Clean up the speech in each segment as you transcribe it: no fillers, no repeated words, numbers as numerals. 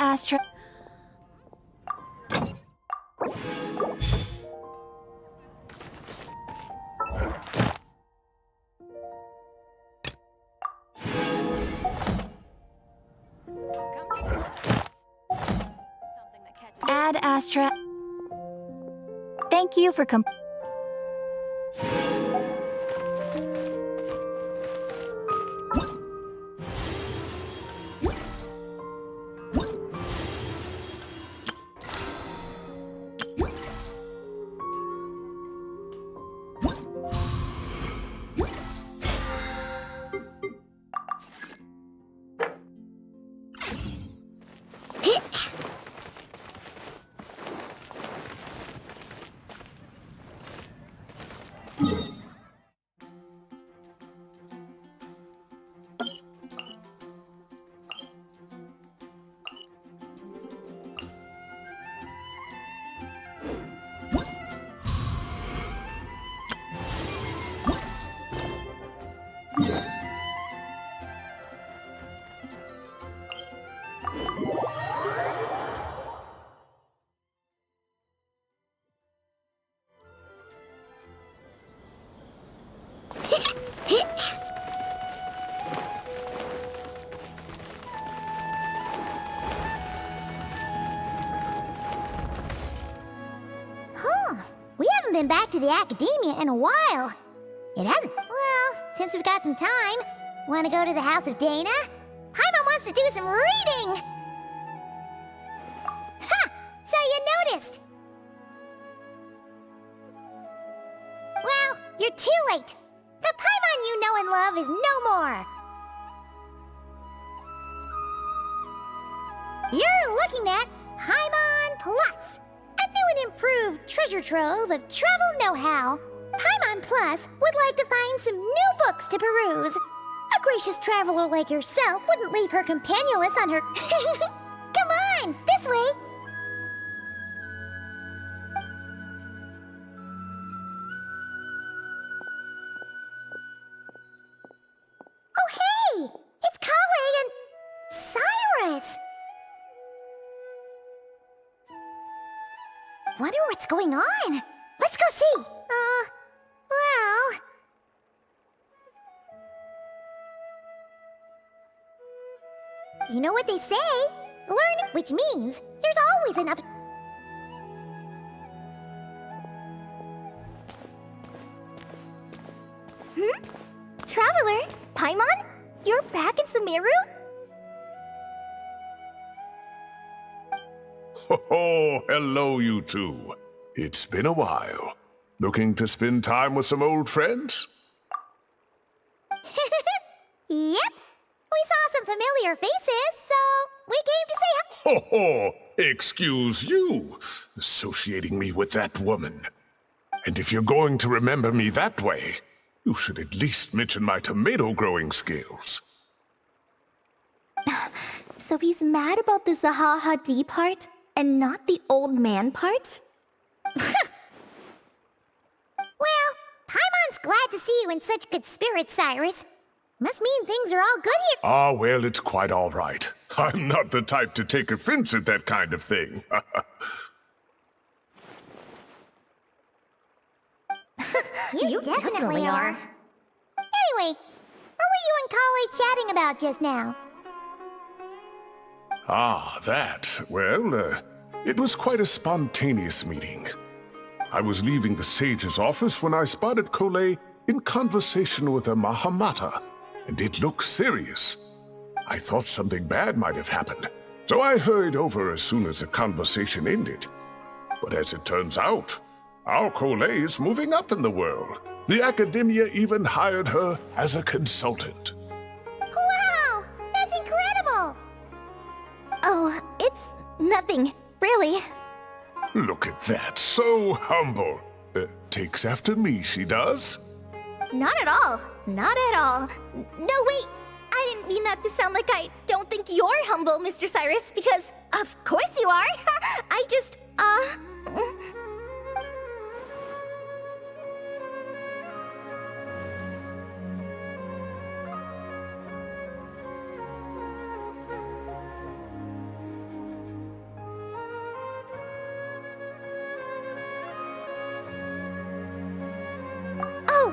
Astra. Add Astra. Thank you for We haven't been back to the academia in a while. It hasn't. Well, since we've got some time, want to go to the house of Dana? Paimon wants to do some reading! Ha! So you noticed! Well, you're too late. The Paimon you know and love is no more. You're looking at Paimon Plus. A new and improved treasure trove of travel know-how. Paimon Plus would like to find some new books to peruse. A gracious traveler like yourself wouldn't leave her companionless on her... Come on, this way! Oh hey! It's Kale and... Cyrus! Wonder what's going on. Let's go see. Well... You know what they say? Learn, which means there's always enough... Traveler? Paimon? You're back in Sumeru? Oh, hello, you two. It's been a while. Looking to spend time with some old friends? Yep. We saw some familiar faces, so we came to say hi. Ho ho! Excuse you, associating me with that woman. And if you're going to remember me that way, you should at least mention my tomato-growing skills. So he's mad about the Zaha D part, and not the old man part? Well, Paimon's glad to see you in such good spirits, Cyrus. Must mean things are all good here. Ah, well, it's quite all right. I'm not the type to take offense at that kind of thing. You definitely are. Anyway, what were you and Kale chatting about just now? Ah, that. Well, it was quite a spontaneous meeting. I was leaving the sage's office when I spotted Kole in conversation with a Mahamata, and it looked serious. I thought something bad might have happened, so I hurried over as soon as the conversation ended. But as it turns out, our Kole is moving up in the world. The academia even hired her as a consultant. Wow! That's incredible! Oh, it's nothing, really. Look at that, so humble. Takes after me, she does. Not at all. Not at all. No, wait. I didn't mean that to sound like I don't think you're humble, Mr. Cyrus, because of course you are. I just,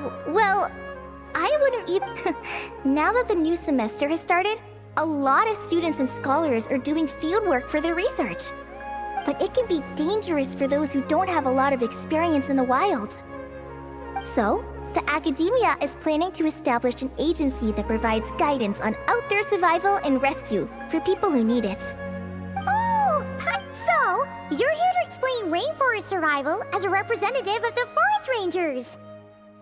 Oh, well, I wouldn't even... Now that the new semester has started, a lot of students and scholars are doing fieldwork for their research. But it can be dangerous for those who don't have a lot of experience in the wild. So, the academia is planning to establish an agency that provides guidance on outdoor survival and rescue for people who need it. Oh, so you're here to explain rainforest survival as a representative of the forest rangers.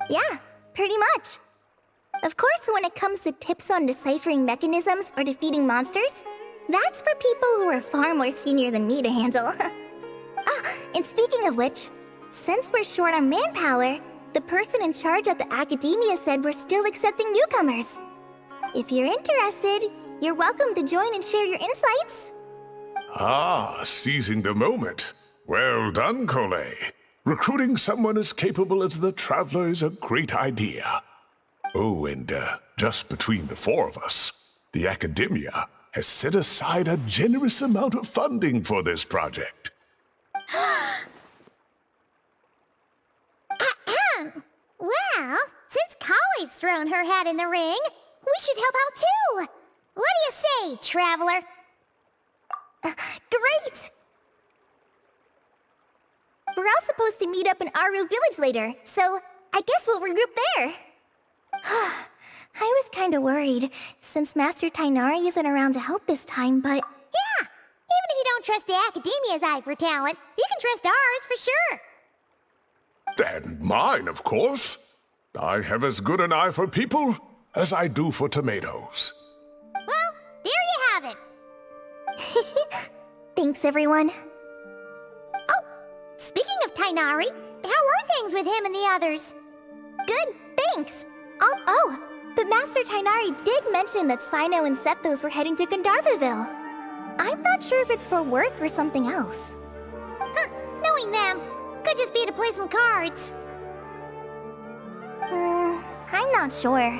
Yeah, pretty much. Of course, when it comes to tips on deciphering mechanisms or defeating monsters, that's for people who are far more senior than me to handle. And speaking of which, since we're short on manpower, the person in charge at the academia said we're still accepting newcomers. If you're interested, you're welcome to join and share your insights. Ah, seizing the moment. Well done, Cole. Recruiting someone as capable as the Traveler is a great idea. Oh, and just between the four of us, the academia has set aside a generous amount of funding for this project. Well, since Kali's thrown her hat in the ring, we should help out too. What do you say, Traveler? Great! We're all supposed to meet up in Aru Village later, so I guess we'll regroup there. I was kinda worried, since Master Tainari isn't around to help this time, but... Yeah, even if you don't trust the academia's eye for talent, you can trust ours for sure. And mine, of course. I have as good an eye for people as I do for tomatoes. Well, there you have it. Thanks, everyone. Oh, speaking of Tainari, how were things with him and the others? Good, thanks. Oh, but Master Tainari did mention that Sino and Sethos were heading to Gandharvaville. I'm not sure if it's for work or something else. Huh, knowing them, could just be to play some cards. I'm not sure.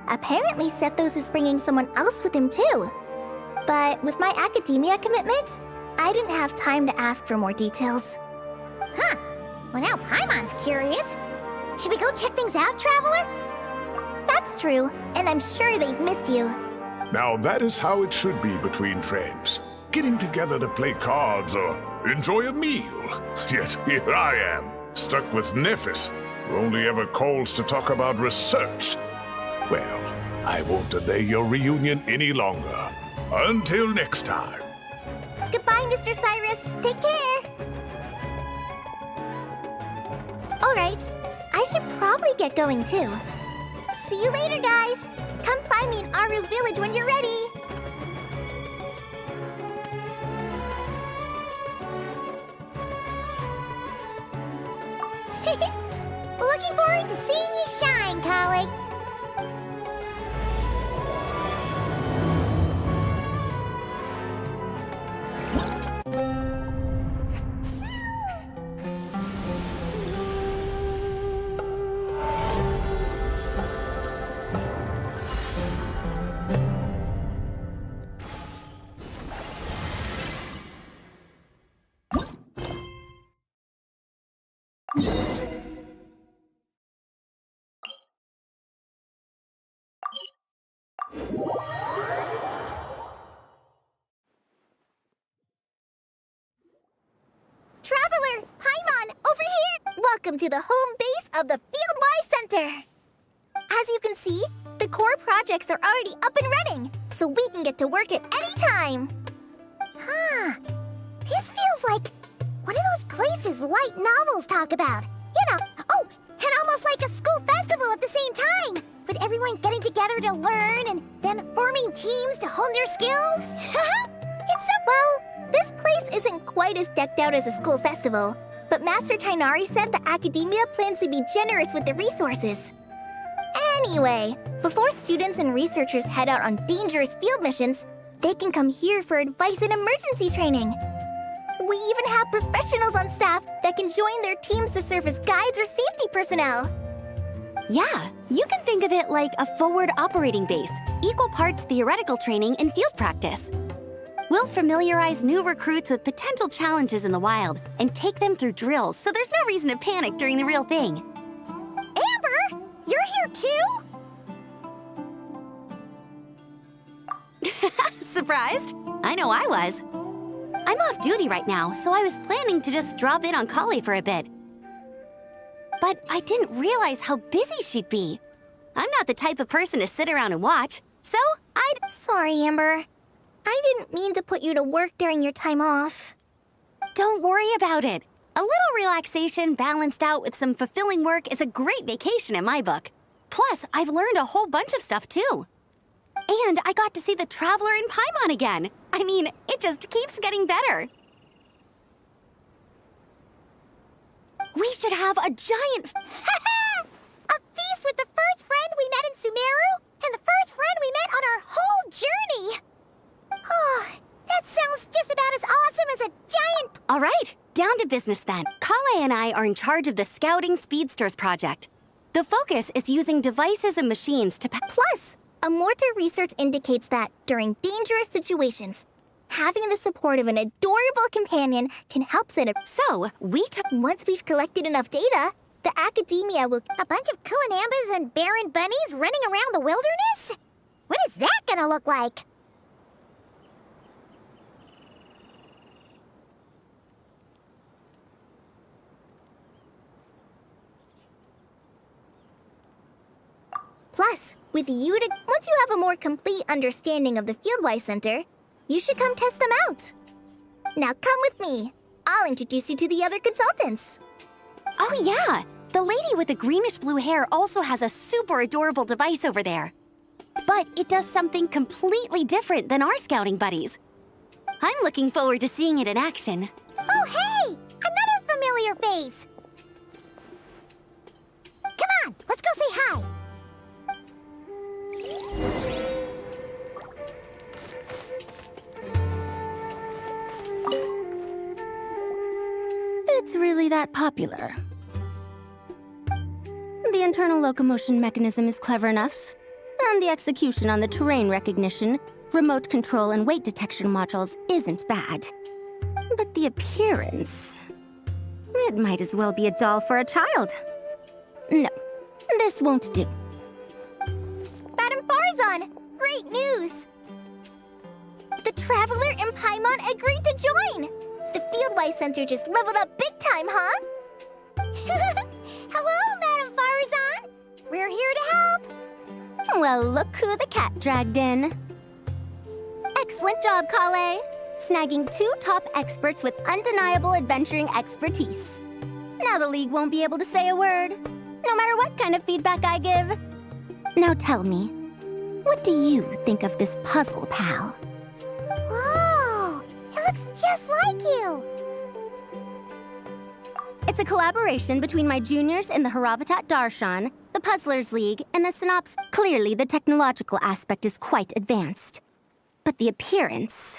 Apparently Sethos is bringing someone else with him too. But with my academia commitment, I didn't have time to ask for more details. Huh, well now Paimon's curious. Should we go check things out, Traveler? That's true, and I'm sure they've missed you. Now that is how it should be between friends. Getting together to play cards or enjoy a meal. Yet here I am, stuck with Nephis, who only ever calls to talk about research. Well, I won't delay your reunion any longer. Until next time. Goodbye, Mr. Cyrus. Take care. Alright, I should probably get going too. See you later, guys. Come find me in Aru Village when you're ready. Looking forward to seeing you shine, Kali. Traveler, Paimon, over here! Welcome to the home base of the Fieldwise Center. As you can see, the core projects are already up and running, so we can get to work at any time. Huh. This feels like one of those places light novels talk about. You know, oh, and almost like a school festival at the same time, with everyone getting together to learn and then forming teams to hone their skills. It's so... Well, this place isn't quite as decked out as a school festival, but Master Tainari said the academia plans to be generous with the resources. Anyway, before students and researchers head out on dangerous field missions, they can come here for advice and emergency training. We even have professionals on staff that can join their teams to serve as guides or safety personnel. Yeah, you can think of it like a forward operating base, equal parts theoretical training and field practice. We'll familiarize new recruits with potential challenges in the wild and take them through drills so there's no reason to panic during the real thing. Amber, You're here too? Surprised? I know I was. I'm off duty right now, so I was planning to just drop in on Kale for a bit. But I didn't realize how busy she'd be. I'm not the type of person to sit around and watch, so Sorry, Amber. I didn't mean to put you to work during your time off. Don't worry about it. A little relaxation balanced out with some fulfilling work is a great vacation in my book. Plus, I've learned a whole bunch of stuff too. And I got to see the Traveler in Paimon again. I mean, it just keeps getting better. We should have a giant... A feast with the first friend we met in Sumeru, and the first friend we met on our whole journey! Oh, that sounds just about as awesome as a giant... All right, down to business then. Kale and I are in charge of the Scouting Speedsters project. The focus is using devices and machines to... Plus, a mortar research indicates that during dangerous situations, having the support of an adorable companion can help set up. So, Once we've collected enough data, the academia will... A bunch of Kulanambas and barren bunnies running around the wilderness? What is that gonna look like? Plus, once you have a more complete understanding of the Fieldwise Center, you should come test them out. Now come with me. I'll introduce you to the other consultants. Oh yeah, the lady with the greenish-blue hair also has a super adorable device over there. But it does something completely different than our scouting buddies. I'm looking forward to seeing it in action. Oh, hey! Another familiar face! Come on, let's go say hi! It's really that popular. The internal locomotion mechanism is clever enough, and the execution on the terrain recognition, remote control, and weight detection modules isn't bad. But the appearance... It might as well be a doll for a child. No, this won't do. Madam Farzan, great news! The Traveler in Paimon agreed to join! The Fieldwise Center just leveled up big time, huh? Hello, Madam Farzan! We're here to help! Well, look who the cat dragged in. Excellent job, Kale. Snagging 2 top experts with undeniable adventuring expertise. Now the League won't be able to say a word, no matter what kind of feedback I give. Now tell me, what do you think of this puzzle, pal? Whoa! It looks just like you! It's a collaboration between my juniors in the Haravatat Darshan, the Puzzlers League, and the Synops. Clearly, the technological aspect is quite advanced. But the appearance...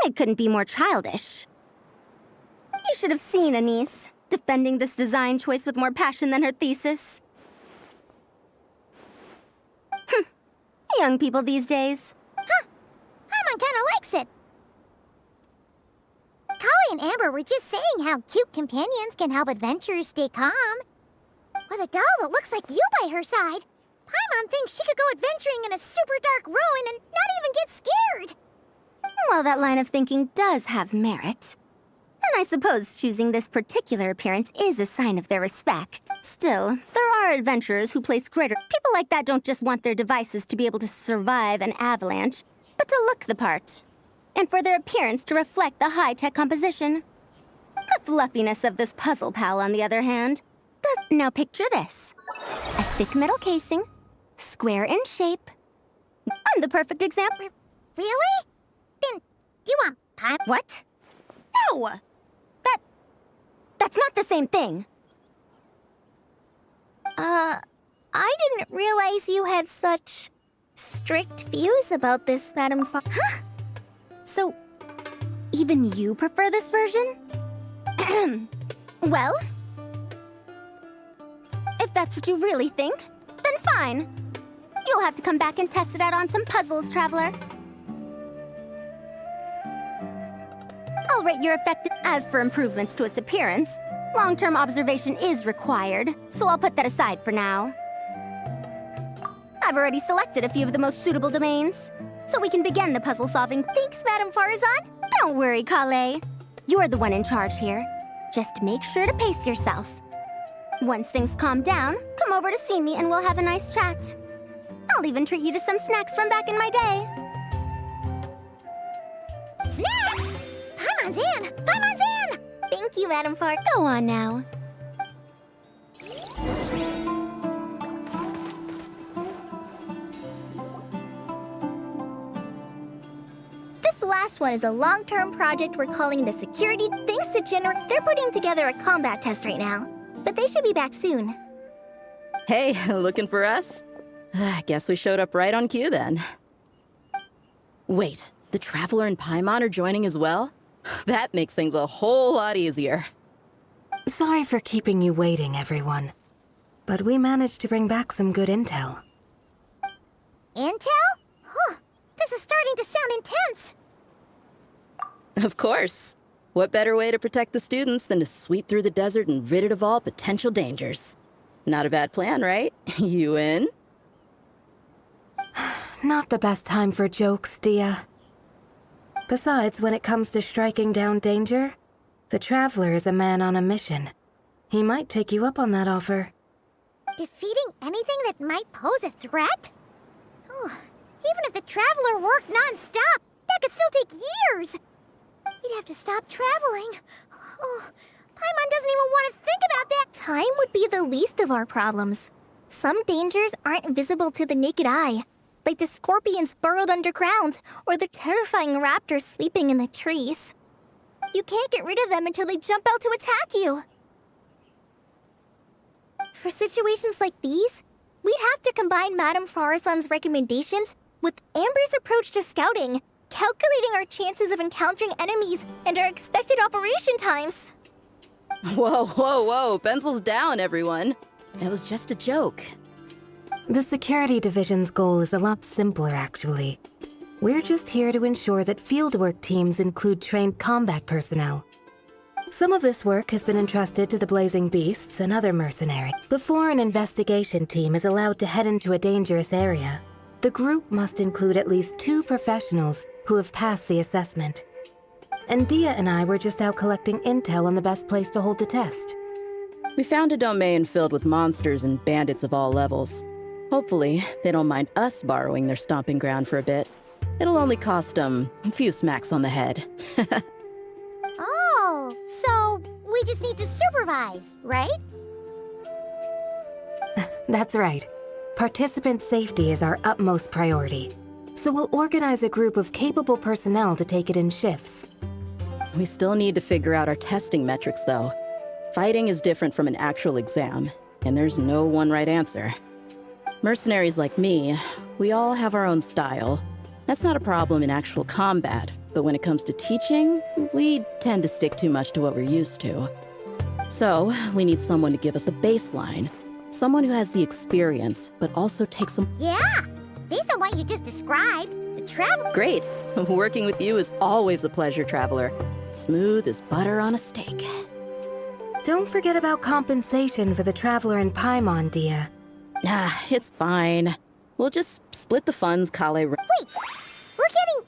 It couldn't be more childish. You should have seen Anise, defending this design choice with more passion than her thesis. Young people these days. Huh! Paimon kinda likes it! Kale and Amber were just saying how cute companions can help adventurers stay calm. With a doll that looks like you by her side, Paimon thinks she could go adventuring in a super dark ruin and not even get scared! Well, that line of thinking does have merit. And I suppose choosing this particular appearance is a sign of their respect. Still, there are adventurers who place greater... People like that don't just want their devices to be able to survive an avalanche, but to look the part. And for their appearance to reflect the high-tech composition. The fluffiness of this puzzle pal, on the other hand, does... Now picture this. A thick metal casing, square in shape. I'm the perfect example. Really? Then, do you want Paimon? What? No! That's not the same thing. I didn't realize you had such strict views about this, Madam Huh? So, even you prefer this version? Well, if that's what you really think, then fine. You'll have to come back and test it out on some puzzles, Traveler. I'll rate your effect. As for improvements to its appearance, long-term observation is required, so I'll put that aside for now. I've already selected a few of the most suitable domains, so we can begin the puzzle solving. Thanks, Madame Farazan. Don't worry, Kale. You're the one in charge here. Just make sure to pace yourself. Once things calm down, come over to see me and we'll have a nice chat. I'll even treat you to some snacks from back in my day. Snacks! Paimon's in! Paimon's in! Thank you, Madame Far. Go on now. This last one is a long-term project we're calling the Security. Thanks to they're putting together a combat test right now. But they should be back soon. Hey, looking for us? I guess we showed up right on cue then. Wait, the Traveler and Paimon are joining as well? That makes things a whole lot easier. Sorry for keeping you waiting, everyone. But we managed to bring back some good intel. Intel? Huh. This is starting to sound intense. Of course. What better way to protect the students than to sweep through the desert and rid it of all potential dangers? Not a bad plan, right? You in? Not the best time for jokes, Dia. Besides, when it comes to striking down danger, the Traveler is a man on a mission. He might take you up on that offer. Defeating anything that might pose a threat? Oh, even if the Traveler worked non-stop, that could still take years. We'd have to stop traveling. Oh, Paimon doesn't even want to think about that. Time would be the least of our problems. Some dangers aren't visible to the naked eye, like the scorpions burrowed underground, or the terrifying raptors sleeping in the trees. You can't get rid of them until they jump out to attack you. For situations like these, we'd have to combine Madame Farazan's recommendations with Amber's approach to scouting, calculating our chances of encountering enemies and our expected operation times. Whoa, whoa, whoa, pencils down, everyone. That was just a joke. The Security Division's goal is a lot simpler, actually. We're just here to ensure that fieldwork teams include trained combat personnel. Some of this work has been entrusted to the Blazing Beasts and other mercenaries. Before an investigation team is allowed to head into a dangerous area, the group must include at least 2 professionals who have passed the assessment. And Dia and I were just out collecting intel on the best place to hold the test. We found a domain filled with monsters and bandits of all levels. Hopefully, they don't mind us borrowing their stomping ground for a bit. It'll only cost them a few smacks on the head. Oh, so we just need to supervise, right? That's right. Participant safety is our utmost priority. So we'll organize a group of capable personnel to take it in shifts. We still need to figure out our testing metrics, though. Fighting is different from an actual exam, and there's no one right answer. Mercenaries like me, we all have our own style. That's not a problem in actual combat, but when it comes to teaching, we tend to stick too much to what we're used to. So, we need someone to give us a baseline. Someone who has the experience, but also takes some— Yeah, based on what you just described, the travel— Great! Working with you is always a pleasure, Traveler. Smooth as butter on a steak. Don't forget about compensation for the Traveler and Paimon, Dia. Ah, it's fine. We'll just split the funds, Kale. Wait, we're getting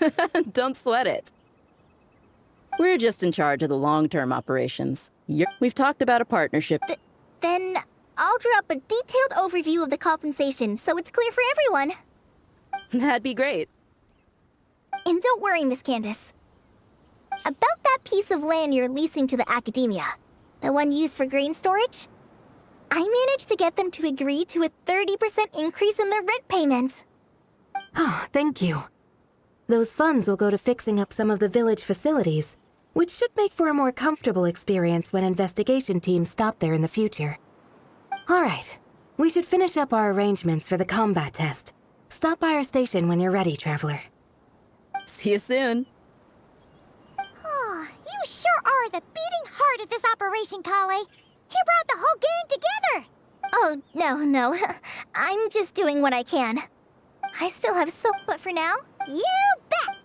80%? Don't sweat it. We're just in charge of the long-term operations. We've talked about a partnership. Then I'll draw up a detailed overview of the compensation so it's clear for everyone. That'd be great. And don't worry, Miss Candace. About that piece of land you're leasing to the academia, the one used for grain storage, I managed to get them to agree to a 30% increase in their rent payment. Oh, thank you. Those funds will go to fixing up some of the village facilities, which should make for a more comfortable experience when investigation teams stop there in the future. All right, we should finish up our arrangements for the combat test. Stop by our station when you're ready, Traveler. See you soon. Oh, you sure are the beating heart of this operation, Kale. He brought the whole gang together. Oh, no. I'm just doing what I can. I still have so, but for now, You bet!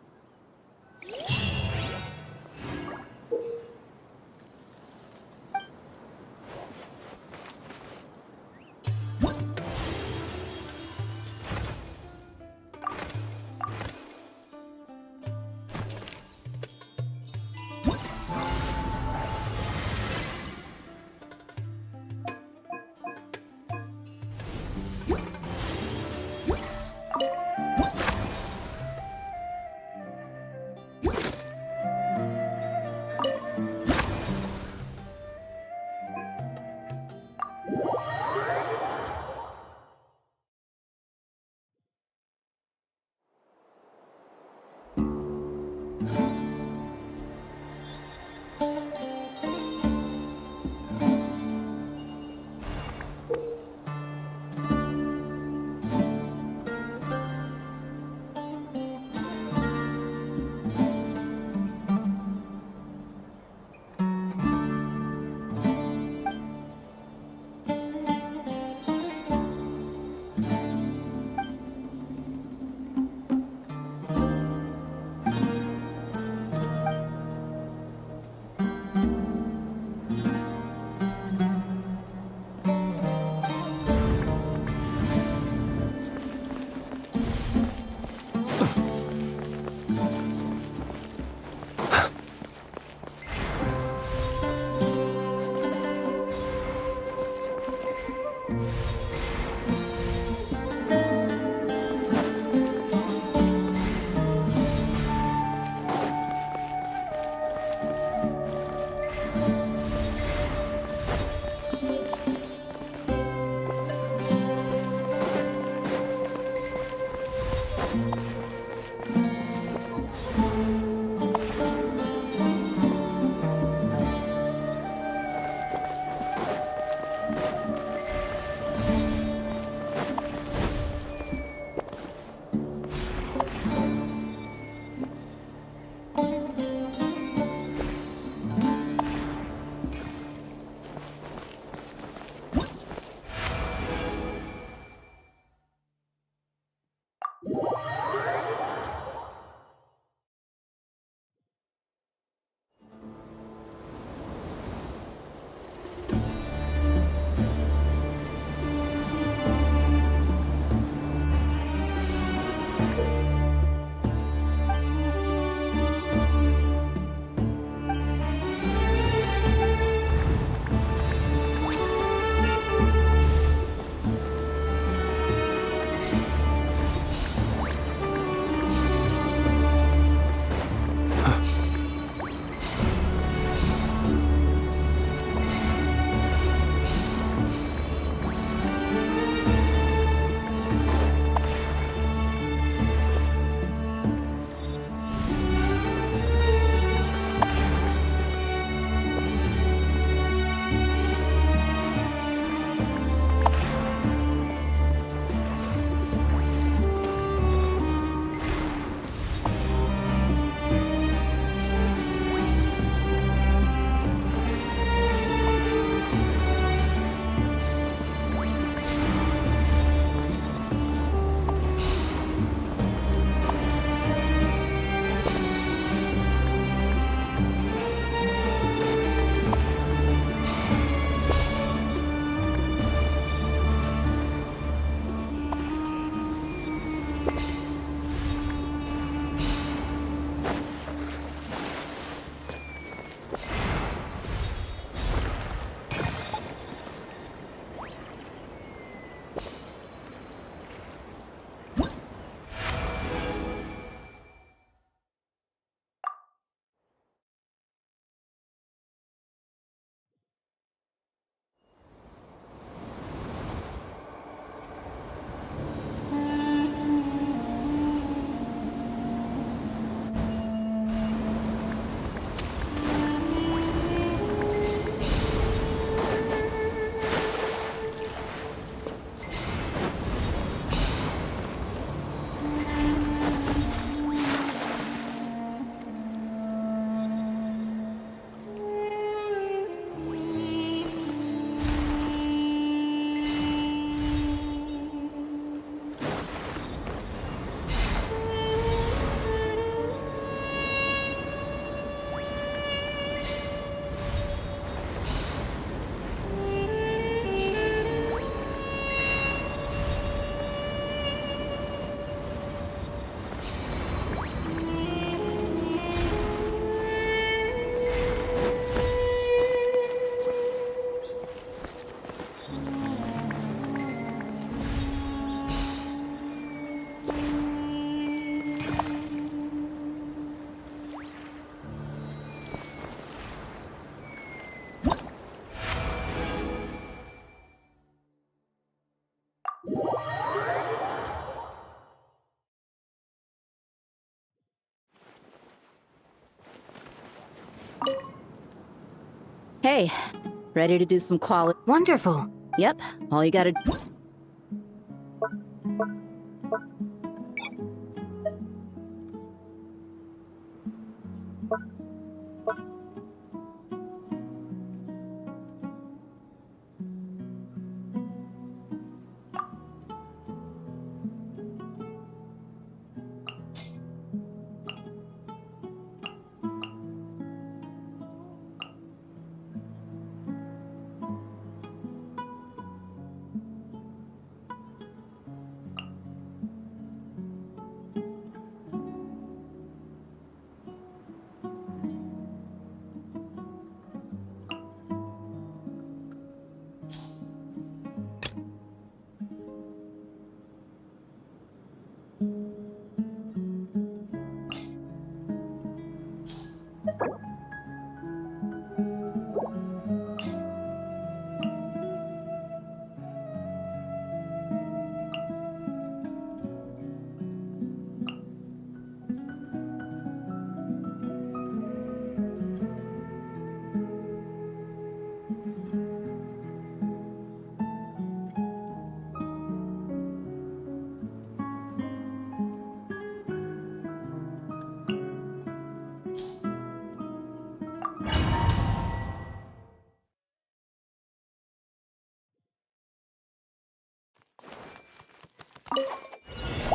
Hey, ready to do some quality? Wonderful. Yep, all you gotta...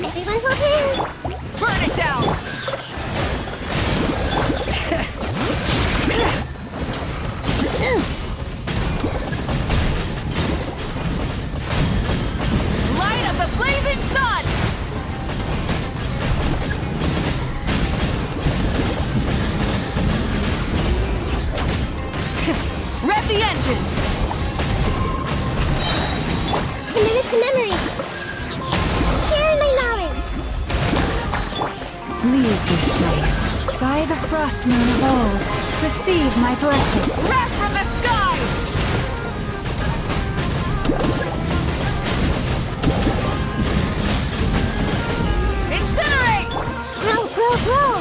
Everyone hold hands! Burn it down! Light of the blazing sun! Rev the engines! Committed to memory! Share my knowledge! Leave this place. By the frost moon of old, receive my blessing. Wrath from the sky! Incinerate! Grow!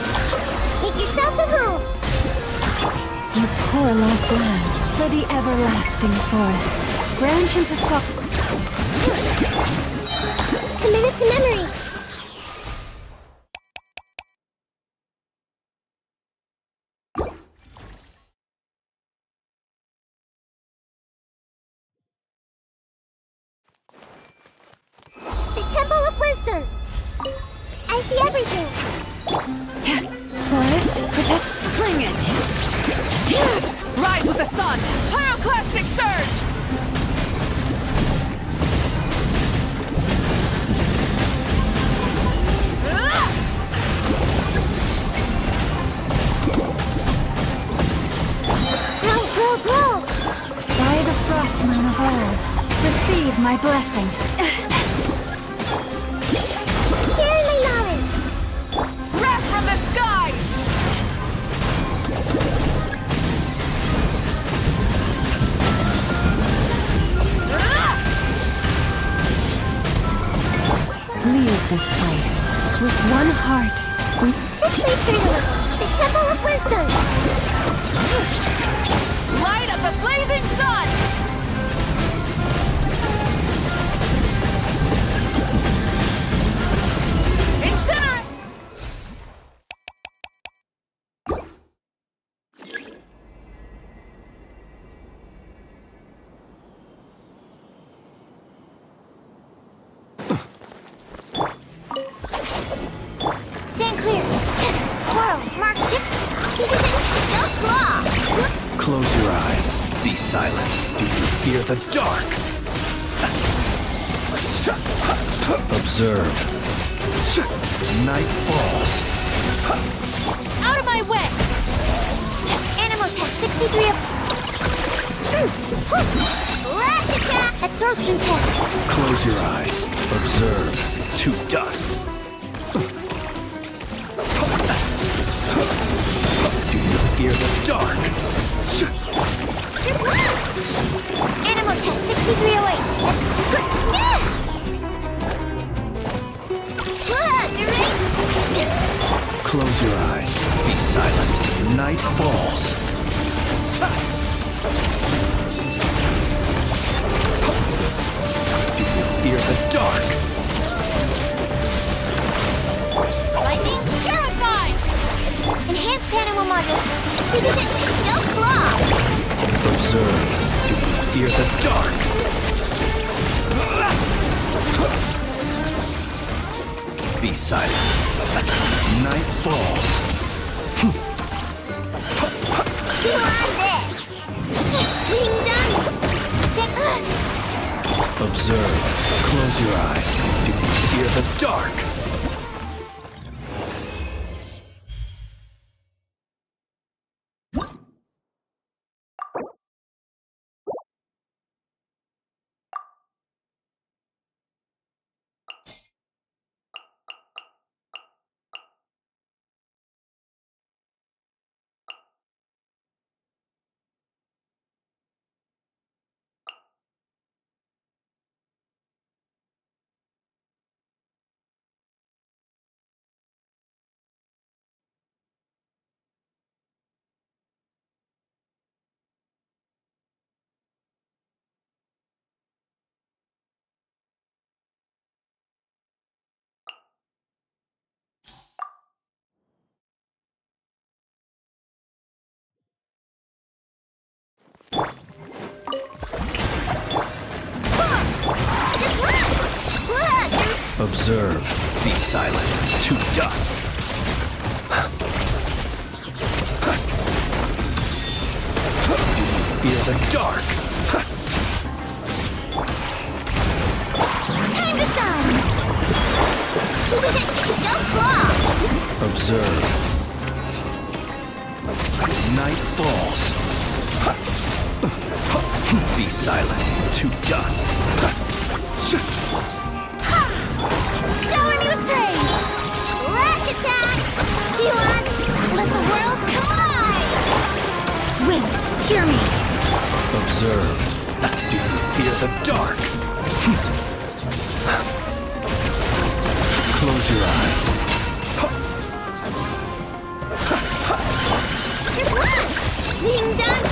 Make yourselves at home! You poor lost land for the everlasting forest. Branch into Committed to memory! The Temple of Wisdom! I see everything! forest, protect. Bring it! Rise with the sun! Pyroclastic surge! Grow! By the frost moon of old, receive my blessing. Share my knowledge! Wrath from the sky! Leave this place with one heart. This place pretty little. The Temple of Wisdom! Light of the blazing sun! Incinerate! Stand clear! Squirrel, mark tip! No claw! Close your eyes. Be silent. Do you fear the dark? Observe. Night falls. Out of my way! Animal test 63 of... Rash attack! Absorption test! Close your eyes. Observe. To dust. Do you fear the dark? Animal test 6308. Close your eyes. Be silent. Night falls. animal modules. Go claw! Observe. Do you fear the dark? Be silent. Night falls. Chew on this! Ding dong! Observe. Close your eyes. Do you fear the dark? Observe. Be silent. To dust. Do you fear the dark? Time to shine! Go claw! Observe. Night falls. Be silent. To dust. Shower me with praise! Lash attack! G1, let the world collide! Wait, hear me. Observe. Do you fear the dark? Close your eyes. Good luck! Ding dong!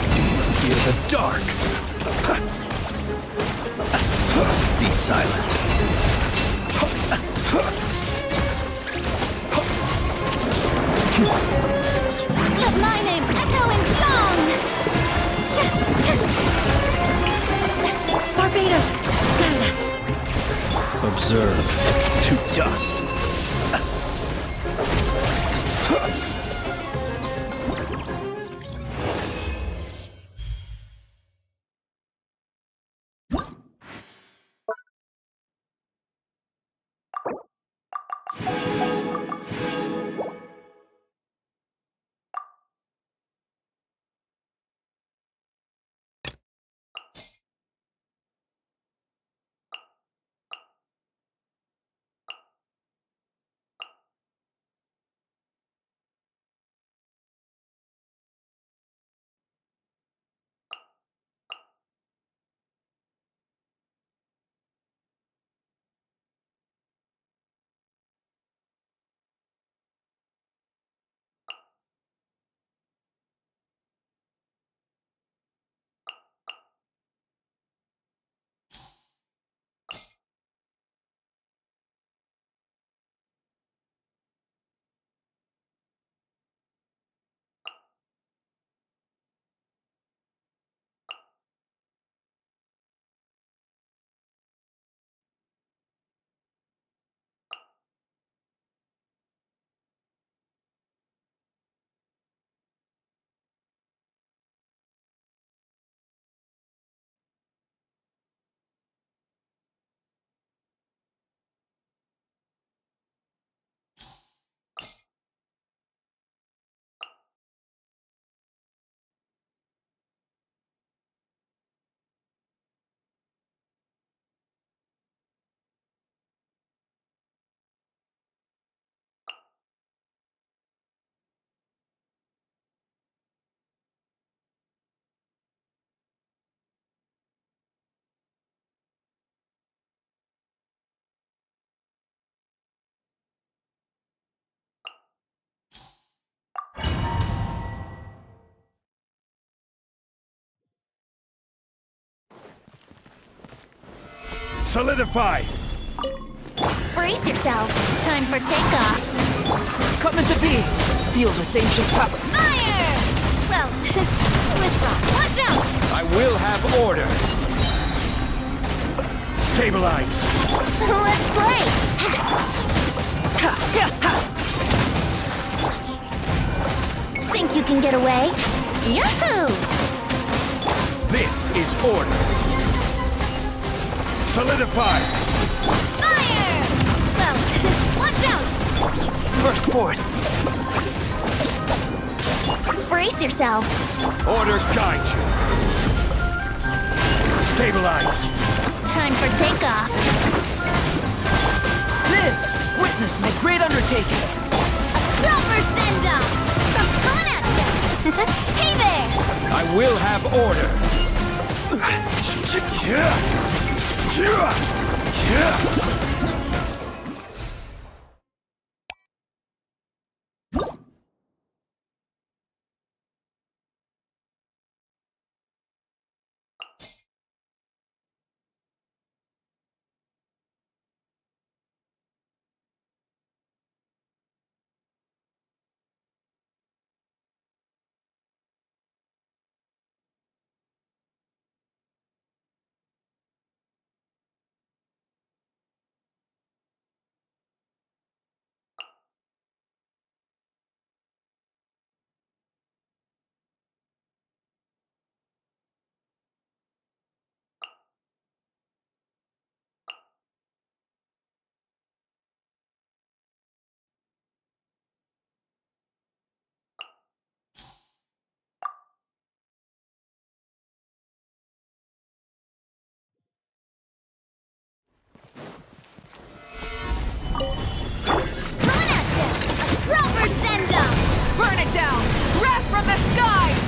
Do you fear the dark? Be silent. Let my name echo in song! Barbados, guide us. Observe. To dust. Solidify! Bring Brace yourself. Time for takeoff. Coming to be. Feel the same ship pop. Fire! Well, withdraw. Watch out! I will have order. Stabilize. Let's play! Think you can get away? Yahoo! This is order. Solidify. Fire! Well, watch out! Burst forth. Brace yourself. Order guide you. Stabilize. Time for takeoff. Live! Witness my great undertaking. Proper send-up! I'm coming at you! Hey there! I will have order. Coming at you! A proper send-up! Burn it down! Wrath from the skies!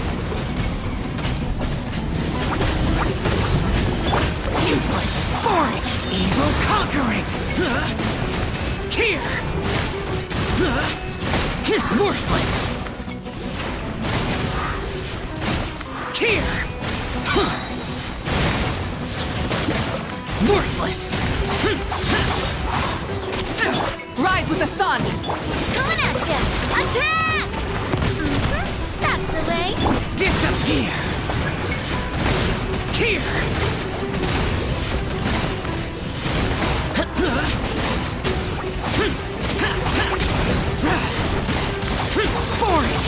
Useless! Boring! Evil conquering! Here! Worthless! Here! Worthless! Rise with the sun! Coming at you! Attack! That's the way! Disappear! Here! Boring!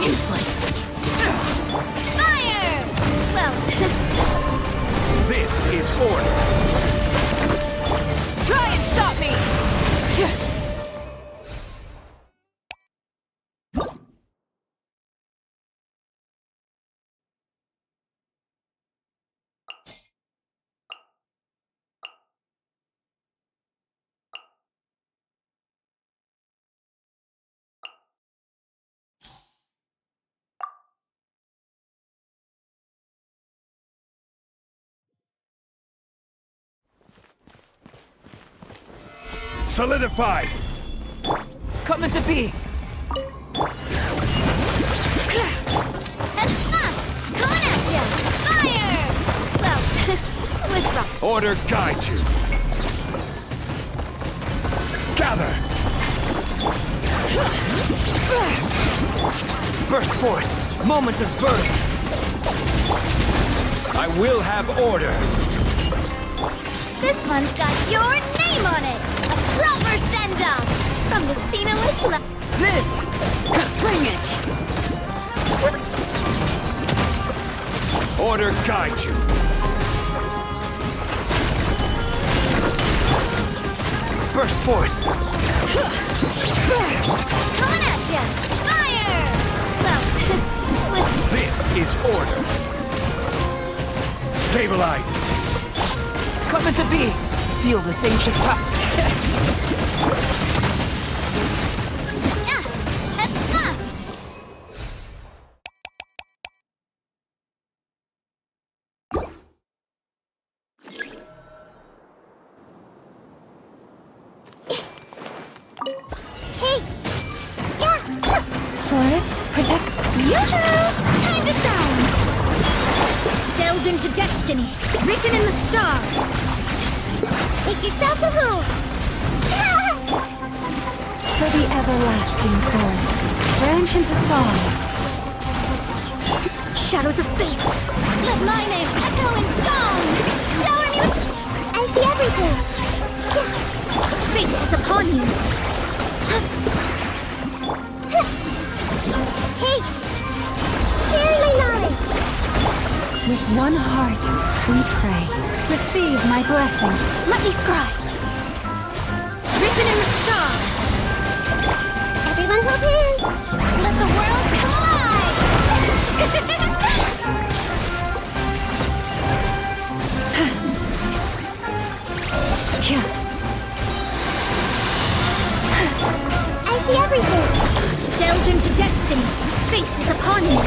Useless! Fire! Well, This is order. Try and stop me! Solidify. Coming to be! coming at you! Fire! Well, withdraw. Order guide you. Gather. Burst forth! Moment of birth! I will have order. This one's got your name on it! A proper send-up! From the Spina with love. Live! Bring it! Order guide you. Burst forth! Coming at you! Fire! Well, with This is order. Stabilize. Coming to be! Feel the same ship pop! Forest, protect. Yoo-hoo! Time to shine! Delved into destiny, written in the stars. Make yourselves a move! For the everlasting forest, branch into song. Shadows of fate! Let my name echo in song! Shower me with... I see everything! Fate is upon you! Hey! Share my knowledge! With one heart, we pray. Receive my blessing. Let me scribe! Written in the stars! Everyone hold hands! Let the world come alive! I see everything! Delve into destiny! Fate is upon you!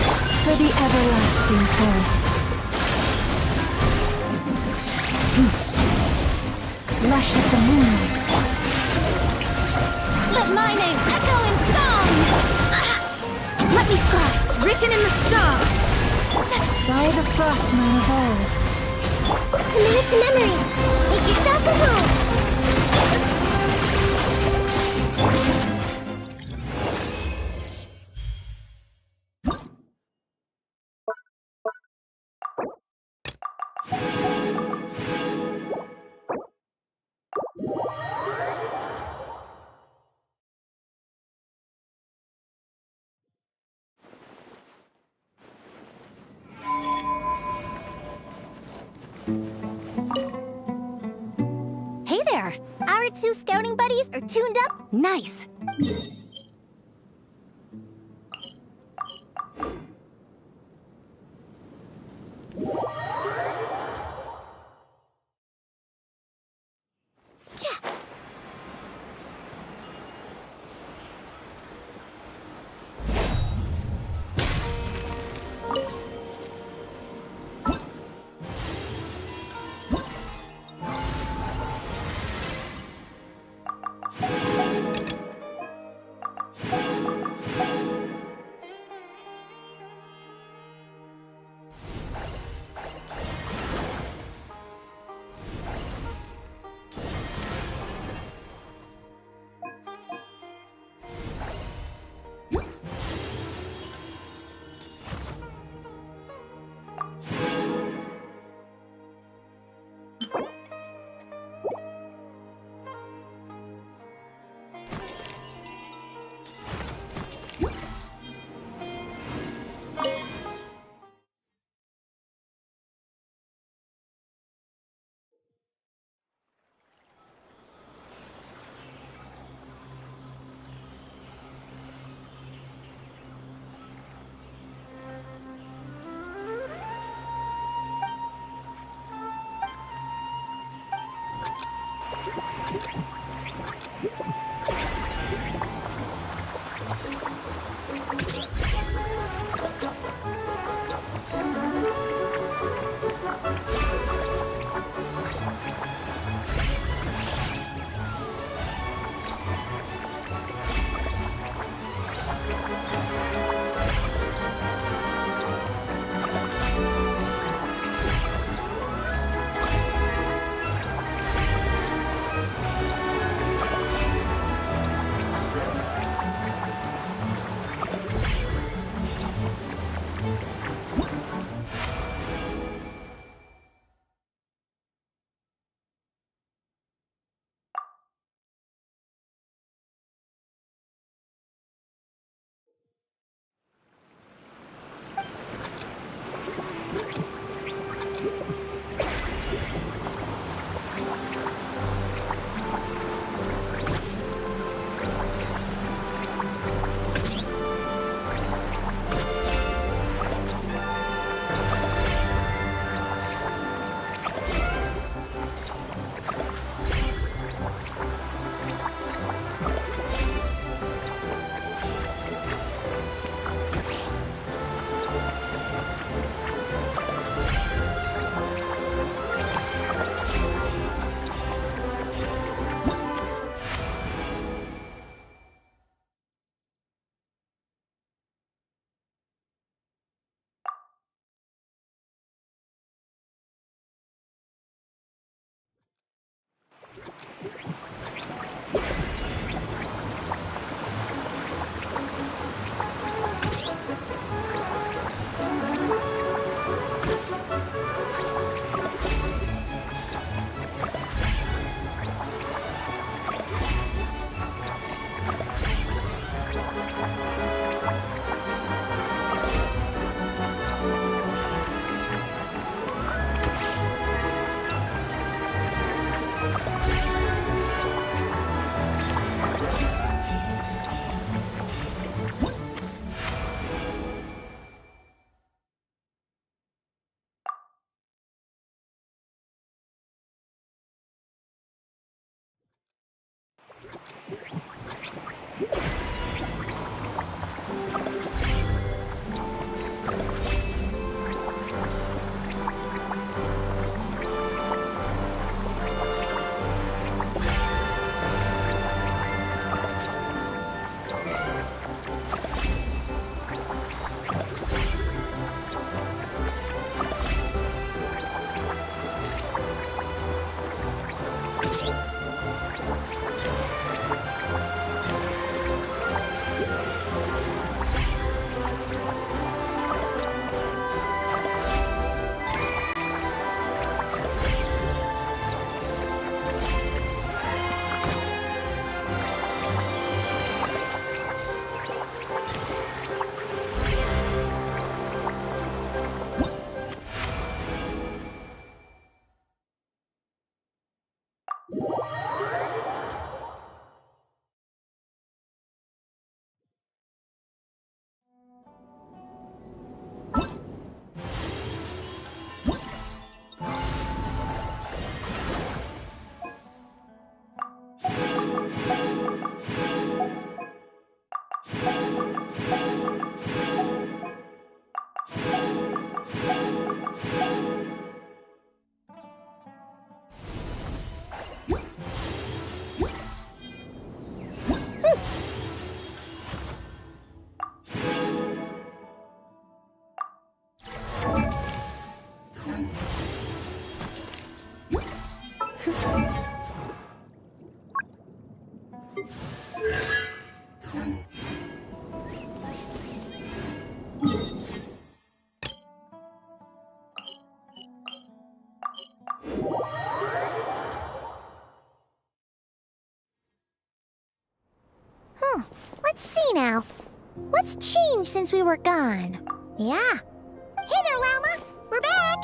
For the everlasting forest. Lush as the moonlight. Let my name echo in song! Let me scribe! Written in the stars! By the frost moon of old. Commit it to memory! Make yourself at home! Hey there! Our two scouting buddies are tuned up. Nice! Let's see now. What's changed since we were gone? Yeah. Hey there, Llama! We're back!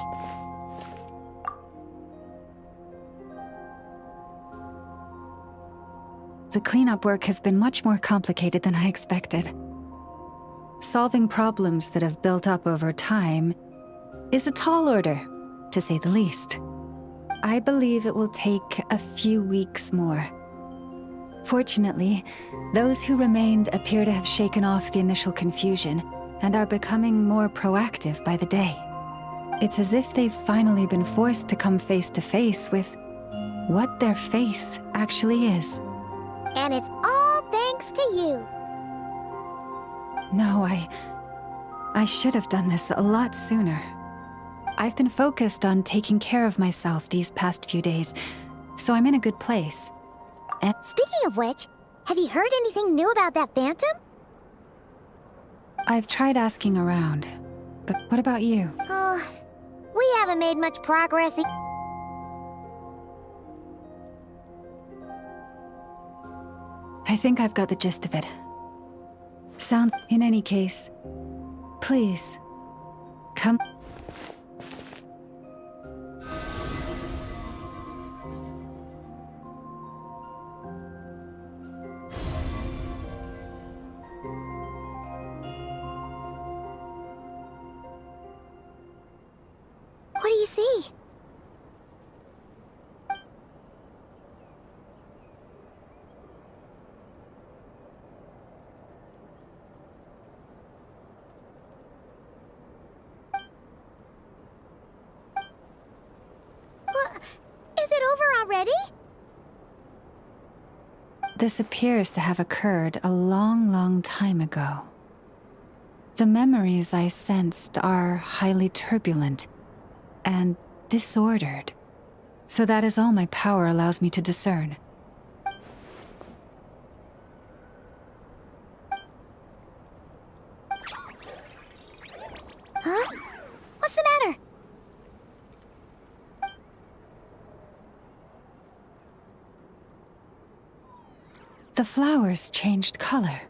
The cleanup work has been much more complicated than I expected. Solving problems that have built up over time is a tall order, to say the least. I believe it will take a few weeks more. Fortunately, those who remained appear to have shaken off the initial confusion and are becoming more proactive by the day. It's as if they've finally been forced to come face to face with what their faith actually is. And it's all thanks to you. No, I should have done this a lot sooner. I've been focused on taking care of myself these past few days, so I'm in a good place. And Speaking of which, have you heard anything new about that phantom? I've tried asking around, but what about you? Oh, we haven't made much progress. I think I've got the gist of it. In any case, please, come. What do you see? Is it over already? This appears to have occurred a long, long time ago. The memories I sensed are highly turbulent and disordered, so that is all my power allows me to discern. Huh? What's the matter? The flowers changed color.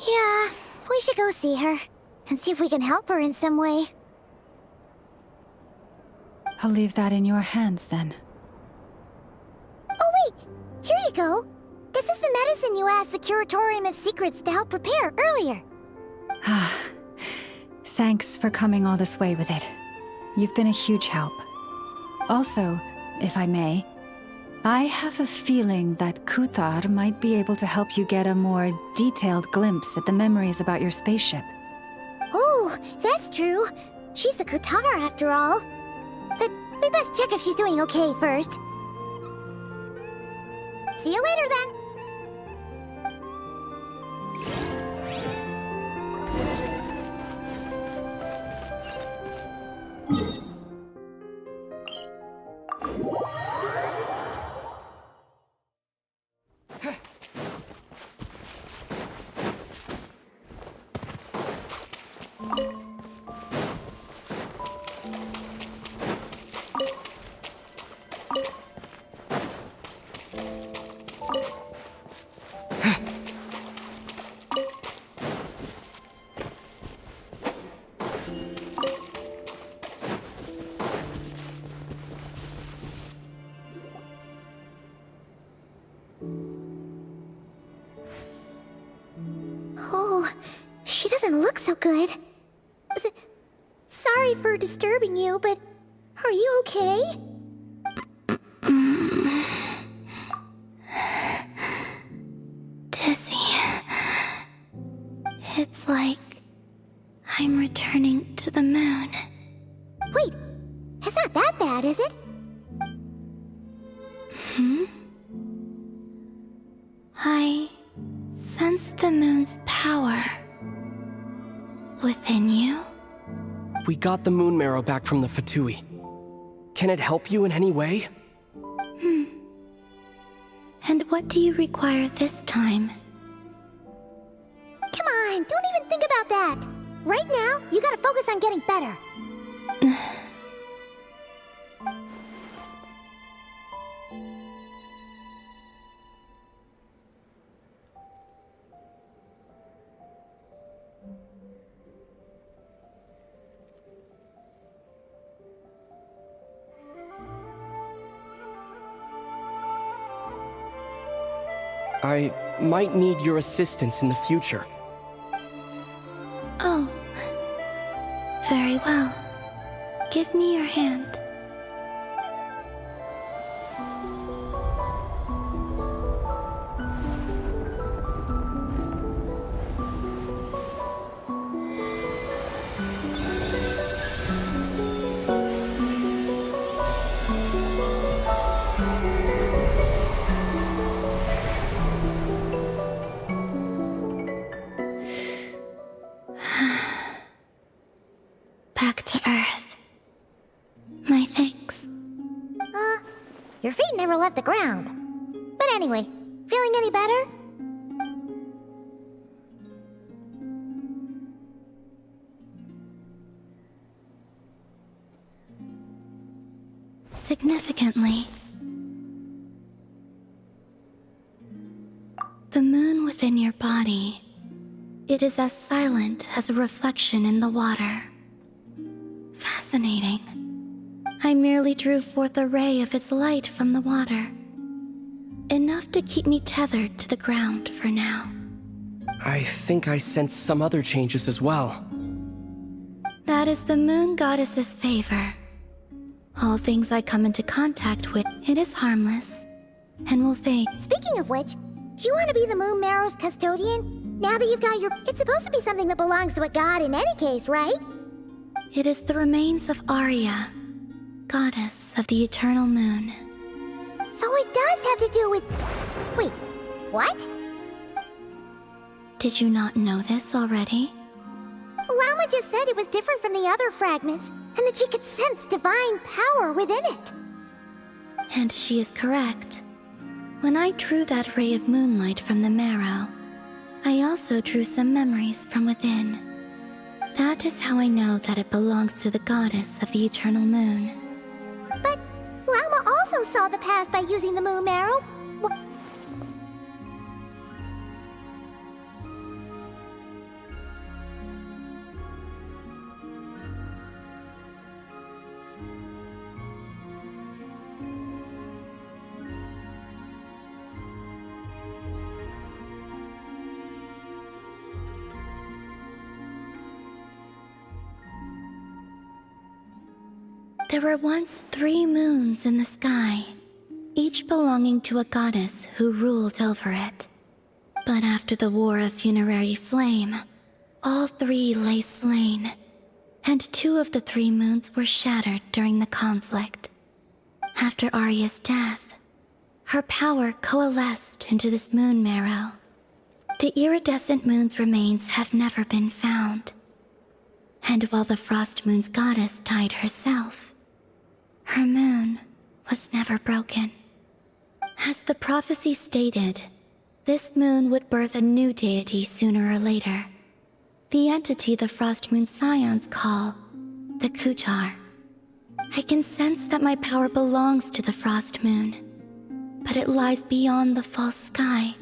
Yeah, we should go see her and see if we can help her in some way. I'll leave that in your hands then. Oh wait, here you go. This is the medicine you asked the Curatorium of Secrets to help prepare earlier. Ah, thanks for coming all this way with it. You've been a huge help. Also, if I may, I have a feeling that Kuthar might be able to help you get a more detailed glimpse at the memories about your spaceship. Oh, that's true. She's the Kutar after all. But we best check if she's doing okay first. See you later then. Oh, she doesn't look so good. Sorry for disturbing you, but are you okay? like I'm returning to the moon. Wait, it's not that bad, is it? I sense the moon's power within you. We got the moon marrow back from the Fatui. Can it help you in any way? And what do you require this time? Come on, don't even think about that. Right now, you gotta focus on getting better. I might need your assistance in the future. Oh, very well. Give me your hand. Back to Earth. My thanks. Your feet never left the ground. But anyway, feeling any better? Significantly, the moon within your body, it is as silent as a reflection in the water. Fascinating. I merely drew forth a ray of its light from the water. Enough to keep me tethered to the ground for now. I think I sense some other changes as well. That is the moon goddess's favor. All things I come into contact with, it is harmless and will fade. Speaking of which, do you want to be the moon marrow's custodian? Now that you've got your... It's supposed to be something that belongs to a god in any case, right? It is the remains of Arya, goddess of the eternal moon. So it does have to do with... Wait, what? Did you not know this already? Llama just said it was different from the other fragments, and that she could sense divine power within it. And she is correct. When I drew that ray of moonlight from the marrow, I also drew some memories from within. That is how I know that it belongs to the goddess of the eternal moon. But Llama also saw the past by using the moon marrow. There were once 3 moons in the sky, each belonging to a goddess who ruled over it. But after the War of Funerary Flame, all 3 lay slain, and 2 of the 3 moons were shattered during the conflict. After Arya's death, her power coalesced into this moon marrow. The iridescent moon's remains have never been found. And while the Frost Moon's goddess died herself, her moon was never broken. As the prophecy stated, this moon would birth a new deity sooner or later. The entity the Frost Moon Scions call the Kutar. I can sense that my power belongs to the Frost Moon, but it lies beyond the false sky,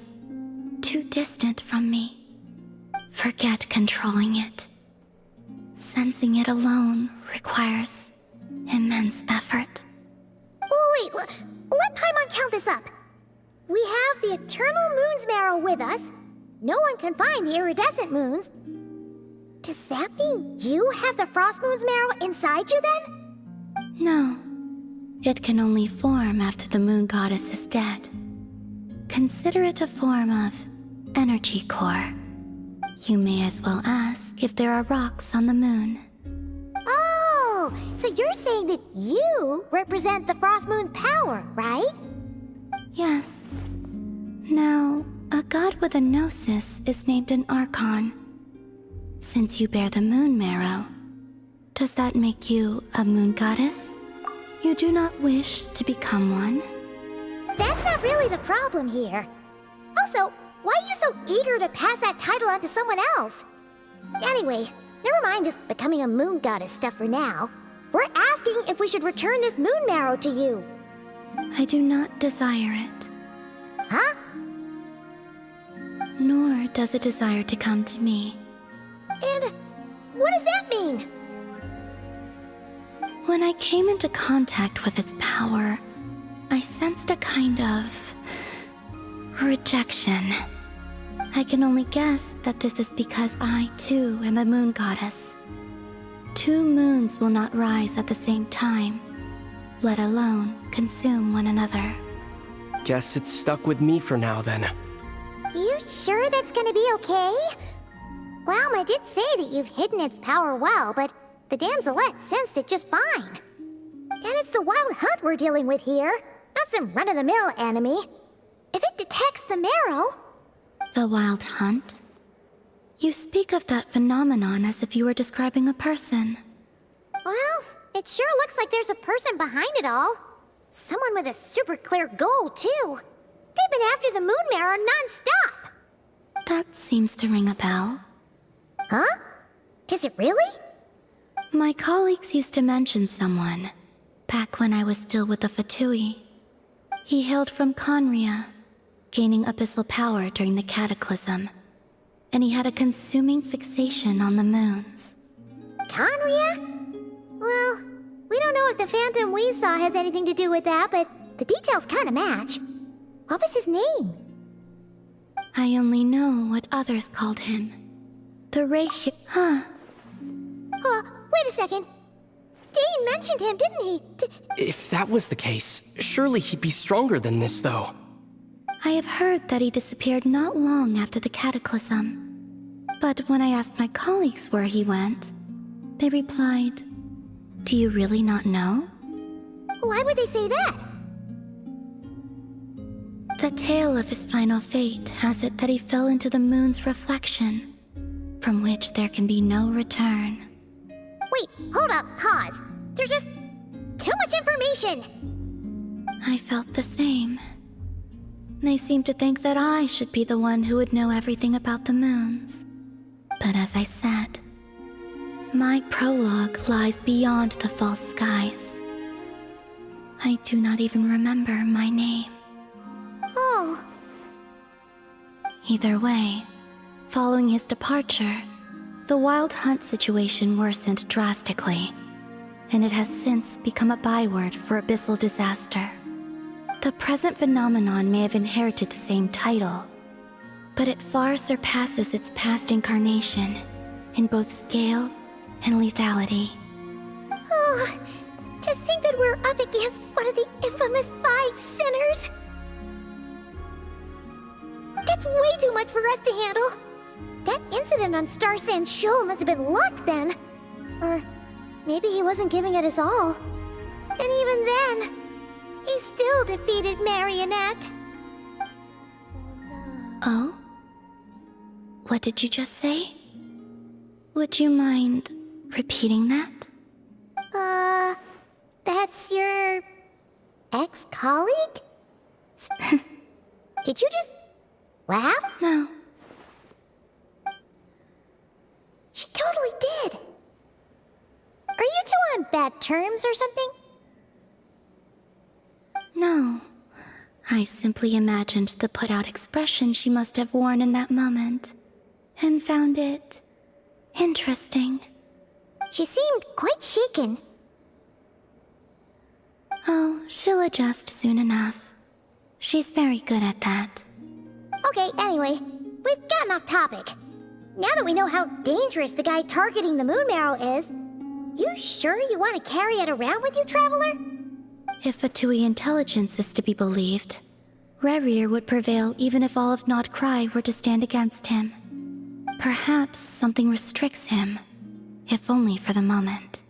too distant from me. Forget controlling it. Sensing it alone requires immense effort. Oh, wait, let Paimon count this up. We have the Eternal Moon's marrow with us. No one can find the iridescent moons. Does that mean you have the Frost Moon's marrow inside you then? No. It can only form after the moon goddess is dead. Consider it a form of energy core. You may as well ask if there are rocks on the moon. Oh, so you're saying that you represent the Frost Moon's power, right? Yes. Now, a god with a gnosis is named an Archon. Since you bear the moon marrow, does that make you a moon goddess? You do not wish to become one? That's not really the problem here. Also, why are you so eager to pass that title on to someone else? Anyway, never mind this becoming a moon goddess stuff for now. We're asking if we should return this moon marrow to you. I do not desire it. Huh? Nor does it desire to come to me. And what does that mean? When I came into contact with its power, I sensed a kind of rejection. I can only guess that this is because I, too, am a moon goddess. 2 moons will not rise at the same time, let alone consume one another. Guess it's stuck with me for now, then. You sure that's gonna be okay? Lauma did say that you've hidden its power well, but the damselette sensed it just fine. And it's the wild hunt we're dealing with here, not some run-of-the-mill enemy. If it detects the marrow... The wild hunt? You speak of that phenomenon as if you were describing a person. Well, it sure looks like there's a person behind it all. Someone with a super clear goal, too. They've been after the moon marrow non-stop. That seems to ring a bell. Huh? Is it really? My colleagues used to mention someone, back when I was still with the Fatui. He hailed from Conria, gaining abyssal power during the Cataclysm, and he had a consuming fixation on the moons. Conria? Well, we don't know if the phantom we saw has anything to do with that, but the details kinda match. What was his name? I only know what others called him. The Reichu... Huh. Wait a second. Dane mentioned him, didn't he? If that was the case, surely he'd be stronger than this, though. I have heard that he disappeared not long after the Cataclysm. But when I asked my colleagues where he went, they replied, "Do you really not know?" Why would they say that? The tale of his final fate has it that he fell into the moon's reflection, from which there can be no return. Wait, hold up, pause. There's just too much information. I felt the same. They seemed to think that I should be the one who would know everything about the moons. But as I said, my prologue lies beyond the false skies. I do not even remember my name. Oh. Either way, following his departure, the wild hunt situation worsened drastically, and it has since become a byword for abyssal disaster. The present phenomenon may have inherited the same title, but it far surpasses its past incarnation in both scale and lethality. Oh, to think that we're up against one of the infamous 5 sinners. That's way too much for us to handle. That incident on Star Sand Shoal must have been luck then. Or maybe he wasn't giving it his all. And even then, he still defeated Marionette. Oh? What did you just say? Would you mind repeating that? That's your ex-colleague? Did you just laugh? No. She totally did. Are you two on bad terms or something? No. I simply imagined the put-out expression she must have worn in that moment, and found it interesting. She seemed quite shaken. Oh, she'll adjust soon enough. She's very good at that. Okay, anyway, we've gotten off topic. Now that we know how dangerous the guy targeting the moon marrow is, you sure you want to carry it around with you, Traveler? If Fatui intelligence is to be believed, Rerir would prevail even if all of Nod Cry were to stand against him. Perhaps something restricts him, if only for the moment.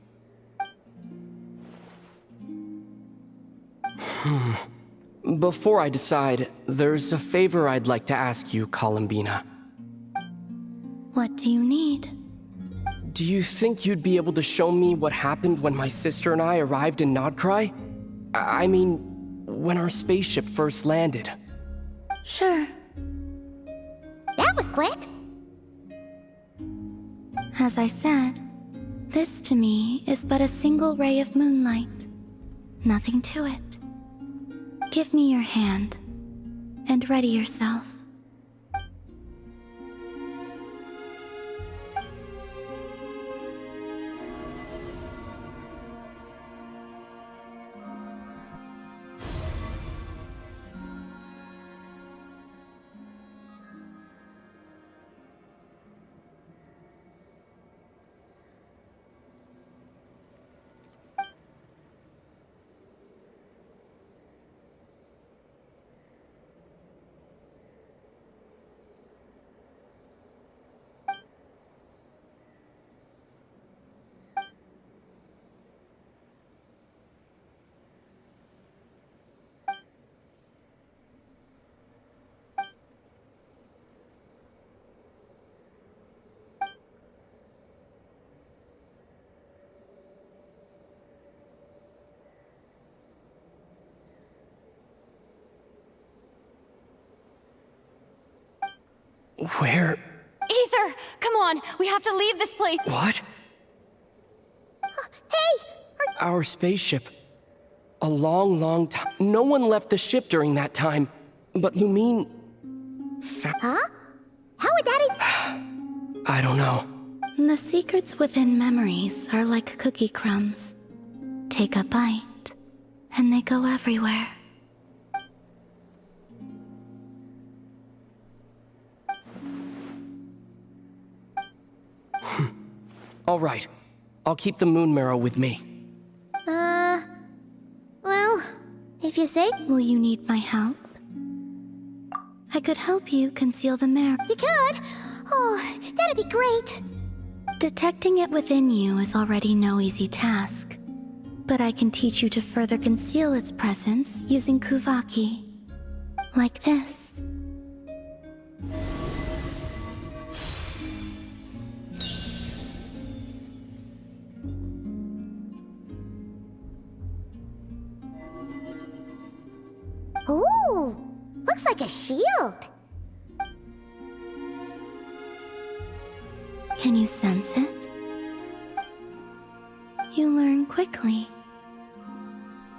Before I decide, there's a favor I'd like to ask you, Columbina. What do you need? Do you think you'd be able to show me what happened when my sister and I arrived in Nodcry? I mean, when our spaceship first landed. Sure. That was quick. As I said, this to me is but a single ray of moonlight. Nothing to it. Give me your hand, and ready yourself. Where? Ether! Come on! We have to leave this place! What? Hey! Our spaceship. A long, long time. No one left the ship during that time. But Lumine... Huh? How would that I don't know. The secrets within memories are like cookie crumbs. Take a bite, and they go everywhere. All right. I'll keep the moon marrow with me. Well, if you say. Will you need my help? I could help you conceal the marrow. You could? Oh, that'd be great. Detecting it within you is already no easy task. But I can teach you to further conceal its presence using Kuvaki. Like this. Ooh, looks like a shield. Can you sense it? You learn quickly.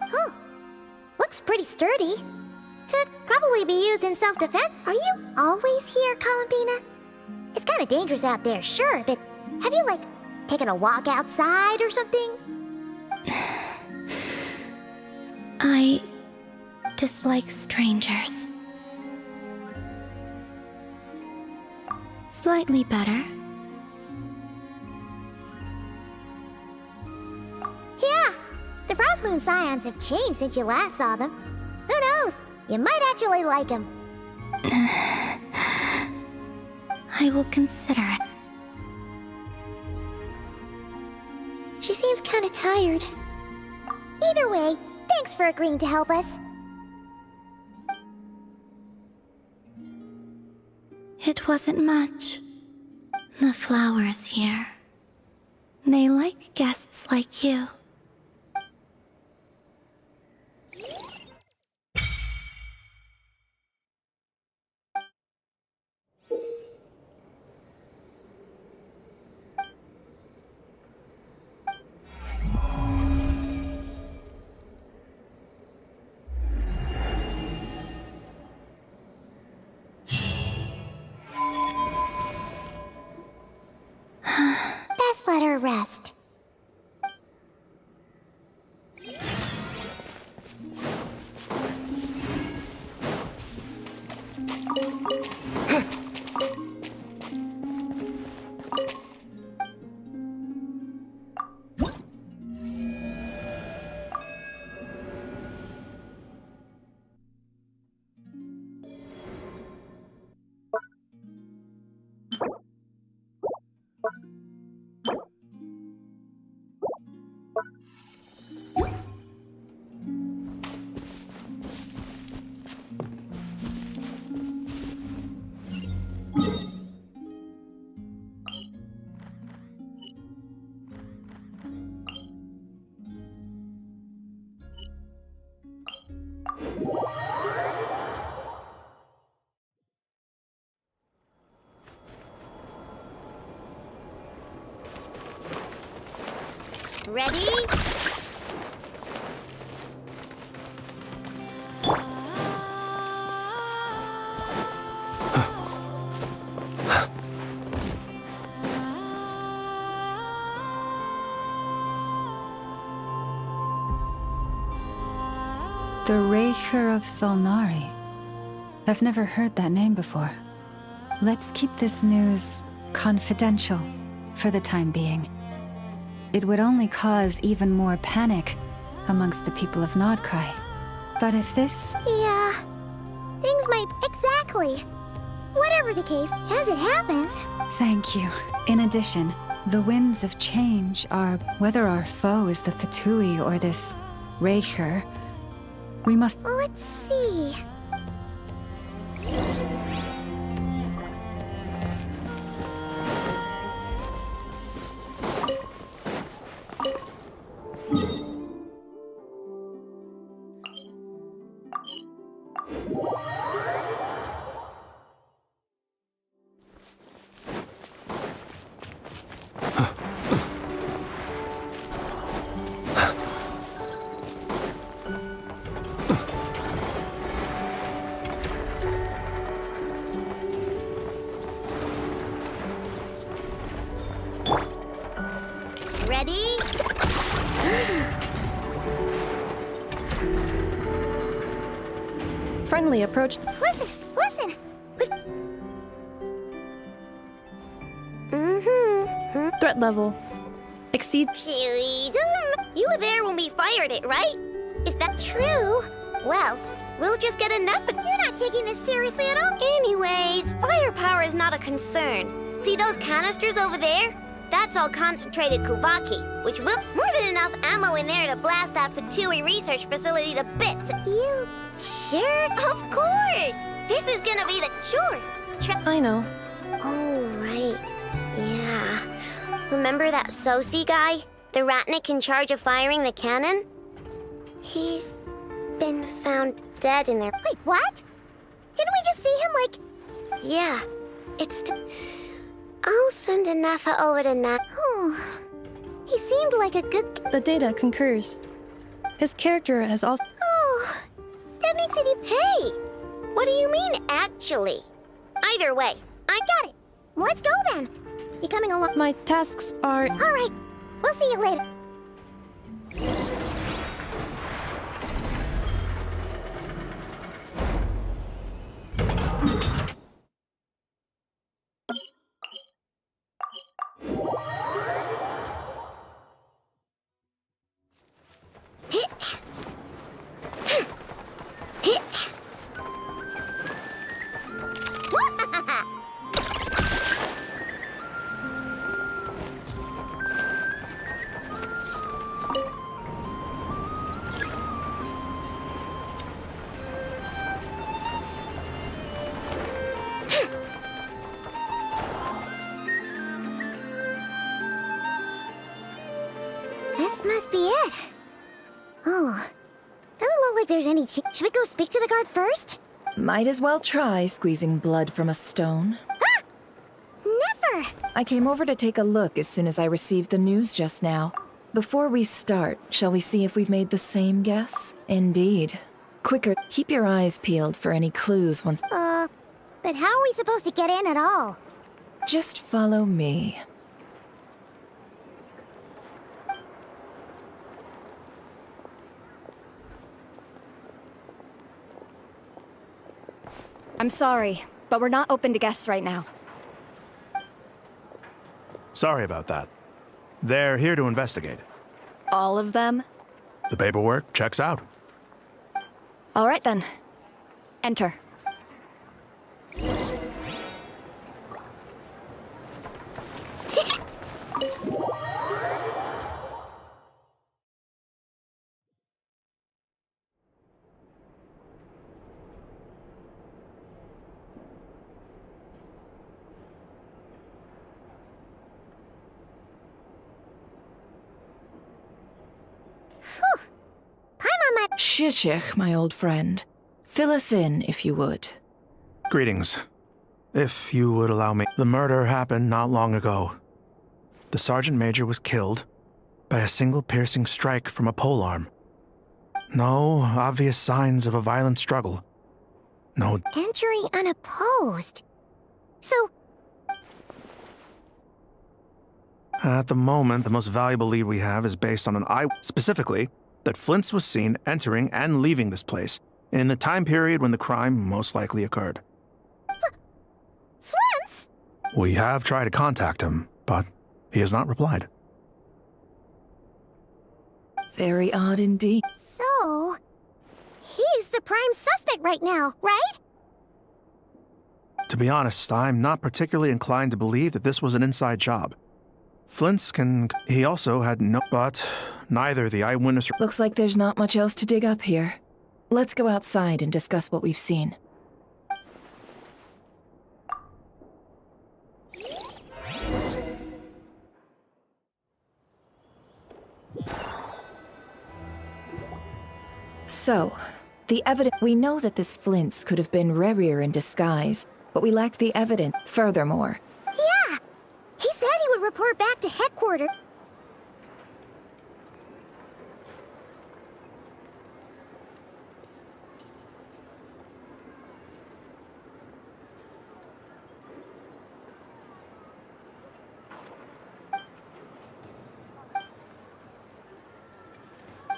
Huh. Looks pretty sturdy. Could probably be used in self-defense. Are you always here, Columbina? It's kind of dangerous out there, sure, but have you, like, taken a walk outside or something? I dislike strangers. Slightly better. Yeah, the Frost Moon Scions have changed since you last saw them. Who knows? You might actually like them. I will consider it. She seems kind of tired. Either way, thanks for agreeing to help us. It wasn't much. The flowers here. They like guests like you. Best let her rest. Ready? The Raker of Solnari. I've never heard that name before. Let's keep this news confidential for the time being. It would only cause even more panic amongst the people of Nodcry. But if this... Yeah. Things might... Exactly. Whatever the case, as it happens... Thank you. In addition, the winds of change are... Whether our foe is the Fatui or this Raker, we must... Let's see... Ready? Friendly approach. Listen! Listen! Threat level exceeds. You were there when we fired it, right? Is that true? Well, we'll just get enough of... You're not taking this seriously at all? Anyways, firepower is not a concern. See those canisters over there? That's all concentrated Kuvaki, which will... More than enough ammo in there to blast that Fatui research facility to bits. You... sure? Of course! This is gonna be the... Sure. I know. Oh, right. Yeah. Remember that Sosi guy? The Ratnik in charge of firing the cannon? He's been found dead in there. Wait, what? Didn't we just see him, like... Yeah. It's... I'll send Anafa over to Nat. Oh. He seemed like a good... The data concurs. His character has also... Oh. That makes it even... Hey! What do you mean, actually? Either way, I got it. Let's go then. You coming along? My tasks are... All right. We'll see you later. This must be it. Oh. Doesn't look like there's any Should we go speak to the guard first? Might as well try squeezing blood from a stone. Ah! Never! I came over to take a look as soon as I received the news just now. Before we start, shall we see if we've made the same guess? Indeed. Quicker, keep your eyes peeled for any clues once... But how are we supposed to get in at all? Just follow me. I'm sorry, but we're not open to guests right now. Sorry about that. They're here to investigate. All of them? The paperwork checks out. All right then. Enter. Shishich, my old friend. Fill us in, if you would. Greetings. If you would allow me. The murder happened not long ago. The Sergeant Major was killed, by a single piercing strike from a polearm. No obvious signs of a violent struggle. No. Entering unopposed. So, At the moment, the most valuable lead we have is based on an specifically, that Flint's was seen entering and leaving this place in the time period when the crime most likely occurred. Flint's? We have tried to contact him, but he has not replied. Very odd indeed. So, he's the prime suspect right now, right? To be honest, I'm not particularly inclined to believe that this was an inside job. Flint's he also had no, but neither the eyewitness. Looks like there's not much else to dig up here. Let's go outside and discuss what we've seen. So, the evidence. We know that this Flint's could have been Rerir in disguise, but we lack the evidence. Furthermore, Yeah! He said he would report back to headquarters.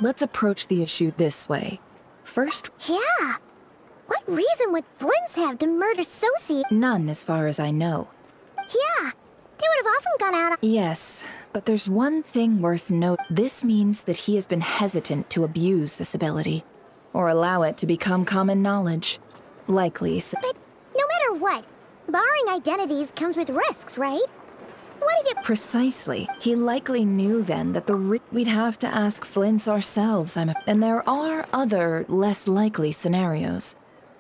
let's approach the issue this way. First, Yeah! What reason would Flint's have to murder Sosie? none as far as I know. Yeah! They would have often gone out on— Yes, but there's one thing worth noting. This means that he has been hesitant to abuse this ability, or allow it to become common knowledge. Likely, But no matter what, borrowing identities comes with risks, right? What if you— Precisely. He likely knew then that we'd have to ask Flint's ourselves, and there are other, less likely scenarios.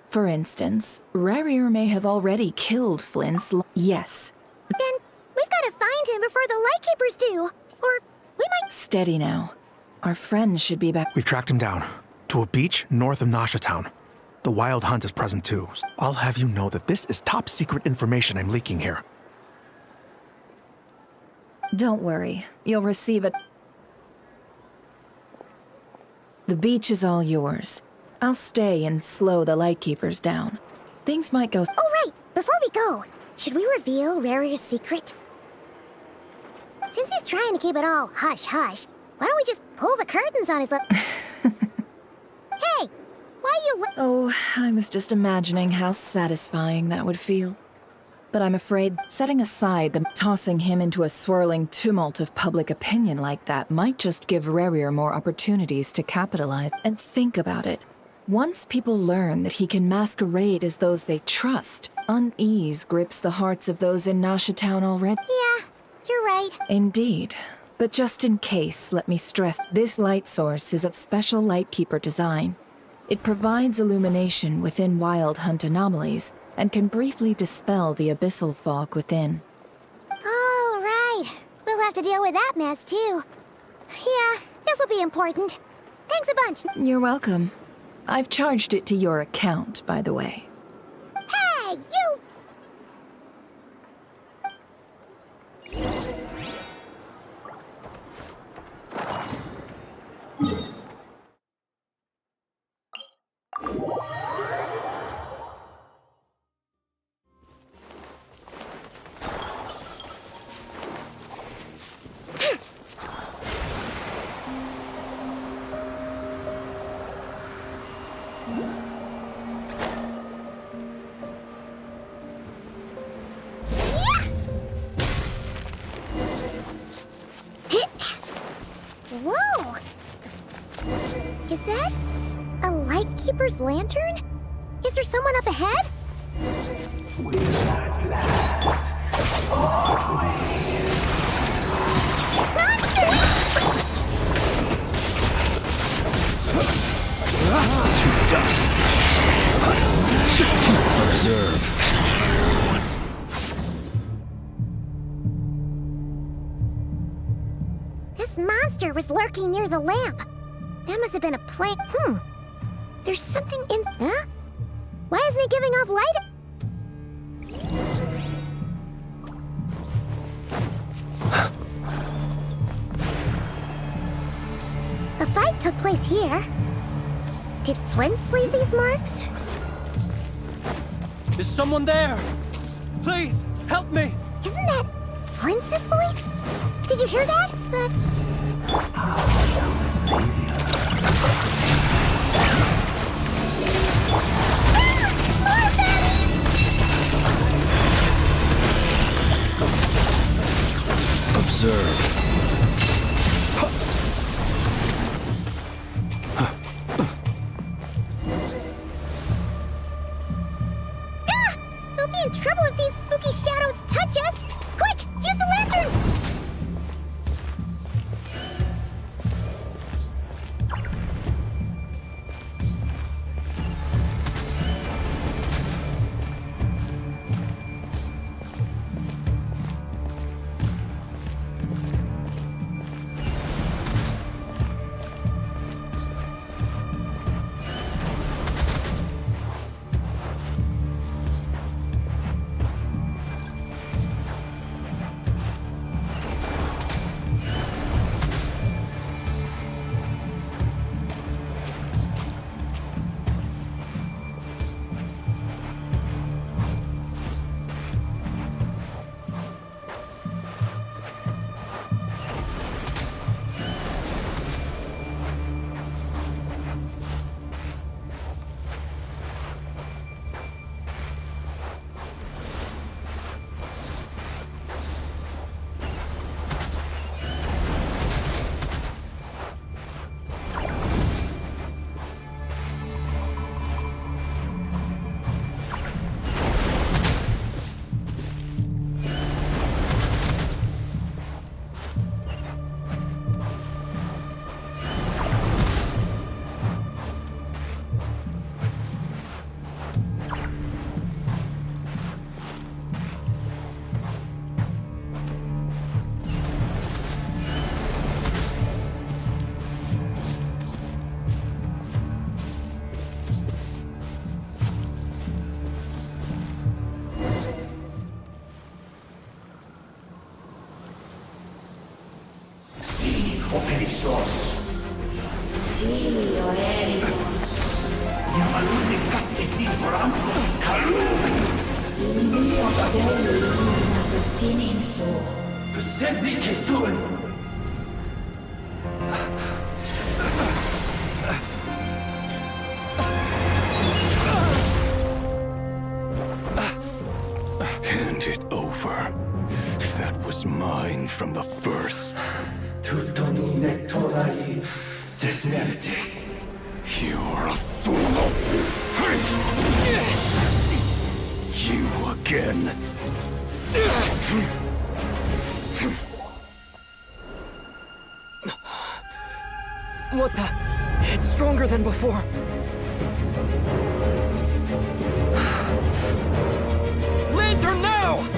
For instance, Rerir may have already killed Flint's. Yes. Then we've got to find him before the Lightkeepers do, or we might— Steady now. Our friend should be back. We've tracked him down to a beach north of Nasha Town. The Wild Hunt is present too. I'll have you know that this is top secret information I'm leaking here. Don't worry, you'll receive it. The beach is all yours. I'll stay and slow the Lightkeepers down. Things might go— Oh, right! Before we go, should we reveal Rarir's secret? Since he's trying to keep it all hush-hush, why don't we just pull the curtains on his Hey! Why you Oh, I was just imagining how satisfying that would feel. But I'm afraid setting aside the tossing him into a swirling tumult of public opinion like that might just give Rerir more opportunities to capitalize. And think about it. Once people learn that he can masquerade as those they trust, unease grips the hearts of those in Nasha Town already. Yeah, you're right. Indeed. But just in case, let me stress, this light source is of special Lightkeeper design. It provides illumination within Wild Hunt anomalies, and can briefly dispel the abyssal fog within. All right. We'll have to deal with that mess, too. Yeah, this'll be important. Thanks a bunch. You're welcome. I've charged it to your account, by the way. Hey, you! Whoa! Is that a Lightkeeper's lantern? Is there someone up ahead? To dust. Observe. This monster was lurking near the lamp. That must have been a plant. There's something in— Huh? Why isn't he giving off light? took place here. Did Flint's leave these marks? Is someone there? Please, help me! Isn't that Flint's voice? Did you hear that? But... Observe. We'll be in trouble if these spooky shadows touch us! Quick, use the lantern! Hand it over. That was mine from the first. You're a fool. You again. What the? It's stronger than before. Lantern now!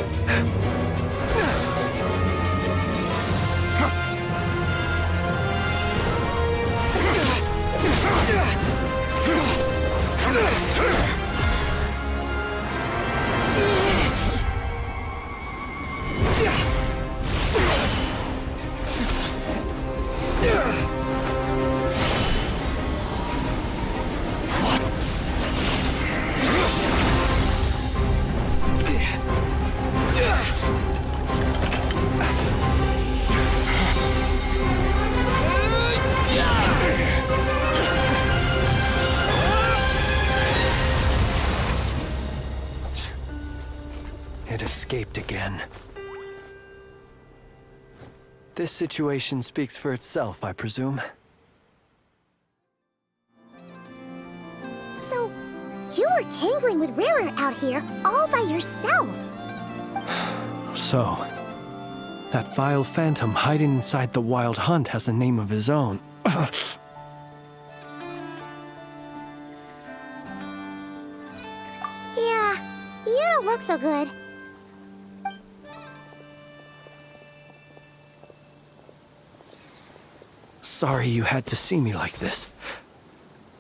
It escaped again. This situation speaks for itself, I presume. So, you were tangling with Rarer out here all by yourself. So, that vile phantom hiding inside the Wild Hunt has a name of his own. Yeah, you don't look so good. Sorry you had to see me like this.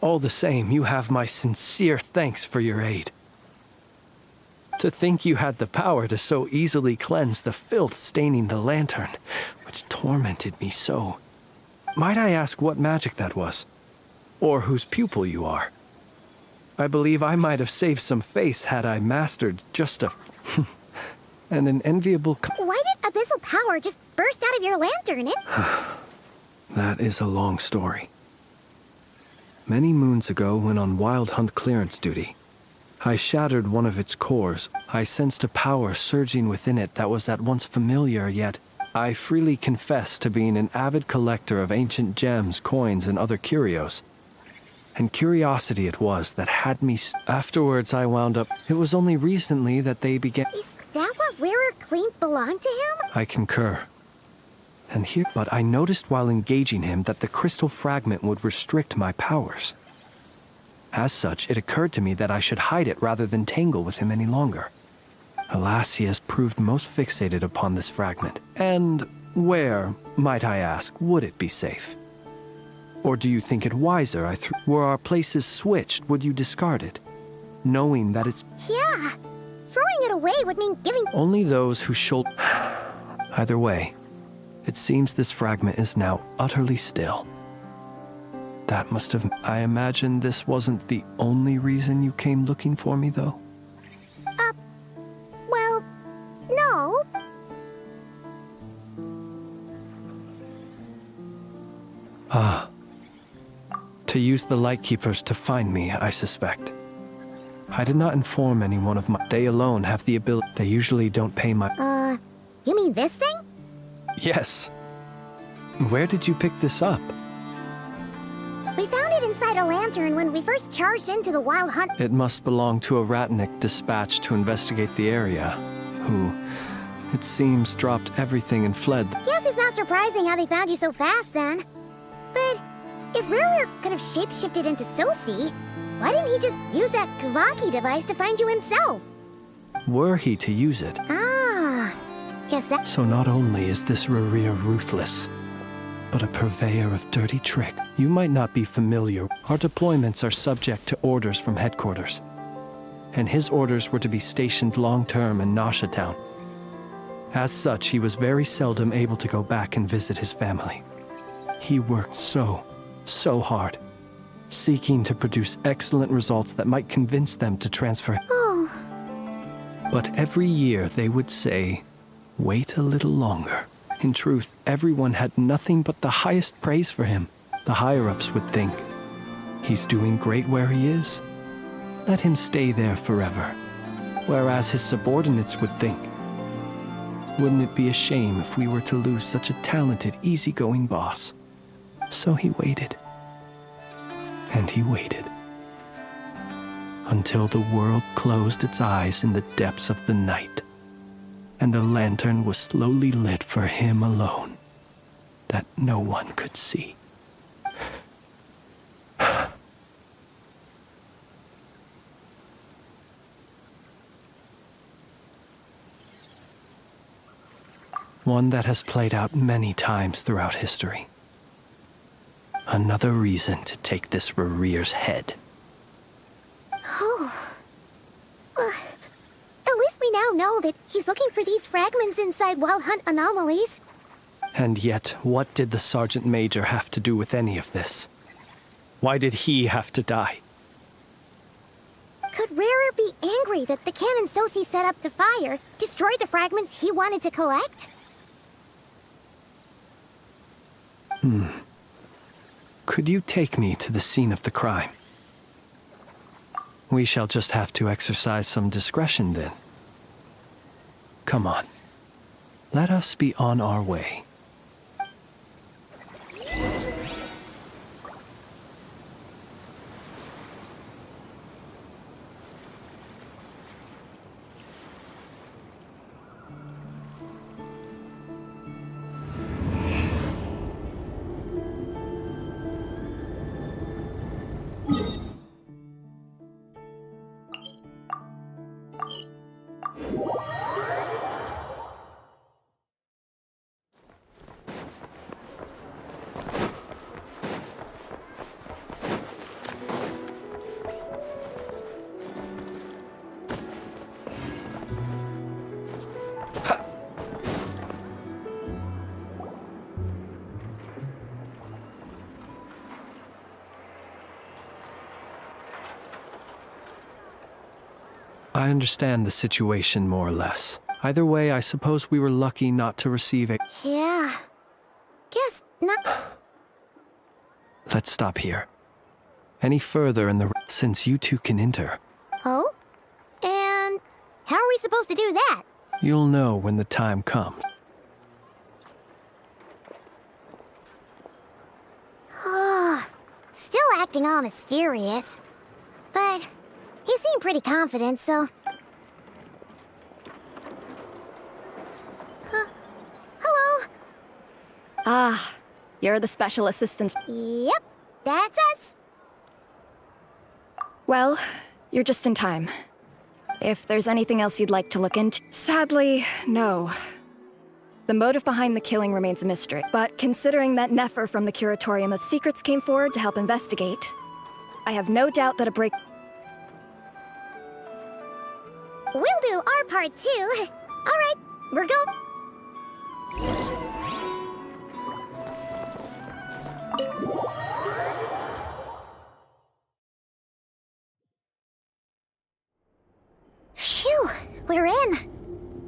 All the same, you have my sincere thanks for your aid. To think you had the power to so easily cleanse the filth staining the lantern, which tormented me so. Might I ask what magic that was? Or whose pupil you are? I believe I might have saved some face had I mastered just and an enviable... Why did abyssal power just burst out of your lantern? That is a long story. Many moons ago, when on wild hunt clearance duty, I shattered one of its cores. I sensed a power surging within it that was at once familiar, yet I freely confess to being an avid collector of ancient gems, coins, and other curios. And curiosity it was that had me... Afterwards, I wound up... It was only recently that they began... Is that what Rarer claimed belonged to him? I concur. And here... But I noticed while engaging him that the crystal fragment would restrict my powers. As such, it occurred to me that I should hide it rather than tangle with him any longer. Alas, he has proved most fixated upon this fragment. And where, might I ask, would it be safe? Or do you think it wiser were our places switched, would you discard it? Knowing that it's... Yeah. Throwing it away would mean giving... Only those who should... Either way, it seems this fragment is now utterly still. That must have... I imagine this wasn't the only reason you came looking for me, though? Well, no. Ah. To use the Lightkeepers to find me, I suspect. I did not inform anyone of my... They alone have the ability... They usually don't pay my... You mean this thing? Yes. Where did you pick this up? We found it inside a lantern when we first charged into the wild hunt. It must belong to a Ratnik dispatched to investigate the area, who, it seems, dropped everything and fled. Guess it's not surprising how they found you so fast, then. But if Rarer could have shapeshifted into Sosi, why didn't he just use that Kavaki device to find you himself? Were he to use it... Guess that... So not only is this Rarir ruthless, but a purveyor of dirty trick. You might not be familiar. Our deployments are subject to orders from headquarters. And his orders were to be stationed long-term in Nasha Town. As such, he was very seldom able to go back and visit his family. He worked so hard, seeking to produce excellent results that might convince them to transfer. But every year they would say, wait a little longer. In truth, everyone had nothing but the highest praise for him. The higher-ups would think, he's doing great where he is. Let him stay there forever. Whereas his subordinates would think, wouldn't it be a shame if we were to lose such a talented, easygoing boss? So he waited. And he waited. Until the world closed its eyes in the depths of the night, and a lantern was slowly lit for him alone, that no one could see. One that has played out many times throughout history. Another reason to take this Rarir's head. At least we now know that he's looking for these fragments inside Wild Hunt anomalies. And yet, what did the Sergeant Major have to do with any of this? Why did he have to die? Could Rarer be angry that the cannon Sosi set up to fire destroyed the fragments he wanted to collect? Could you take me to the scene of the crime? We shall just have to exercise some discretion then. Come on. Let us be on our way. I understand the situation more or less. Either way, I suppose we were lucky not to receive a... Yeah. Guess not. Let's stop here. Any further in the... Since you two can enter, Oh? And how are we supposed to do that? you'll know when the time comes. Still acting all mysterious. But he seemed pretty confident, so... Hello? Ah, you're the special assistant. Yep, that's us. Well, you're just in time. If there's anything else you'd like to look into... Sadly, no. The motive behind the killing remains a mystery. But considering that Nefer from the Curatorium of Secrets came forward to help investigate, I have no doubt that a break... We'll do our part too. All right, we're go. Phew, we're in.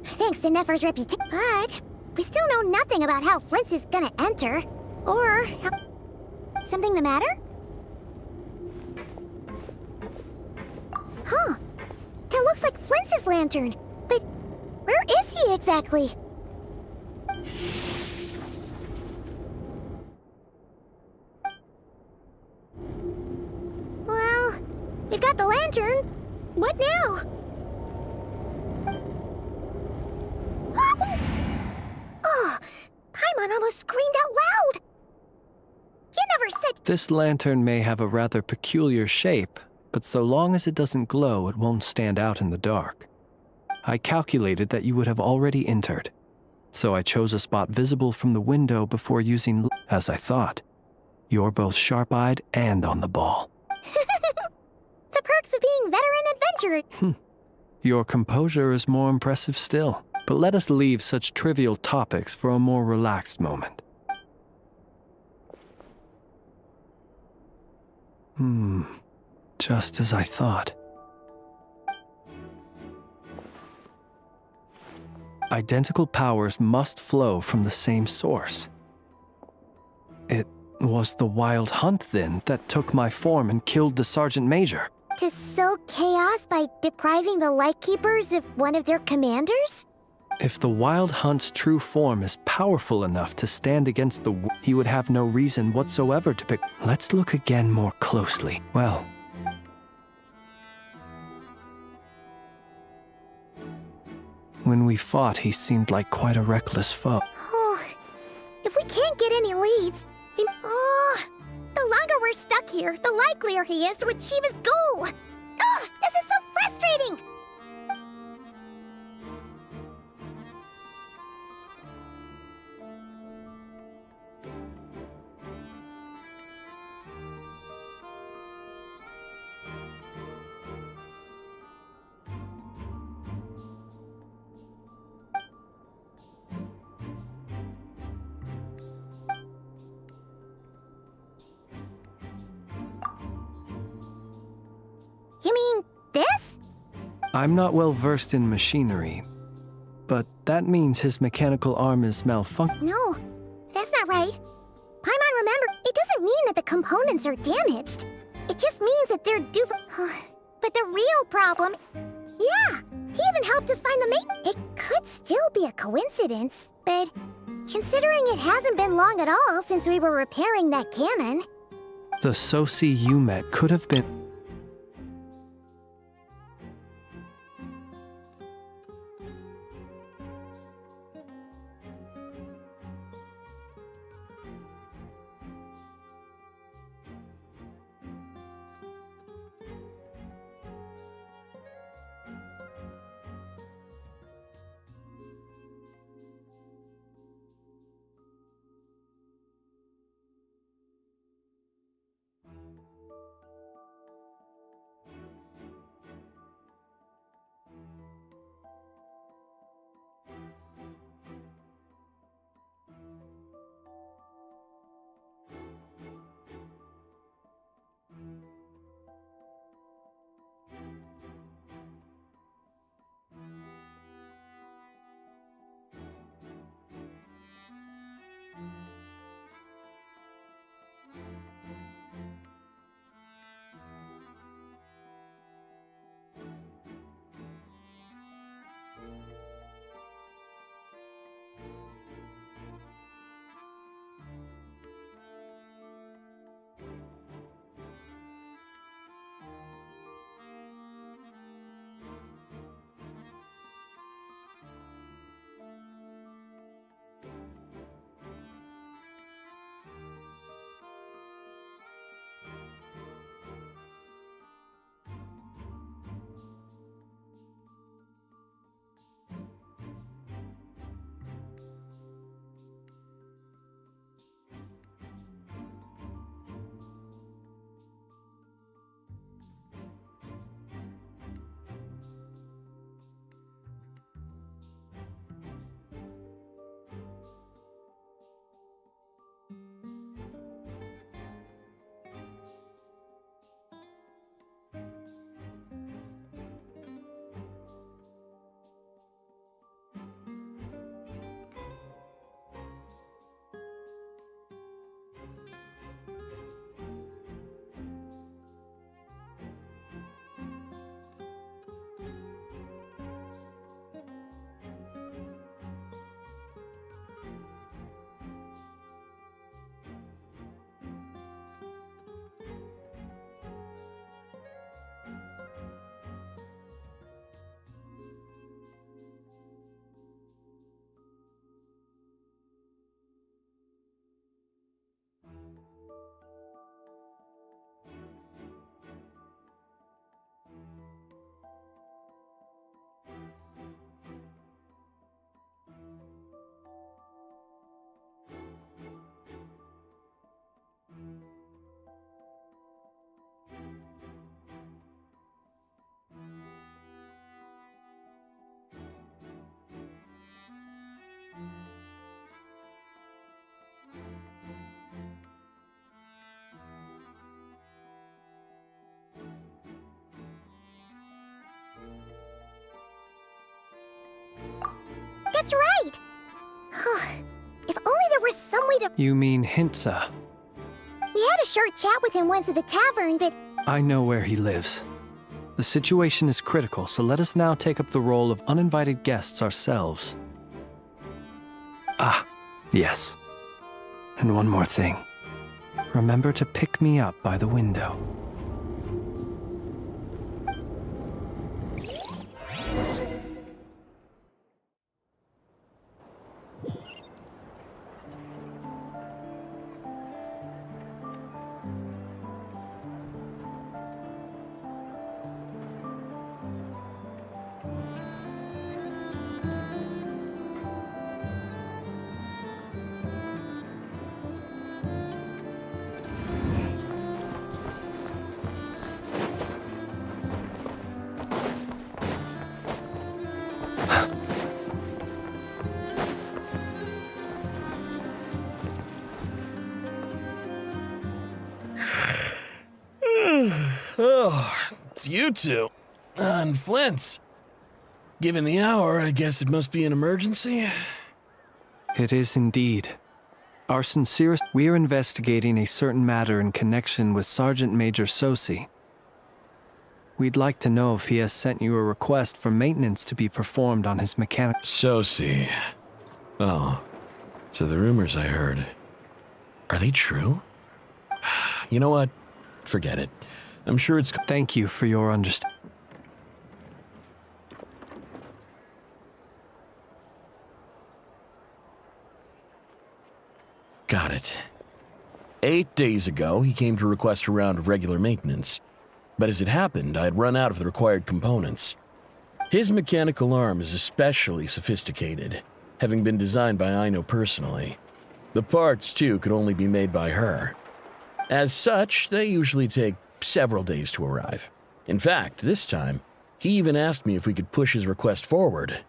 Thanks to Nefer's reputation. But we still know nothing about how Flint's is gonna enter. Or how... Something the matter? Huh. That looks like Flint's lantern. But where is he exactly? Well, we've got the lantern. What now? Oh, Paimon almost screamed out loud. You never said... This lantern may have a rather peculiar shape, but so long as it doesn't glow, it won't stand out in the dark. I calculated that you would have already entered, so I chose a spot visible from the window before using... As I thought, you're both sharp-eyed and on the ball. The perks of being veteran adventurer. Your composure is more impressive still. But let us leave such trivial topics for a more relaxed moment. Just as I thought. Identical powers must flow from the same source. It was the Wild Hunt, then, that took my form and killed the Sergeant Major. To sow chaos by depriving the Lightkeepers of one of their commanders? If the Wild Hunt's true form is powerful enough to stand against the he would have no reason whatsoever to pick. Let's look again more closely. Well, when we fought, he seemed like quite a reckless foe. Oh, if we can't get any leads, the longer we're stuck here, the likelier he is to achieve his goal. This is so frustrating. You mean this? I'm not well versed in machinery, but that means his mechanical arm is malfunctioning. No, that's not right. Paimon, remember, it doesn't mean that the components are damaged. It just means that they're due for... But the real problem... Yeah, he even helped us find the mate. It could still be a coincidence, but considering it hasn't been long at all since we were repairing that cannon... The Soci you met could have been... That's right! If only there were some way to... You mean Hintsa? We had a short chat with him once at the tavern, but... I know where he lives. The situation is critical, so let us now take up the role of uninvited guests ourselves. Ah, yes. And one more thing. Remember to pick me up by the window. Oh, it's you two. And Flint's. Given the hour, I guess it must be an emergency. It is indeed. Our sincerest... We are investigating a certain matter in connection with Sergeant Major Sosi. We'd like to know if he has sent you a request for maintenance to be performed on his mechanic... Sosi. Oh, so the rumors I heard, are they true? You know what? Forget it. I'm sure it's... Thank you for your understanding. Got it. 8 days ago, he came to request a round of regular maintenance. But as it happened, I had run out of the required components. His mechanical arm is especially sophisticated, having been designed by Aino personally. The parts, too, could only be made by her. As such, they usually take several days to arrive. In fact, this time, he even asked me if we could push his request forward.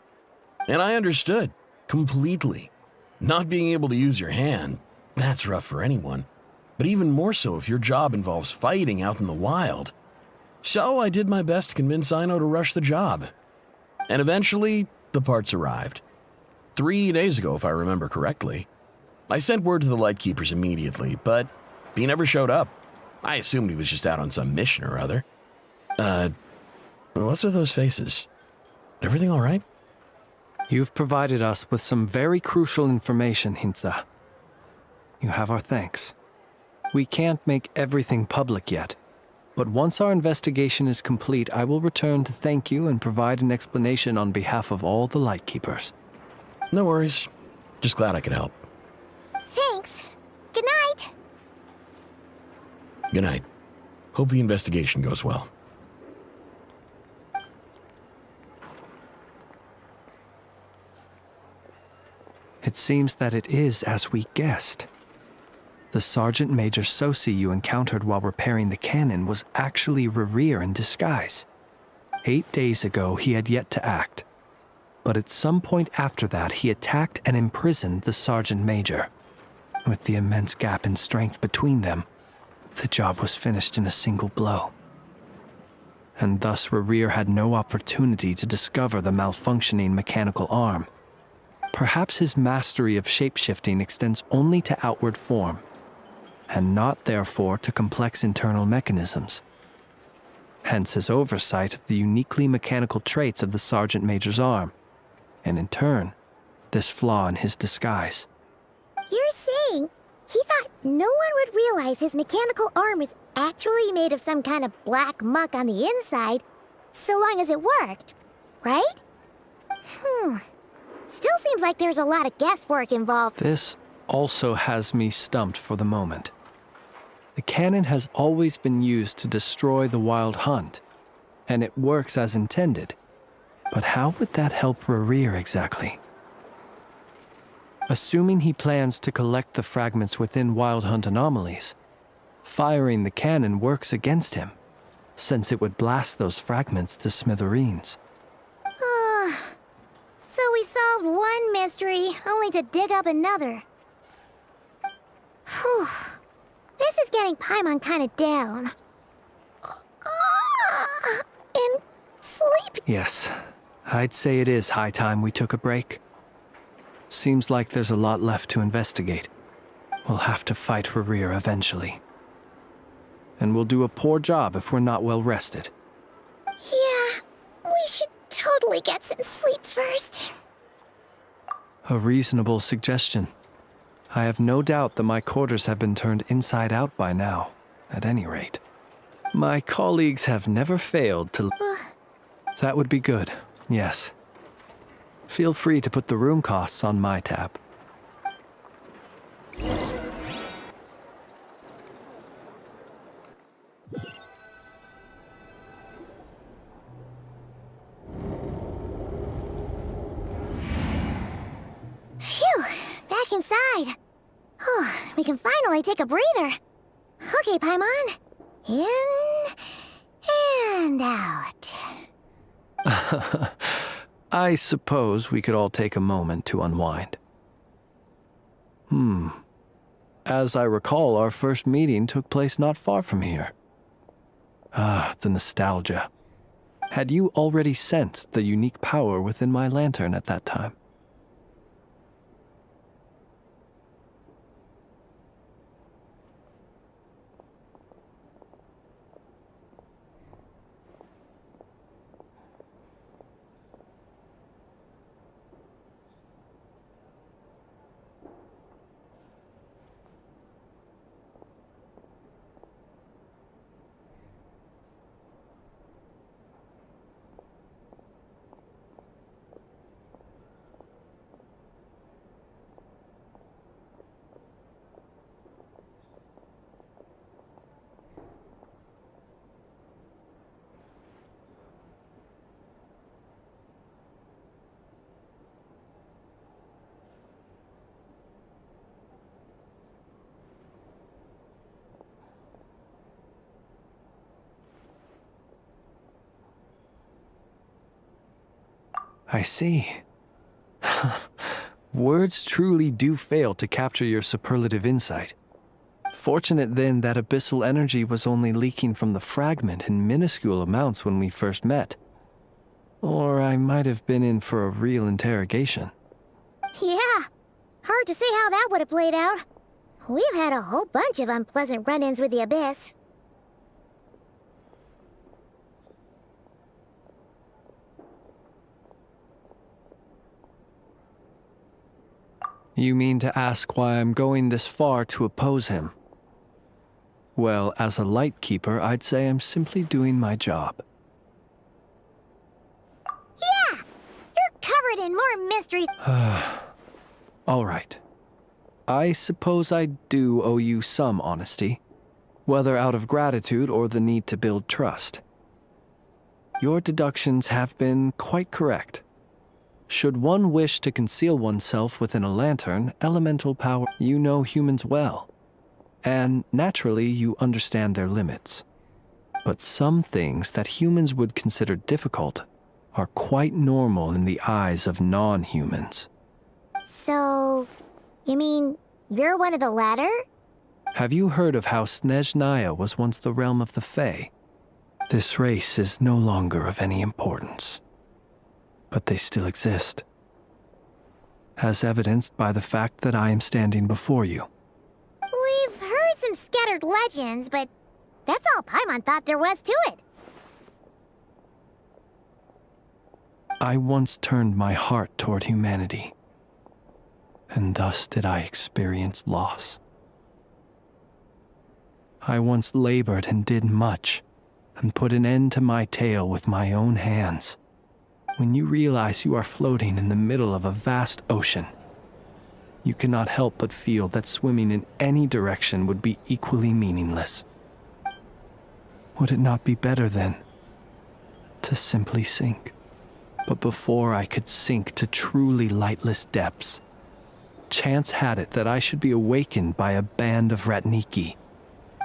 And I understood, completely. Not being able to use your hand, that's rough for anyone. But even more so if your job involves fighting out in the wild. So I did my best to convince Aino to rush the job. And eventually, the parts arrived. 3 days ago, if I remember correctly. I sent word to the Lightkeepers immediately, but he never showed up. I assumed he was just out on some mission or other. What's with those faces? Everything all right? You've provided us with some very crucial information, Hintsa. You have our thanks. We can't make everything public yet, but once our investigation is complete, I will return to thank you and provide an explanation on behalf of all the Lightkeepers. No worries. Just glad I could help. Thanks. Good night. Good night. Hope the investigation goes well. It seems that it is as we guessed. The Sergeant Major Sosi you encountered while repairing the cannon was actually Rerir in disguise. 8 days ago, he had yet to act. But at some point after that, he attacked and imprisoned the Sergeant Major. With the immense gap in strength between them, the job was finished in a single blow. And thus Rerir had no opportunity to discover the malfunctioning mechanical arm. Perhaps his mastery of shapeshifting extends only to outward form, and not therefore to complex internal mechanisms. Hence his oversight of the uniquely mechanical traits of the Sergeant Major's arm, and in turn, this flaw in his disguise. You're saying he thought no one would realize his mechanical arm was actually made of some kind of black muck on the inside, so long as it worked, right? Still seems like there's a lot of guesswork involved. This also has me stumped for the moment. The cannon has always been used to destroy the wild hunt, and it works as intended. But how would that help Rerir exactly? Assuming he plans to collect the fragments within wild hunt anomalies, firing the cannon works against him, since it would blast those fragments to smithereens. So we solved one mystery, only to dig up another. Whew. This is getting Paimon kind of down. And sleepy. Yes, I'd say it is high time we took a break. Seems like there's a lot left to investigate. We'll have to fight Rerir eventually. And we'll do a poor job if we're not well rested. Yeah, we should totally get some sleep first. A reasonable suggestion. I have no doubt that my quarters have been turned inside out by now, at any rate. My colleagues have never failed to... That would be good, yes. Feel free to put the room costs on my tab. Phew, back inside. We can finally take a breather. Okay, Paimon. In and out. I suppose we could all take a moment to unwind. As I recall, our first meeting took place not far from here. Ah, the nostalgia. Had you already sensed the unique power within my lantern at that time? I see. Words truly do fail to capture your superlative insight. Fortunate then that abyssal energy was only leaking from the fragment in minuscule amounts when we first met. Or I might have been in for a real interrogation. Yeah, hard to say how that would have played out. We've had a whole bunch of unpleasant run-ins with the Abyss. You mean to ask why I'm going this far to oppose him? Well, as a light keeper, I'd say I'm simply doing my job. Yeah! You're covered in more mysteries. All right. I suppose I do owe you some honesty, whether out of gratitude or the need to build trust. Your deductions have been quite correct. Should one wish to conceal oneself within a lantern, elemental power, you know humans well. And naturally, you understand their limits. But some things that humans would consider difficult are quite normal in the eyes of non-humans. So, you mean you're one of the latter? Have you heard of how Snezhnaya was once the realm of the Fae? This race is no longer of any importance. But they still exist. As evidenced by the fact that I am standing before you. We've heard some scattered legends, but that's all Paimon thought there was to it. I once turned my heart toward humanity, and thus did I experience loss. I once labored and did much, and put an end to my tale with my own hands. When you realize you are floating in the middle of a vast ocean, you cannot help but feel that swimming in any direction would be equally meaningless. Would it not be better, then, to simply sink? But before I could sink to truly lightless depths, chance had it that I should be awakened by a band of Ratniki.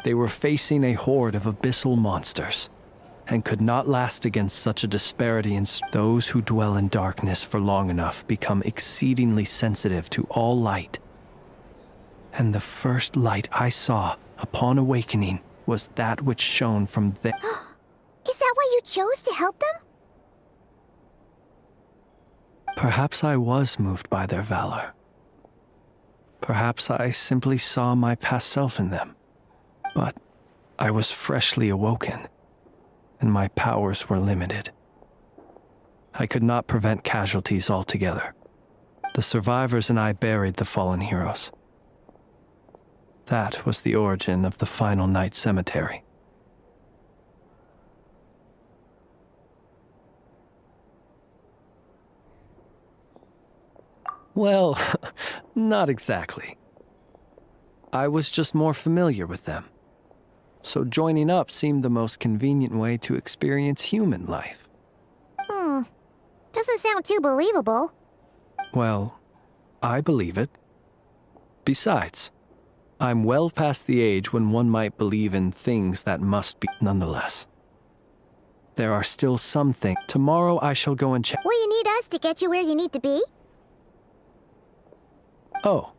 They were facing a horde of abyssal monsters, and could not last against such a disparity in those who dwell in darkness for long enough become exceedingly sensitive to all light. And the first light I saw upon awakening was that which shone from the... Is that why you chose to help them? Perhaps I was moved by their valor. Perhaps I simply saw my past self in them. But I was freshly awoken, and my powers were limited. I could not prevent casualties altogether. The survivors and I buried the fallen heroes. That was the origin of the final night cemetery. Well, not exactly. I was just more familiar with them. So joining up seemed the most convenient way to experience human life. Doesn't sound too believable. Well, I believe it. Besides, I'm well past the age when one might believe in things that must be nonetheless. There are still some things. Tomorrow I shall go and check. Will you need us to get you where you need to be? Oh,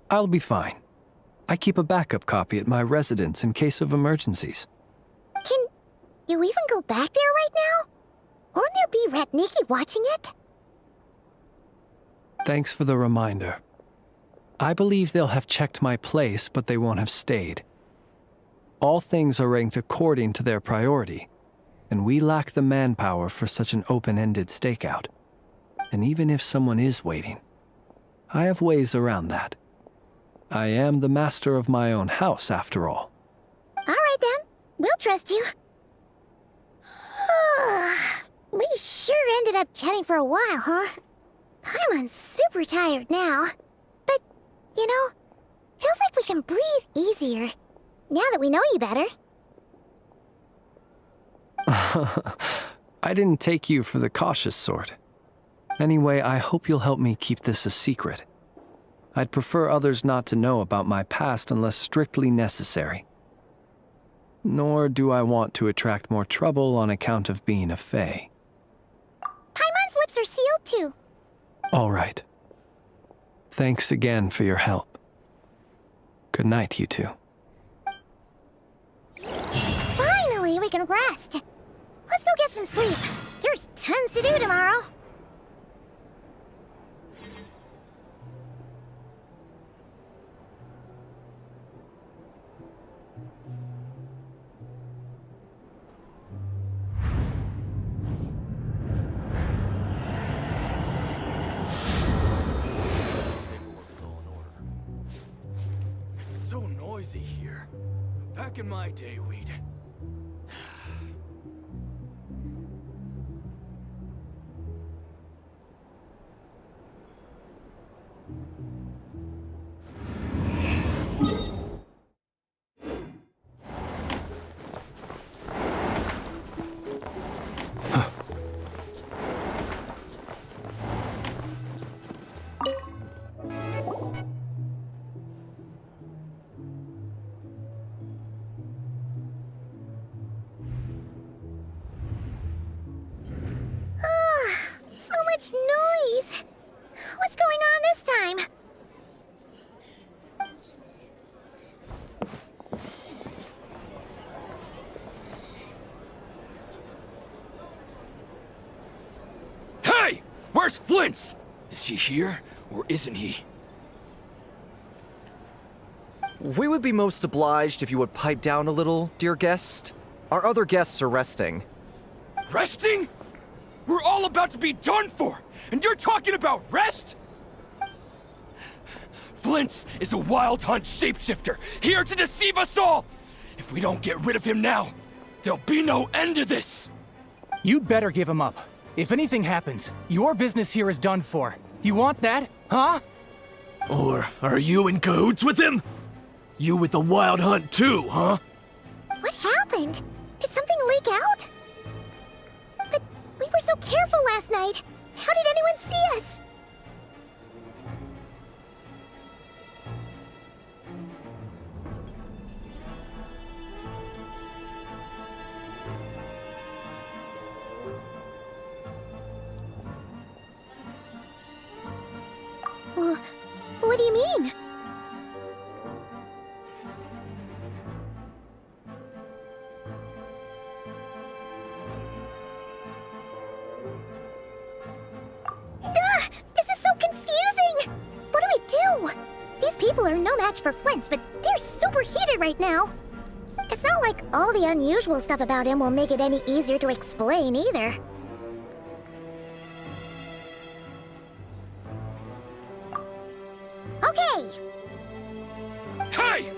I'll be fine. I keep a backup copy at my residence in case of emergencies. Can you even go back there right now? Won't there be Ratniki watching it? Thanks for the reminder. I believe they'll have checked my place, but they won't have stayed. All things are ranked according to their priority, and we lack the manpower for such an open-ended stakeout. And even if someone is waiting, I have ways around that. I am the master of my own house, after all. All right then, we'll trust you. We sure ended up chatting for a while, huh? I'm super tired now. But, you know, feels like we can breathe easier, now that we know you better. I didn't take you for the cautious sort. Anyway, I hope you'll help me keep this a secret. I'd prefer others not to know about my past unless strictly necessary. Nor do I want to attract more trouble on account of being a fae. Paimon's lips are sealed too. All right. Thanks again for your help. Good night, you two. Finally, we can rest. Let's go get some sleep. There's tons to do tomorrow. So noisy here. Back in my day, we'd... So much noise. What's going on this time? Hey! Where's Flint's? Is he here, or isn't he? We would be most obliged if you would pipe down a little, dear guest. Our other guests are resting. Resting? We're all about to be done for, and you're talking about rest? Flint's is a wild hunt shapeshifter, here to deceive us all! If we don't get rid of him now, there'll be no end to this! You'd better give him up. If anything happens, your business here is done for. You want that, huh? Or are you in cahoots with him? You with the wild hunt too, huh? What happened? Did something leak out? But we were so careful last night. How did anyone see us? What do you mean? people are no match for Flint's, but they're super heated right now. It's not like all the unusual stuff about him will make it any easier to explain either. Okay. Hey!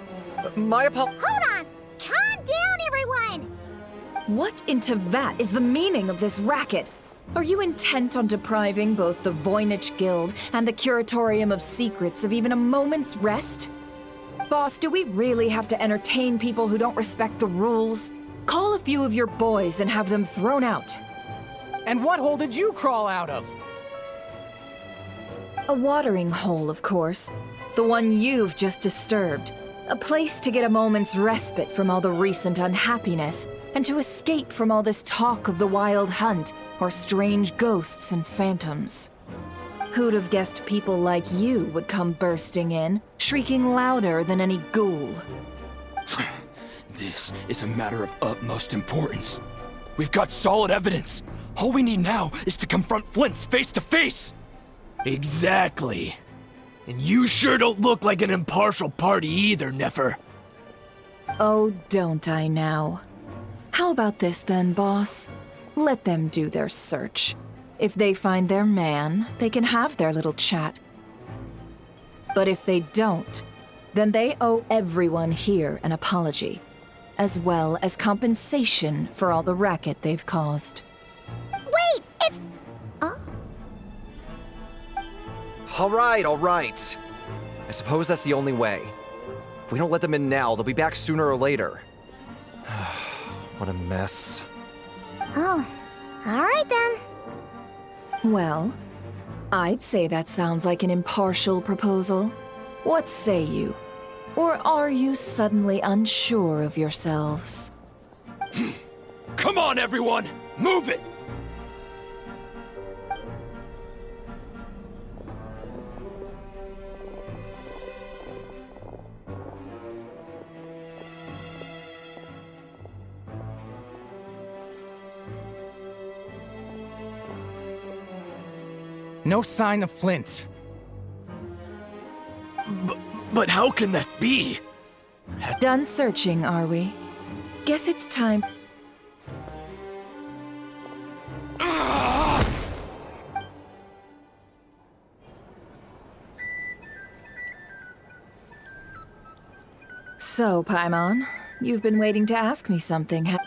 My apologies. Hold on! Calm down, everyone! What in Tevat is the meaning of this racket? Are you intent on depriving both the Voynich Guild and the Curatorium of Secrets of even a moment's rest? Boss, do we really have to entertain people who don't respect the rules? Call a few of your boys and have them thrown out. And what hole did you crawl out of? A watering hole, of course. The one you've just disturbed. A place to get a moment's respite from all the recent unhappiness, and to escape from all this talk of the Wild Hunt, or strange ghosts and phantoms. Who'd have guessed people like you would come bursting in, shrieking louder than any ghoul? This is a matter of utmost importance. We've got solid evidence. All we need now is to confront Flint's face to face. Exactly. And you sure don't look like an impartial party either, Nefer. Oh, don't I now? How about this then, boss? Let them do their search. If they find their man, they can have their little chat. But if they don't, then they owe everyone here an apology, as well as compensation for all the racket they've caused. Wait, it's... Oh? All right. I suppose that's the only way. If we don't let them in now, they'll be back sooner or later. What a mess. Oh, alright then. Well, I'd say that sounds like an impartial proposal. What say you? Or are you suddenly unsure of yourselves? Come on, everyone! Move it! No sign of Flint. But how can that be? Done searching, are we? Guess it's time. So, Paimon, you've been waiting to ask me something, Yeah,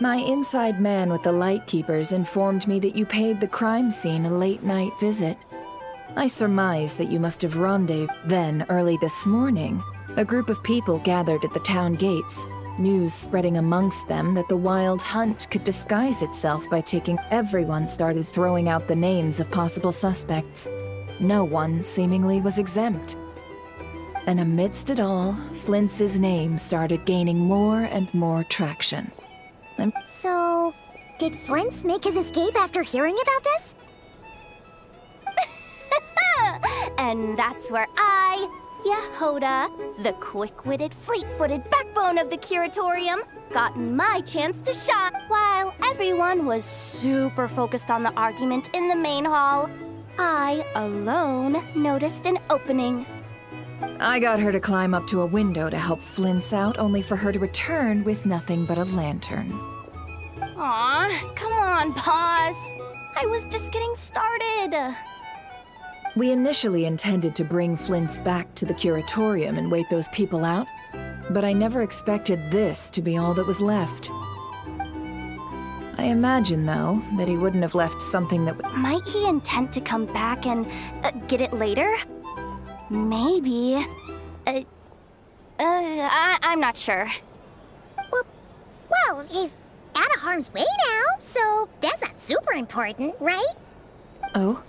My inside man with the Lightkeepers informed me that you paid the crime scene a late-night visit. I surmise that you must have rendezvoused. Then, early this morning, a group of people gathered at the town gates, news spreading amongst them that the Wild Hunt could disguise itself by taking... Everyone started throwing out the names of possible suspects. No one, seemingly, was exempt. And amidst it all, Flint's name started gaining more and more traction. So, did Flint's make his escape after hearing about this? And that's where I, Yehoda, the quick-witted, fleet-footed backbone of the Curatorium, got my chance to shine. While everyone was super focused on the argument in the main hall, I, alone, noticed an opening. I got her to climb up to a window to help Flint's out, only for her to return with nothing but a lantern. Aw, come on, boss. I was just getting started. We initially intended to bring Flint's back to the Curatorium and wait those people out, but I never expected this to be all that was left. I imagine, though, that he wouldn't have left something that would... Might he intend to come back and get it later? Maybe. I'm not sure. Well, he's out of harm's way now, so that's not super important, right? Oh?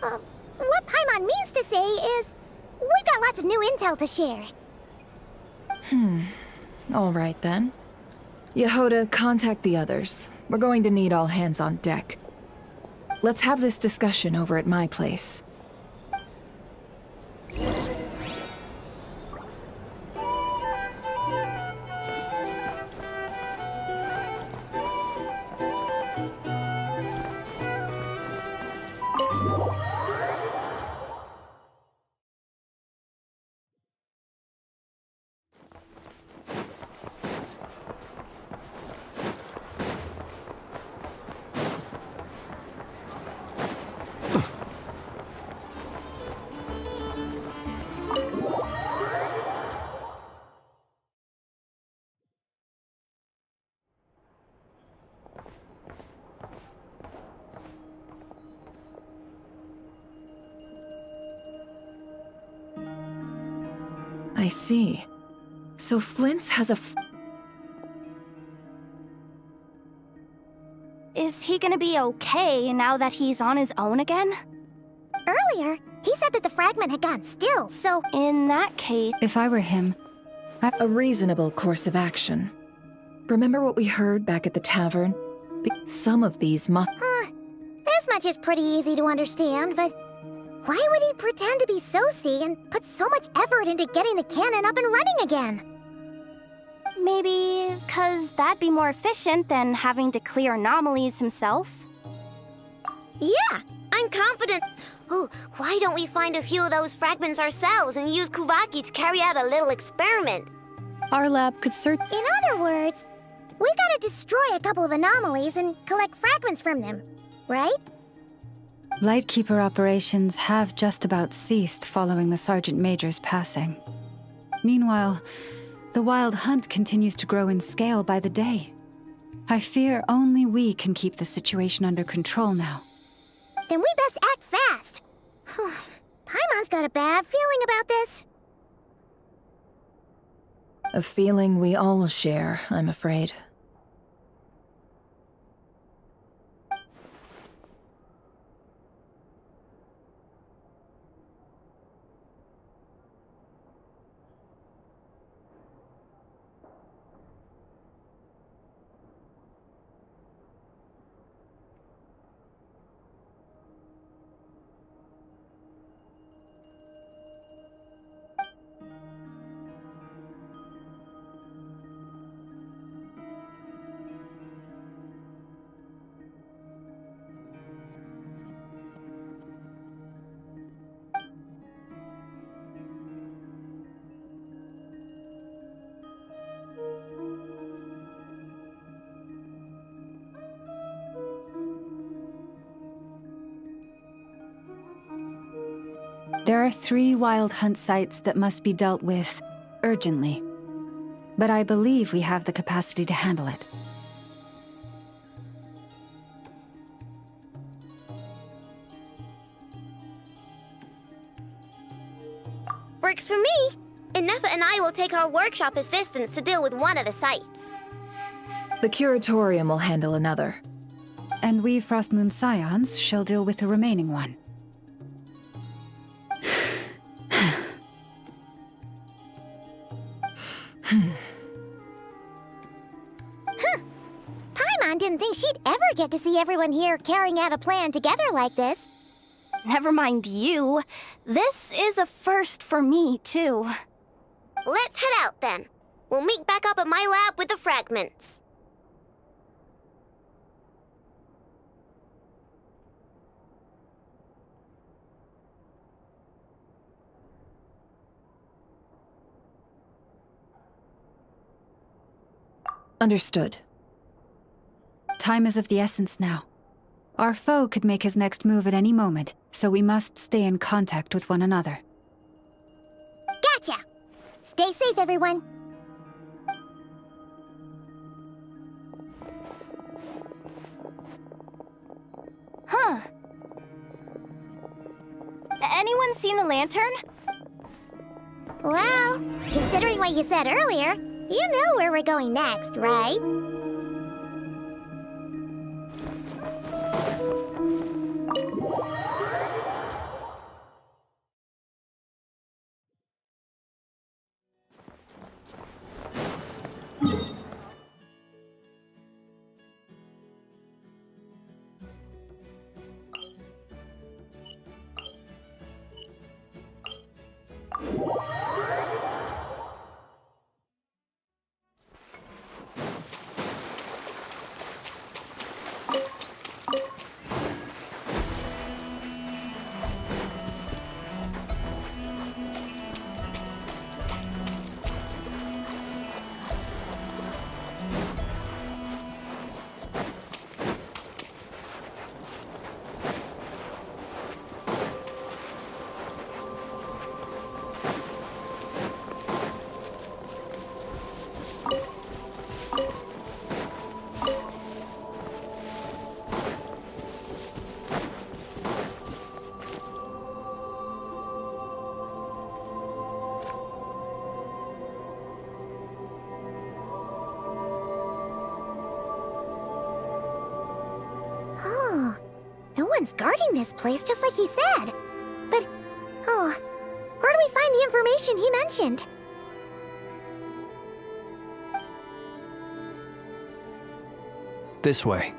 What Paimon means to say is, we've got lots of new intel to share. All right, then. Yehoda, contact the others. We're going to need all hands on deck. Let's have this discussion over at my place. I see. So Flint's has a Is he gonna be okay now that he's on his own again? Earlier, he said that the fragment had gone still, so... In that case... If I were him, a reasonable course of action. Remember what we heard back at the tavern? Some of these must... This much is pretty easy to understand, but... Why would he pretend to be Soci and put so much effort into getting the cannon up and running again? Maybe 'cause that'd be more efficient than having to clear anomalies himself? Yeah, I'm confident. Oh, why don't we find a few of those fragments ourselves and use Kuvaki to carry out a little experiment? our lab could search. In other words, we gotta destroy a couple of anomalies and collect fragments from them, right? Lightkeeper operations have just about ceased following the Sergeant Major's passing. Meanwhile, the Wild Hunt continues to grow in scale by the day. I fear only we can keep the situation under control now. Then we best act fast. Paimon's got a bad feeling about this. A feeling we all share, I'm afraid. There are 3 Wild Hunt sites that must be dealt with urgently. But I believe we have the capacity to handle it. Works for me. Nefa and I will take our workshop assistants to deal with one of the sites. The Curatorium will handle another. And we Frostmoon Scions shall deal with the remaining one. Paimon didn't think she'd ever get to see everyone here carrying out a plan together like this. Never mind you. This is a first for me, too. Let's head out then. We'll meet back up at my lab with the fragments. Understood. Time is of the essence now. Our foe could make his next move at any moment, so we must stay in contact with one another. Gotcha! Stay safe, everyone. Huh. Anyone seen the lantern? Well, considering what you said earlier, you know where we're going next, right? one's guarding this place just like he said. But, oh, where do we find the information he mentioned? This way.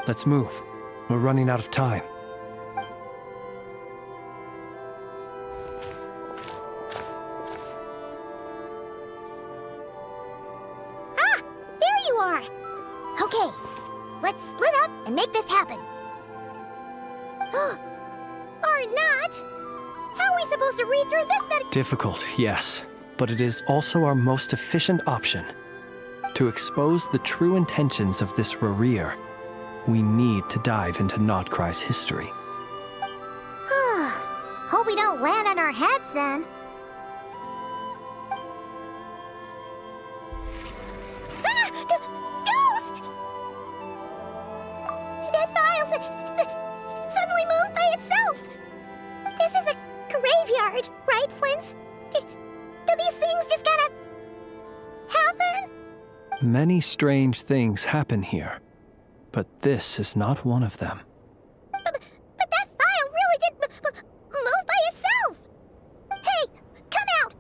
Let's move. We're running out of time. Ah! There you are! Okay, let's split up and make this happen. Or not! How are we supposed to read through this Difficult, yes, but it is also our most efficient option. To expose the true intentions of this Rarir, we need to dive into Notcry's history. Hope we don't land on our heads then. Ah! Ghost! That file suddenly moved by itself! This is a graveyard, right, Flint's? Do these things just kind of happen? Many strange things happen here, but this is not one of them. But that file really did move by itself! Hey, come out!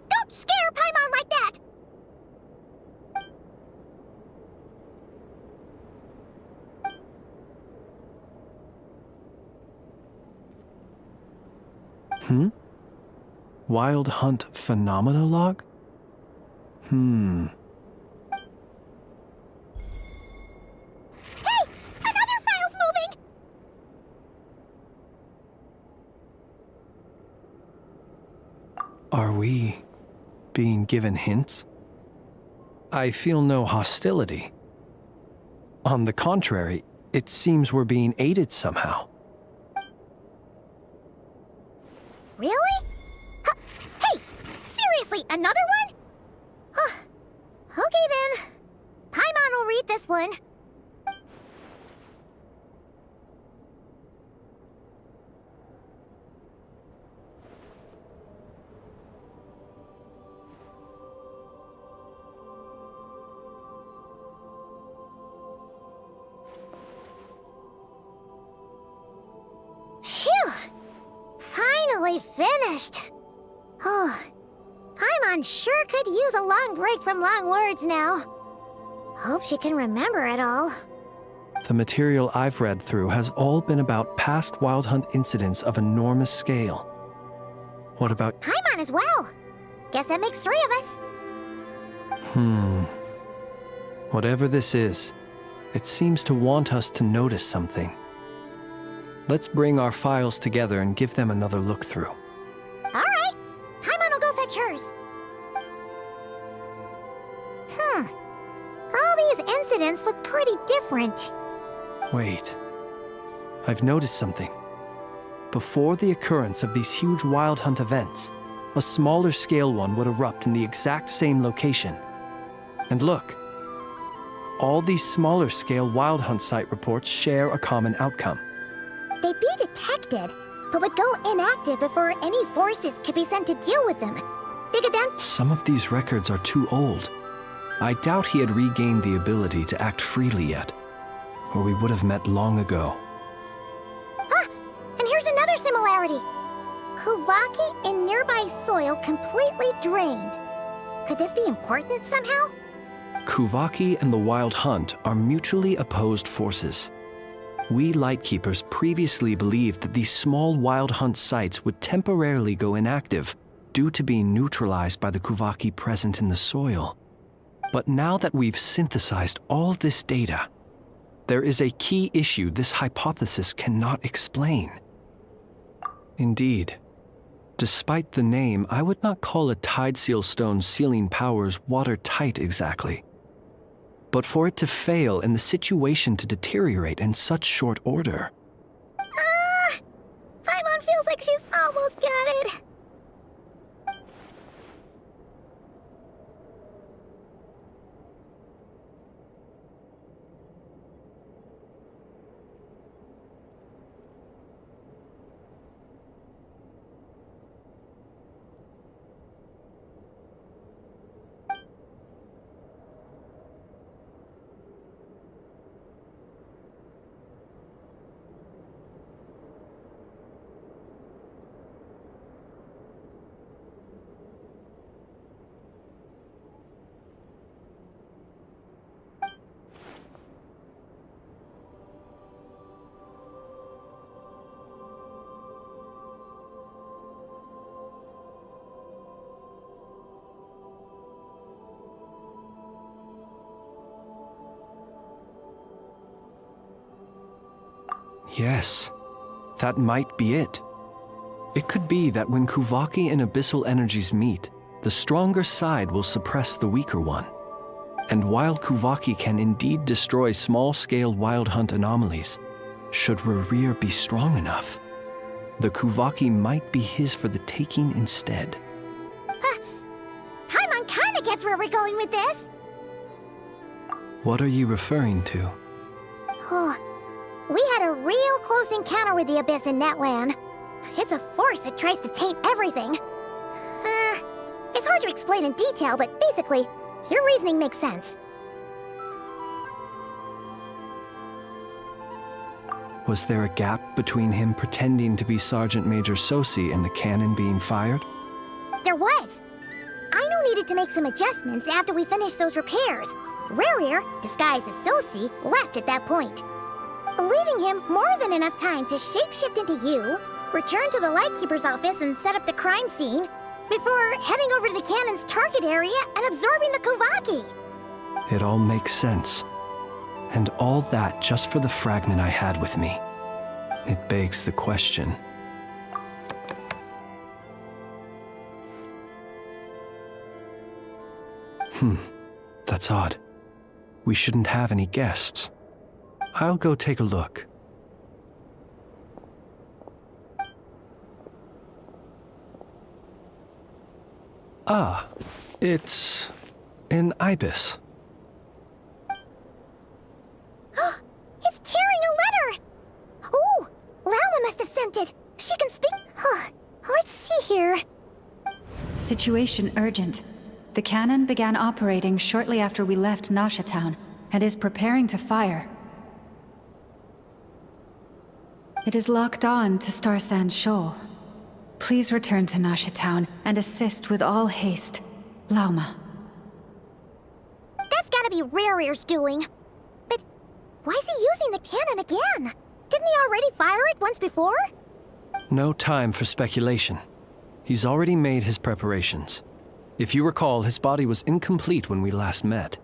Don't scare Paimon like that! Wild Hunt Phenomenologue? Hey! Another file's moving! Are we being given hints? I feel no hostility. On the contrary, it seems we're being aided somehow. Really? Hey! Seriously, another one? Okay then. Paimon will read this one. Phew! Finally finished. Oh, Paimon sure could use a long break from long words now. Hope she can remember it all. The material I've read through has all been about past Wild Hunt incidents of enormous scale. What about... Paimon as well. Guess that makes 3 of us. Whatever this is, it seems to want us to notice something. Let's bring our files together and give them another look through. Alright. Paimon will go fetch hers. All these incidents look pretty different. Wait. I've noticed something. Before the occurrence of these huge Wild Hunt events, a smaller scale one would erupt in the exact same location. And look. All these smaller scale Wild Hunt site reports share a common outcome. They'd be detected, but would go inactive before any forces could be sent to deal with them. Some of these records are too old. I doubt he had regained the ability to act freely yet, or we would have met long ago. Ah! And here's another similarity. Kuvaki and nearby soil completely drained. Could this be important somehow? Kuvaki and the Wild Hunt are mutually opposed forces. We Lightkeepers previously believed that these small Wild Hunt sites would temporarily go inactive due to being neutralized by the Kuvaki present in the soil. But now that we've synthesized all this data, there is a key issue this hypothesis cannot explain. Indeed, despite the name, I would not call a Tideseal Stone's sealing powers watertight exactly. But for it to fail and the situation to deteriorate in such short order... Paimon feels like she's almost got it. Yes, that might be it. It could be that when Kuvaki and abyssal energies meet, the stronger side will suppress the weaker one. And while Kuvaki can indeed destroy small-scale wild hunt anomalies, should Rerir be strong enough, the Kuvaki might be his for the taking instead. Paimon kinda gets where we're going with this. What are you referring to? Oh, we had a real close encounter with the Abyss in Netland. It's a force that tries to taint everything. It's hard to explain in detail, but basically, your reasoning makes sense. Was there a gap between him pretending to be Sergeant Major Sosi and the cannon being fired? There was. Aino needed to make some adjustments after we finished those repairs. Rerir, disguised as Sosi, left at that point, leaving him more than enough time to shapeshift into you, return to the Lightkeeper's office and set up the crime scene, before heading over to the cannon's target area and absorbing the Kuvaki. It all makes sense. And all that just for the fragment I had with me. It begs the question. That's odd. We shouldn't have any guests. I'll go take a look. Ah, it's an ibis. It's carrying a letter! Oh, Lala must have sent it. She can speak. Let's see here. Situation urgent. The cannon began operating shortly after we left Nasha Town and is preparing to fire. It is locked on to Star Sand Shoal. Please return to Nasha Town and assist with all haste. Lauma. That's gotta be Rerir's doing. But why is he using the cannon again? Didn't he already fire it once before? No time for speculation. He's already made his preparations. If you recall, his body was incomplete when we last met.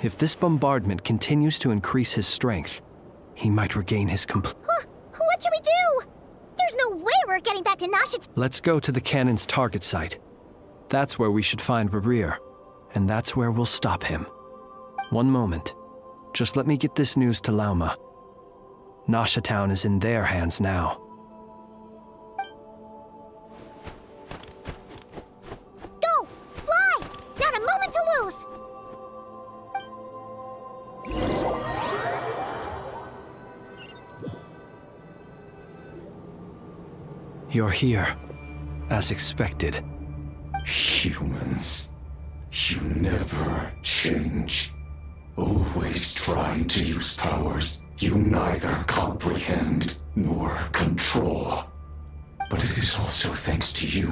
If this bombardment continues to increase his strength, he might regain his What should we do? There's no way we're getting back to Nasha. Let's go to the cannon's target site. That's where we should find Rerir, and that's where we'll stop him. One moment. Just let me get this news to Lauma. Nasha Town is in their hands now. Go! Fly! Not a moment to lose! You're here, as expected. Humans, you never change. Always trying to use powers you neither comprehend nor control. But it is also thanks to you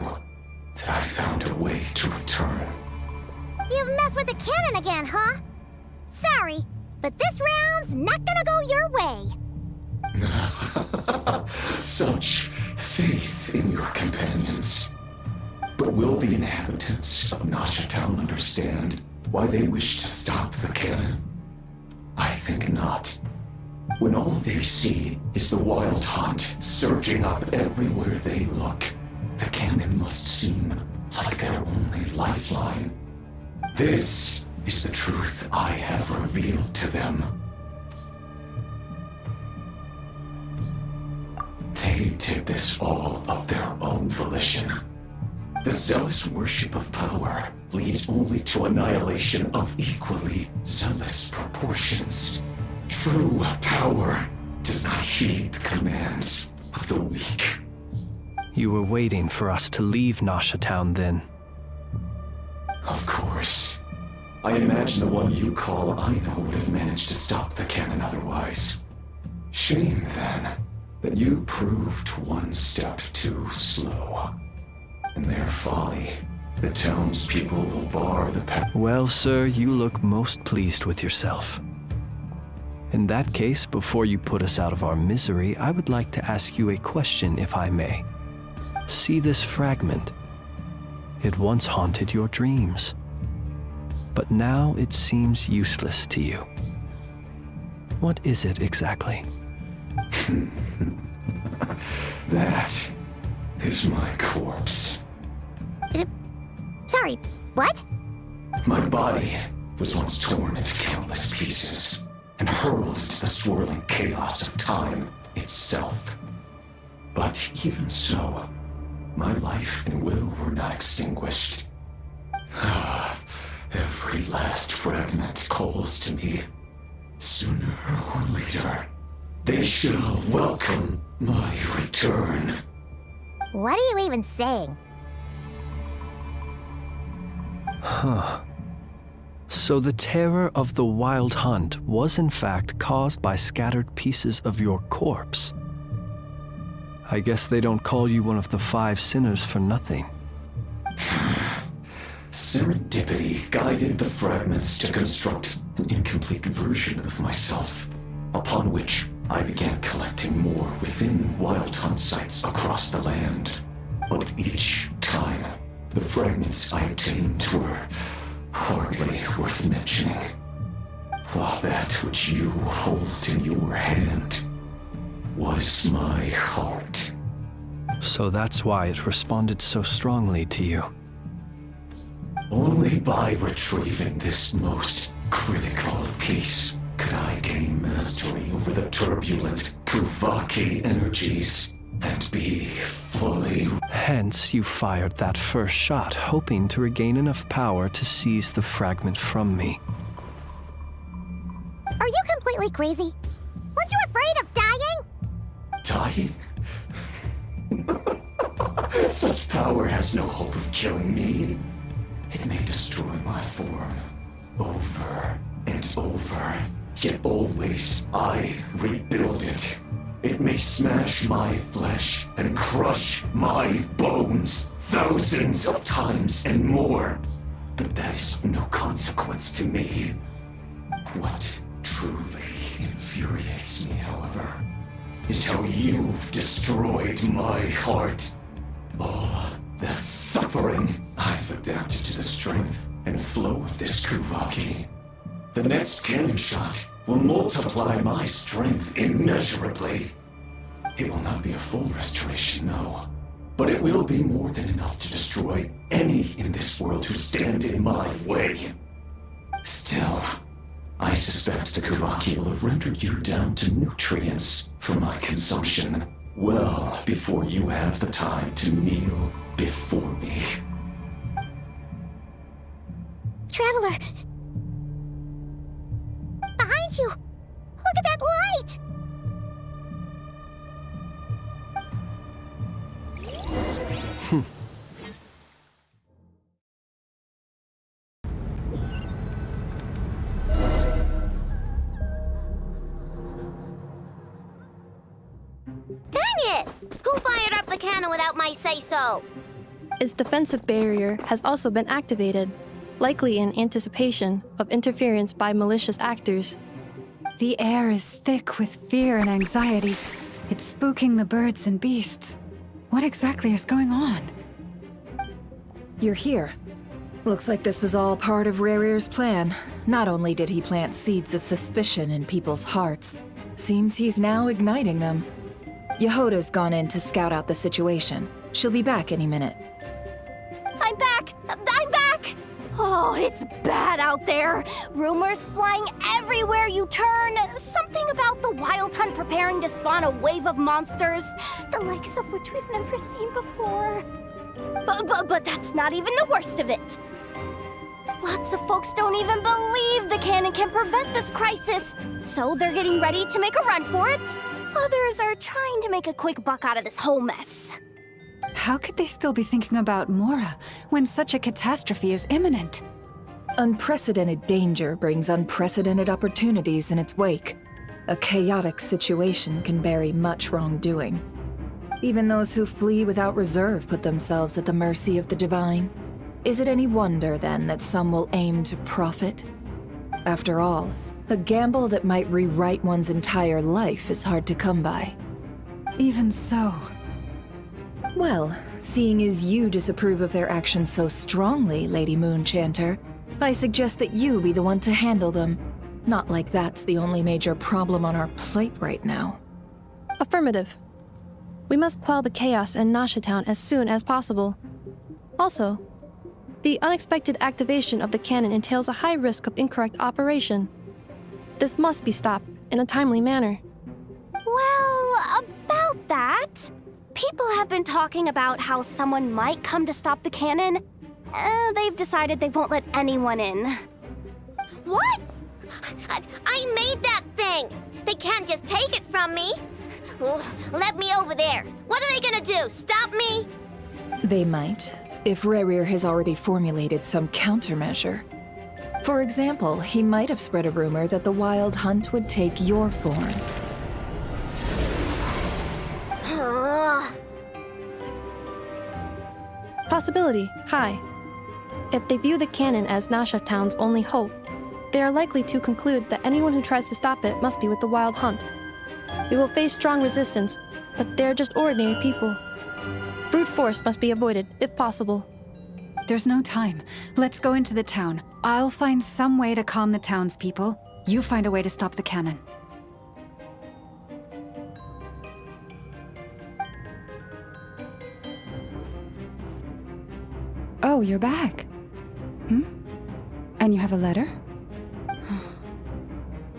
that I found a way to return. You've messed with the cannon again, huh? Sorry, but this round's not gonna go your way. Such faith in your companions. But will the inhabitants of Nasha Town understand why they wish to stop the cannon? I think not. When all they see is the wild hunt surging up everywhere they look, the cannon must seem like their only lifeline. This is the truth I have revealed to them. They did this all of their own volition. The zealous worship of power leads only to annihilation of equally zealous proportions. True power does not heed the commands of the weak. You were waiting for us to leave Nasha Town then. Of course. I imagine the one you call Aino would have managed to stop the cannon otherwise. Shame, then, that you proved one step too slow. In their folly, the townspeople will bar the path. Well, sir, you look most pleased with yourself. In that case, before you put us out of our misery, I would like to ask you a question, if I may. See this fragment? It once haunted your dreams, but now it seems useless to you. What is it exactly? That is my corpse. Sorry, what? My body was once torn into countless pieces and hurled into the swirling chaos of time itself. But even so, my life and will were not extinguished. Every last fragment calls to me. Sooner or later, they shall welcome my return. What are you even saying? Huh. So the terror of the Wild Hunt was in fact caused by scattered pieces of your corpse. I guess they don't call you one of the 5 sinners for nothing. Serendipity guided the fragments to construct an incomplete version of myself, upon which I began collecting more within Wild Hunt sites across the land. But each time, the fragments I obtained were hardly worth mentioning, while that which you hold in your hand was my heart. So that's why it responded so strongly to you. Only by retrieving this most critical piece could I gain mastery over the turbulent Kuvaki energies and be fully... Hence, you fired that first shot, hoping to regain enough power to seize the fragment from me. Are you completely crazy? Weren't you afraid of dying? Dying? Such power has no hope of killing me. It may destroy my form over and over, yet always I rebuild it. It may smash my flesh and crush my bones thousands of times and more, but that is of no consequence to me. What truly infuriates me, however, is how you've destroyed my heart. All that suffering I've adapted to the strength and flow of this Kuvaki. The next cannon shot will multiply my strength immeasurably. It will not be a full restoration, no, but it will be more than enough to destroy any in this world who stand in my way. Still, I suspect the Kuvaki will have rendered you down to nutrients for my consumption well before you have the time to kneel before me. Traveler! Behind you! Look at that light! Dang it! Who fired up the cannon without my say-so? Its defensive barrier has also been activated, likely in anticipation of interference by malicious actors. The air is thick with fear and anxiety. It's spooking the birds and beasts. What exactly is going on? You're here. Looks like this was all part of Rerir's plan. Not only did he plant seeds of suspicion in people's hearts, seems he's now igniting them. Yehoda's gone in to scout out the situation. She'll be back any minute. I'm back! I'm back! Oh, it's bad out there. Rumors flying everywhere you turn. Something about the Wild Hunt preparing to spawn a wave of monsters, the likes of which we've never seen before. But that's not even the worst of it. Lots of folks don't even believe the cannon can prevent this crisis, so they're getting ready to make a run for it. Others are trying to make a quick buck out of this whole mess. How could they still be thinking about Mora when such a catastrophe is imminent? Unprecedented danger brings unprecedented opportunities in its wake. A chaotic situation can bury much wrongdoing. Even those who flee without reserve put themselves at the mercy of the divine. Is it any wonder, then, that some will aim to profit? After all, a gamble that might rewrite one's entire life is hard to come by. Even so. Well, seeing as you disapprove of their actions so strongly, Lady Moonchanter, I suggest that you be the one to handle them. Not like that's the only major problem on our plate right now. Affirmative. We must quell the chaos in Nasha Town as soon as possible. Also, the unexpected activation of the cannon entails a high risk of incorrect operation. This must be stopped in a timely manner. Well, about that, people have been talking about how someone might come to stop the cannon. They've decided they won't let anyone in. What? I made that thing! They can't just take it from me! Let me over there! What are they gonna do? Stop me? They might, if Rerir has already formulated some countermeasure. For example, he might have spread a rumor that the Wild Hunt would take your form. Possibility high. If they view the cannon as Nasha Town's only hope, they are likely to conclude that anyone who tries to stop it must be with the Wild Hunt. We will face strong resistance, but they're just ordinary people. Brute force must be avoided, if possible. There's no time. Let's go into the town. I'll find some way to calm the townspeople. You find a way to stop the cannon. Oh, you're back. And you have a letter?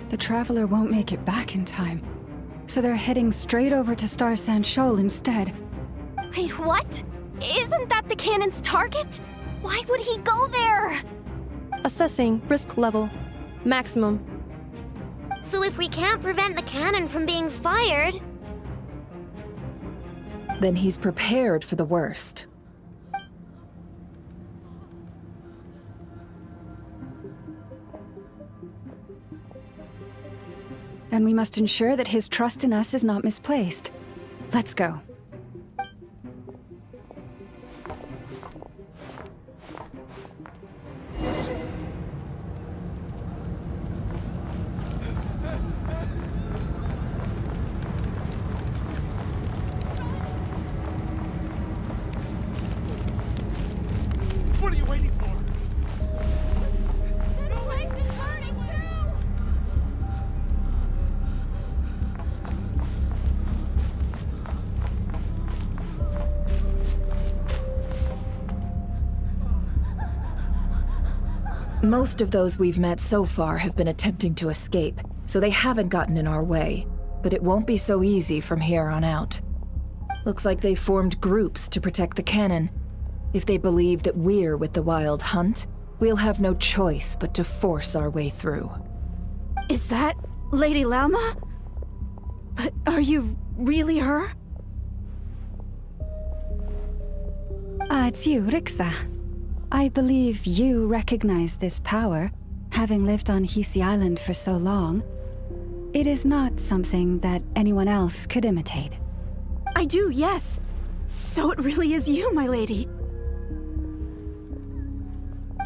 The Traveler won't make it back in time. So they're heading straight over to Star Sand Shoal instead. Wait, what? Isn't that the cannon's target? Why would he go there? Assessing risk level. Maximum. So if we can't prevent the cannon from being fired... Then he's prepared for the worst. And we must ensure that his trust in us is not misplaced. Let's go. What are you waiting for? This place is burning too! Most of those we've met so far have been attempting to escape, so they haven't gotten in our way. But it won't be so easy from here on out. Looks like they formed groups to protect the cannon. If they believe that we're with the Wild Hunt, we'll have no choice but to force our way through. Is that Lady Lauma? But are you really her? It's you, Rixa. I believe you recognize this power, having lived on Hisi Island for so long. It is not something that anyone else could imitate. I do, yes. So it really is you, my lady.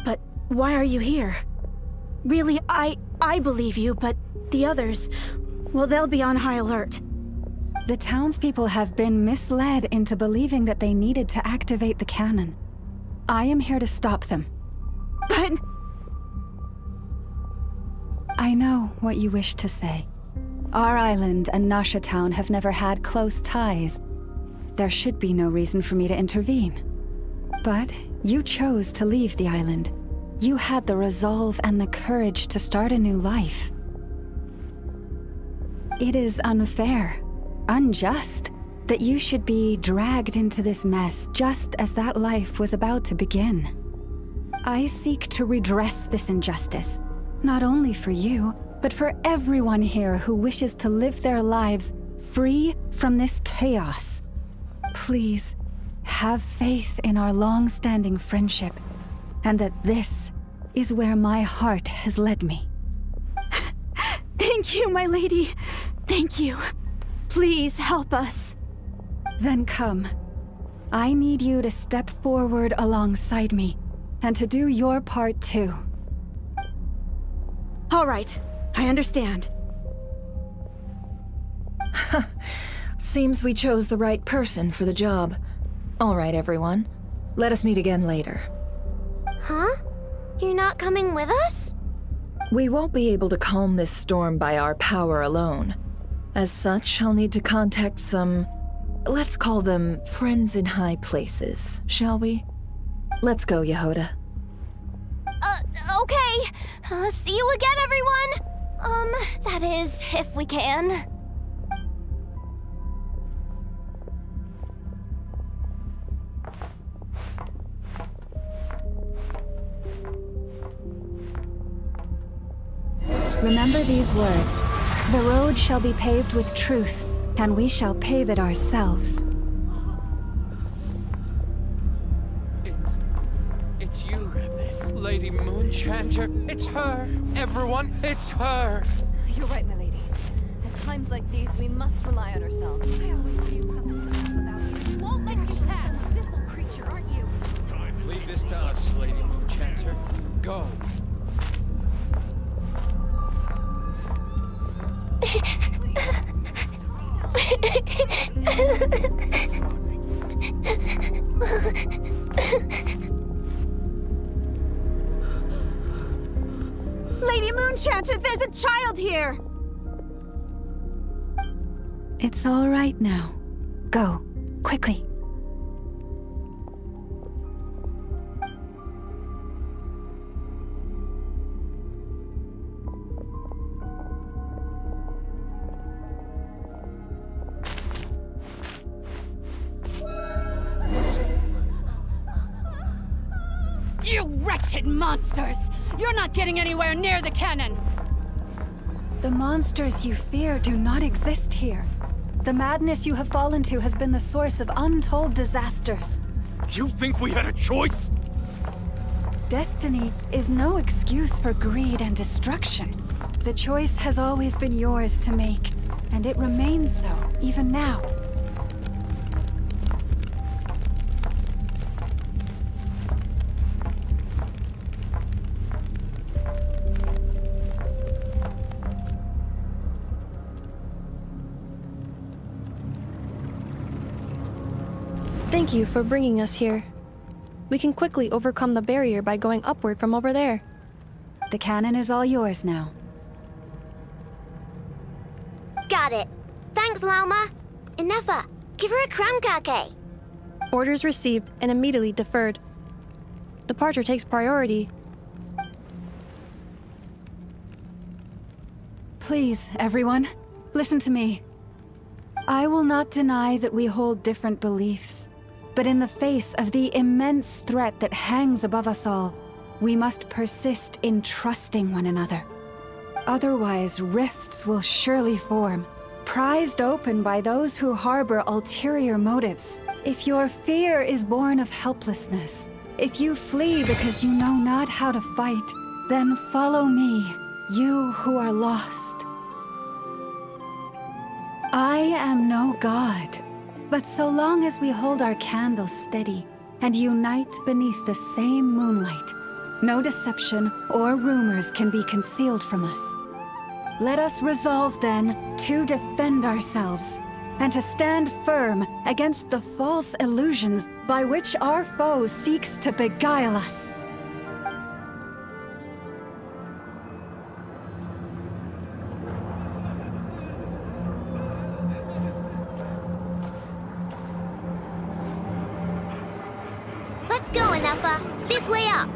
But why are you here? Really, I believe you, but the others, well, they'll be on high alert. The townspeople have been misled into believing that they needed to activate the cannon. I am here to stop them. But... I know what you wish to say. Our island and Nasha Town have never had close ties. There should be no reason for me to intervene. But you chose to leave the island. You had the resolve and the courage to start a new life. It is unfair, unjust, that you should be dragged into this mess just as that life was about to begin. I seek to redress this injustice, not only for you, but for everyone here who wishes to live their lives free from this chaos. Please, have faith in our long-standing friendship, and that this is where my heart has led me. Thank you, my lady. Thank you. Please help us. Then come. I need you to step forward alongside me, and to do your part too. All right, I understand. Seems we chose the right person for the job. All right, everyone. Let us meet again later. Huh? You're not coming with us? We won't be able to calm this storm by our power alone. As such, I'll need to contact some, let's call them friends in high places, shall we? Let's go, Yehoda. Okay. See you again, everyone! That is, if we can. Remember these words. The road shall be paved with truth, and we shall pave it ourselves. It's you, Lady Moonchanter. It's her. Everyone, it's her. You're right, my lady. At times like these, we must rely on ourselves. I always knew something was up about you. We won't let you pass. An abyssal creature, aren't you? Leave this to us, Lady Moonchanter. Go. Lady Moonchanter, there's a child here! It's all right now. Go, quickly. You wretched monsters! You're not getting anywhere near the cannon! The monsters you fear do not exist here. The madness you have fallen to has been the source of untold disasters. You think we had a choice? Destiny is no excuse for greed and destruction. The choice has always been yours to make, and it remains so, even now. Thank you for bringing us here. We can quickly overcome the barrier by going upward from over there. The cannon is all yours now. Got it. Thanks, Lauma. Inefa, give her a crown kake. Orders received and immediately deferred. Departure takes priority. Please, everyone, listen to me. I will not deny that we hold different beliefs. But in the face of the immense threat that hangs above us all, we must persist in trusting one another. Otherwise, rifts will surely form, prized open by those who harbor ulterior motives. If your fear is born of helplessness, if you flee because you know not how to fight, then follow me, you who are lost. I am no god. But so long as we hold our candles steady and unite beneath the same moonlight, no deception or rumors can be concealed from us. Let us resolve then to defend ourselves and to stand firm against the false illusions by which our foe seeks to beguile us. Let's go, Inefa. This way up.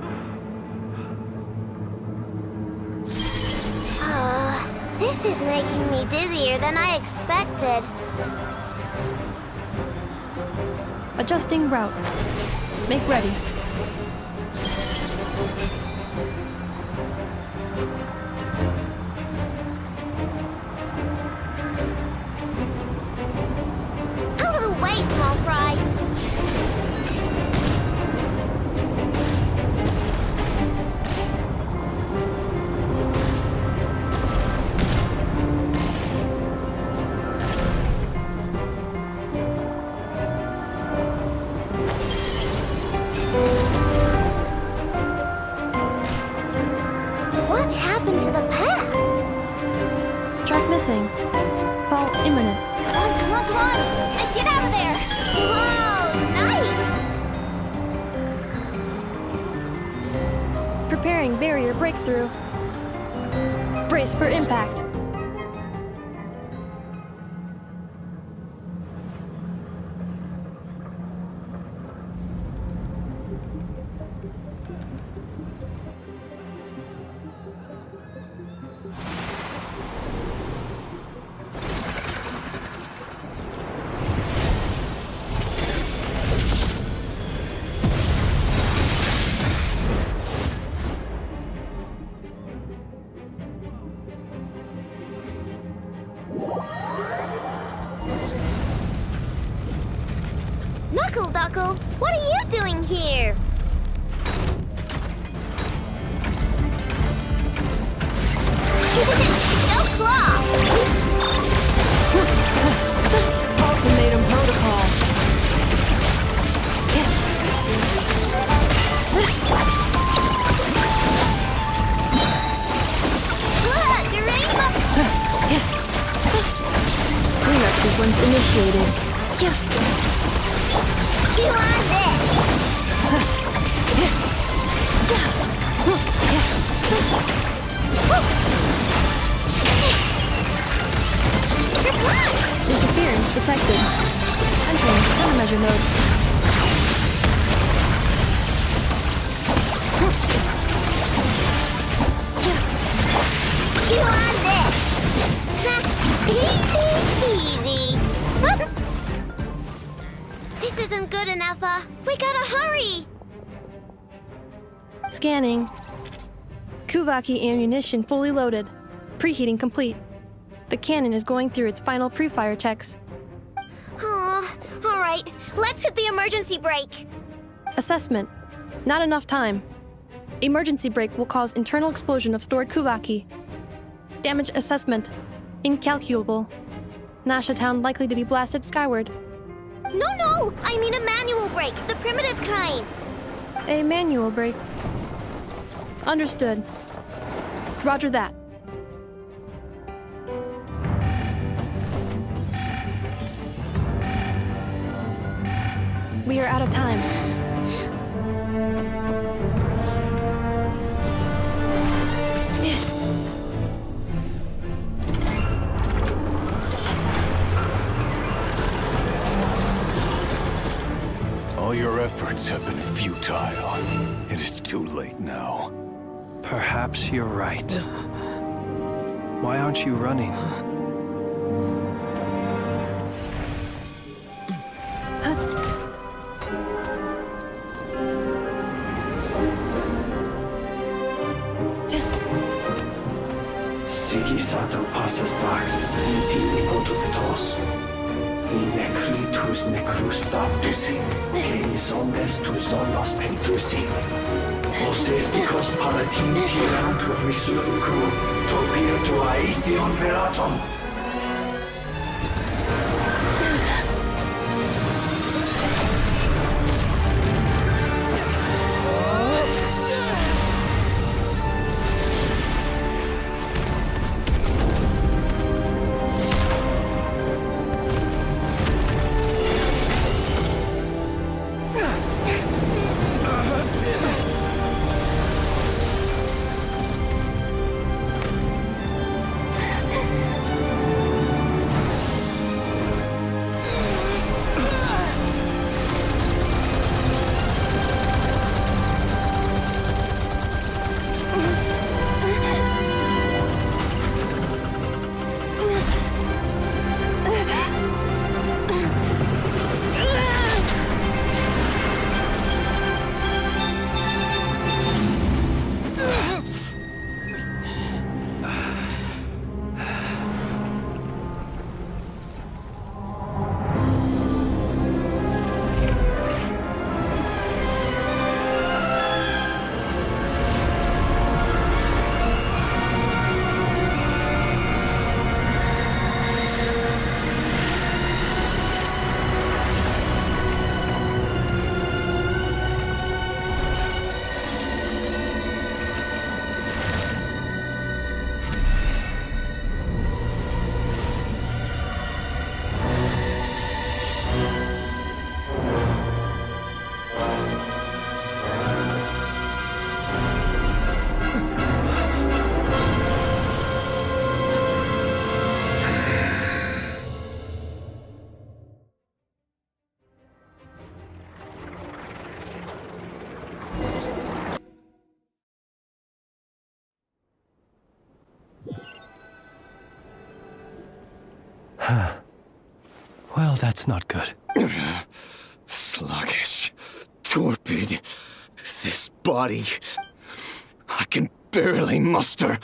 This is making me dizzier than I expected. Adjusting route. Make ready. Out of the way, small fry. What happened to the path? Track missing. Fall imminent. Come on, come on, come on! Get out of there! Whoa, nice! Preparing barrier breakthrough. Brace for impact. Duckle, what are you doing here? No claw! Ultimatum protocol. Look, you're Cleanup sequence initiated. You on this! Interference detected. Entering countermeasure mode. You on this! Easy peasy! This isn't good enough, we gotta hurry! Scanning. Kuvaki ammunition fully loaded. Preheating complete. The cannon is going through its final pre-fire checks. Aw, alright, let's hit the emergency brake! Assessment. Not enough time. Emergency brake will cause internal explosion of stored Kuvaki. Damage assessment. Incalculable. Nasha Town likely to be blasted skyward. No, I mean a manual brake, the primitive kind! A manual brake. Understood. Roger that. We are out of time. All your efforts have been futile. It is too late now. Perhaps you're right. Why aren't you running? Sigisato passa sax, intini potuftos. In necritus necrus baptusi, cenis omnes tu zonos pentusi. Osesticos palatin pirantur risurcu, topir tua ition veratum. Well, that's not good. Sluggish. Torpid. This body. I can barely muster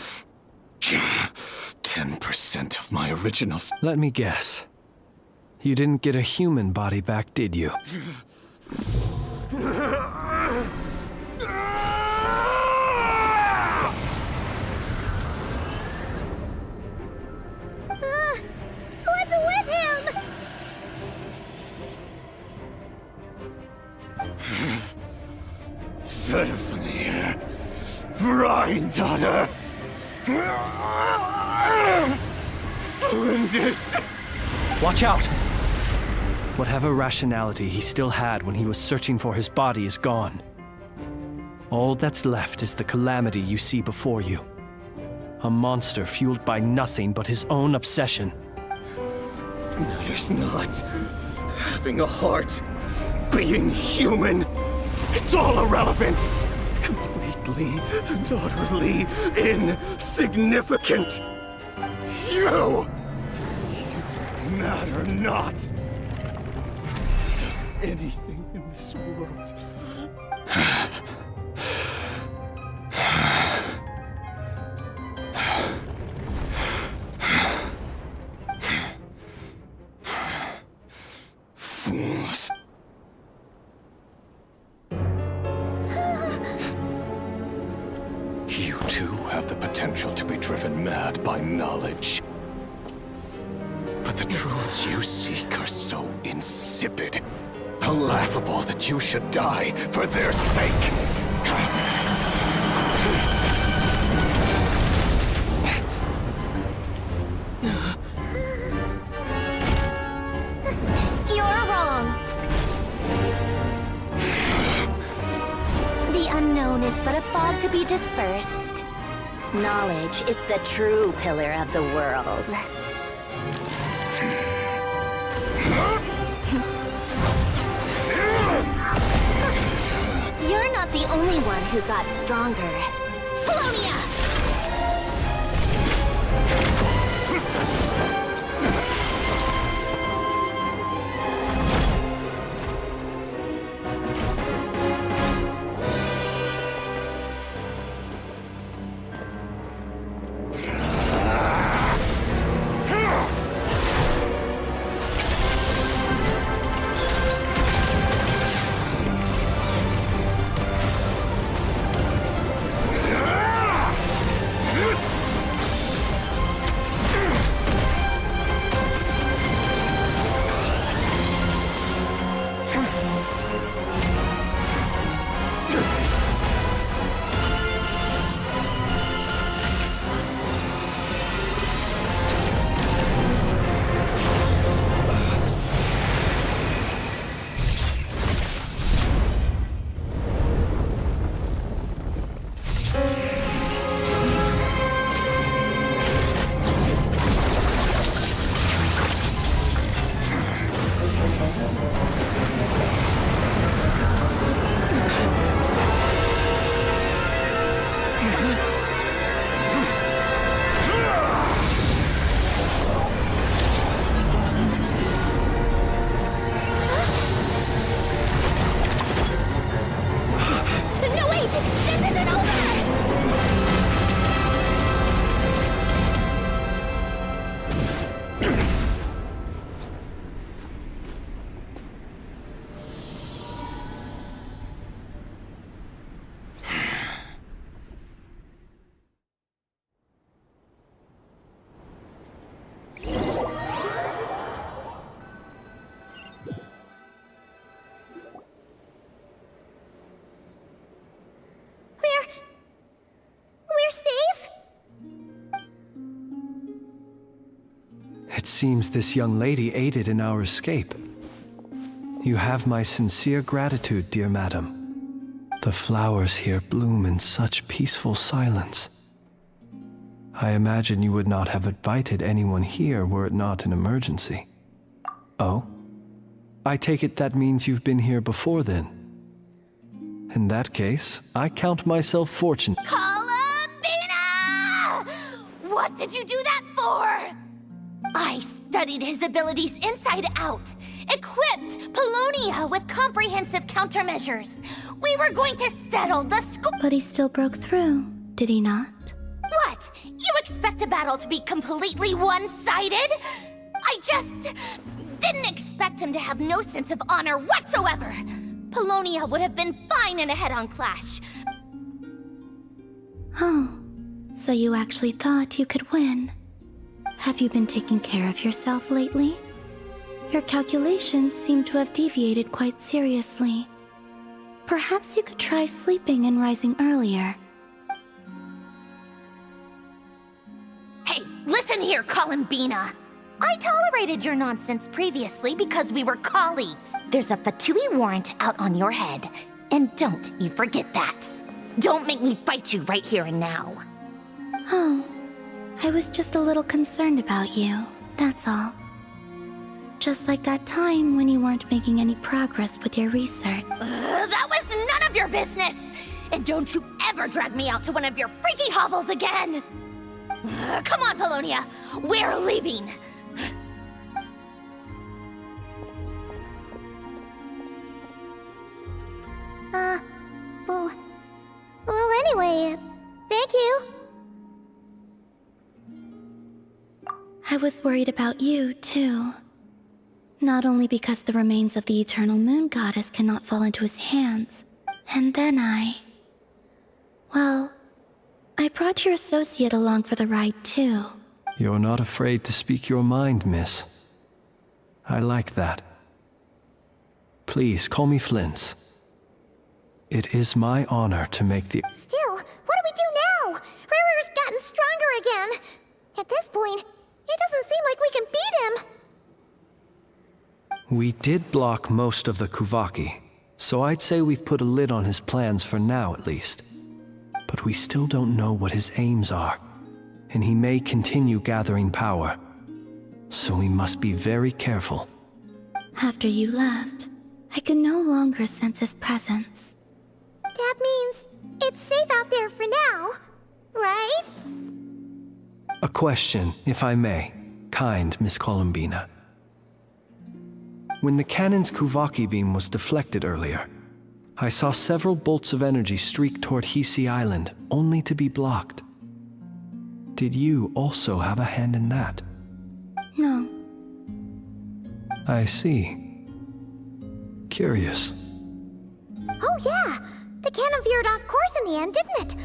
10% of my original. Let me guess. You didn't get a human body back, did you? What's with him? Verfnir, Vreindaughter, Flinders. Watch out! Whatever rationality he still had when he was searching for his body is gone. All that's left is the calamity you see before you. A monster fueled by nothing but his own obsession. Matters not. Having a heart, being human, it's all irrelevant. Completely and utterly insignificant. You matter not. Does anything in this world fools. You too have the potential to be driven mad by knowledge. But the truths you seek are so insipid, laughable that you should die for their sake. You're wrong. The unknown is but a fog to be dispersed. Knowledge is the true pillar of the world. You're not the only one who got stronger. Polonia! We're safe? It seems this young lady aided in our escape. You have my sincere gratitude, dear madam. The flowers here bloom in such peaceful silence. I imagine you would not have invited anyone here were it not an emergency. Oh? I take it that means you've been here before then. In that case, I count myself fortunate. Columbina! What did you do that for? I studied his abilities inside out, equipped Polonia with comprehensive countermeasures. We were going to settle the school. But he still broke through, did he not? What? You expect a battle to be completely one-sided? I just didn't expect him to have no sense of honor whatsoever. Polonia would have been fine in a head-on clash. Oh, so you actually thought you could win. Have you been taking care of yourself lately? Your calculations seem to have deviated quite seriously. Perhaps you could try sleeping and rising earlier. Hey, listen here, Columbina. I tolerated your nonsense previously because we were colleagues. There's a Fatui warrant out on your head. And don't you forget that. Don't make me fight you right here and now. Oh, I was just a little concerned about you, that's all. Just like that time when you weren't making any progress with your research. That was none of your business! And don't you ever drag me out to one of your freaky hobbles again! Come on, Polonia! We're leaving! Well, anyway, thank you. I was worried about you, too. Not only because the remains of the Eternal Moon Goddess cannot fall into his hands, and then well, I brought your associate along for the ride, too. You're not afraid to speak your mind, miss. I like that. Please, call me Flint's. It is my honor to make the... Still, what do we do now? Riri's gotten stronger again. At this point, it doesn't seem like we can beat him. We did block most of the Kuvaki, so I'd say we've put a lid on his plans for now at least. But we still don't know what his aims are, and he may continue gathering power. So we must be very careful. After you left, I could no longer sense his presence. That means it's safe out there for now, right? A question, if I may, kind Miss Columbina. When the cannon's Kuvaki beam was deflected earlier, I saw several bolts of energy streak toward Hisi Island, only to be blocked. Did you also have a hand in that? No. I see. Curious. Oh yeah! The cannon veered off course in the end, didn't it?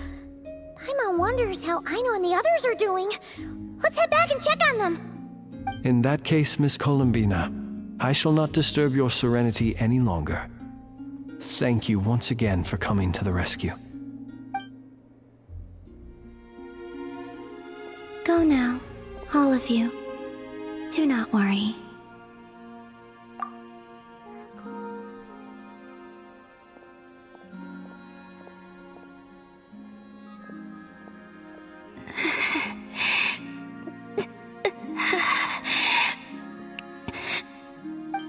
Paimon wonders how Aino and the others are doing. Let's head back and check on them. In that case, Miss Columbina, I shall not disturb your serenity any longer. Thank you once again for coming to the rescue. Go now, all of you. Do not worry.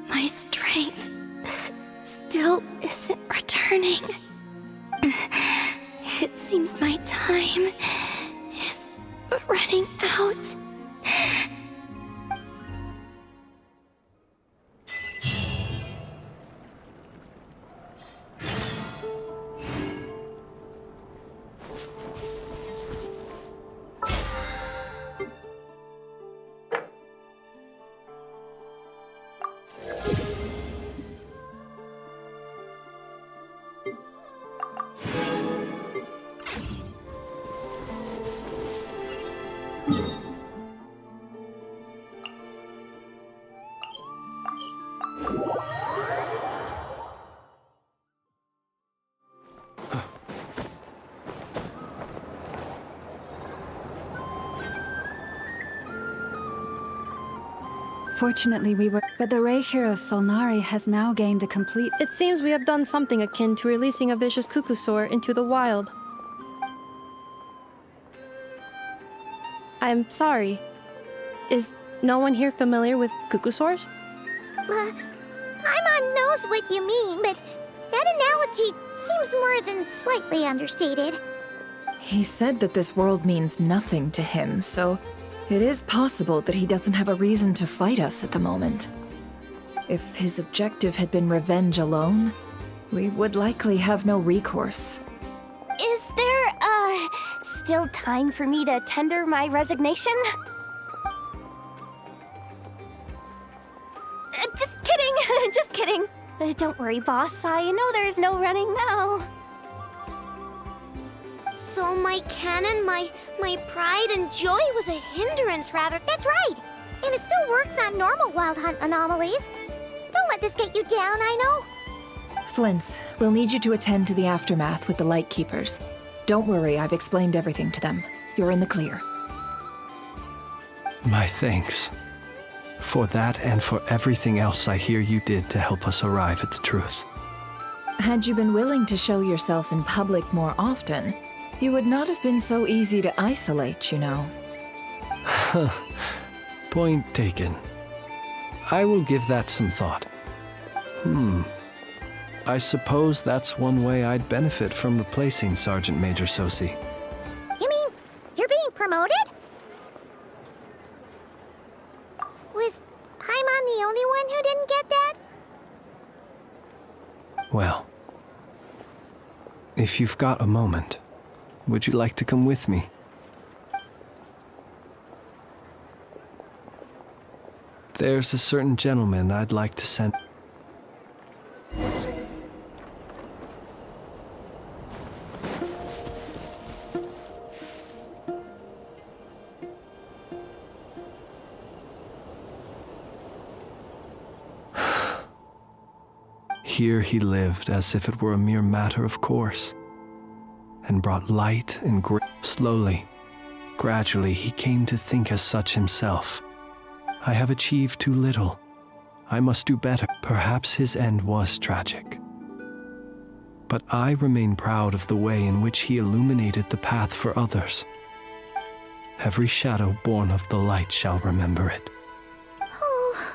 My strength still isn't returning. It seems my time is running out. Fortunately, but the Reikir of Solnari has now gained a complete... It seems we have done something akin to releasing a vicious Kukusaur into the wild. I'm sorry. Is no one here familiar with Kukusaurs? Paimon knows what you mean, but that analogy seems more than slightly understated. He said that this world means nothing to him, so it is possible that he doesn't have a reason to fight us at the moment. If his objective had been revenge alone, we would likely have no recourse. Is there, still time for me to tender my resignation? Just kidding, just kidding. Don't worry, boss. I know there's no running now. So my cannon, my pride and joy was a hindrance, rather. That's right. And it still works on normal Wild Hunt anomalies. Don't let this get you down, I know. Flints, we'll need you to attend to the aftermath with the Lightkeepers. Don't worry, I've explained everything to them. You're in the clear. My thanks. For that and for everything else I hear you did to help us arrive at the truth. Had you been willing to show yourself in public more often, you would not have been so easy to isolate, you know. Point taken. I will give that some thought. I suppose that's one way I'd benefit from replacing Sergeant Major Sosi. You mean you're being promoted? Was Paimon the only one who didn't get that? Well, if you've got a moment, would you like to come with me? There's a certain gentleman I'd like to send. Here he lived as if it were a mere matter of course, and brought light and slowly, gradually he came to think as such himself. I have achieved too little. I must do better. Perhaps his end was tragic. But I remain proud of the way in which he illuminated the path for others. Every shadow born of the light shall remember it. Oh,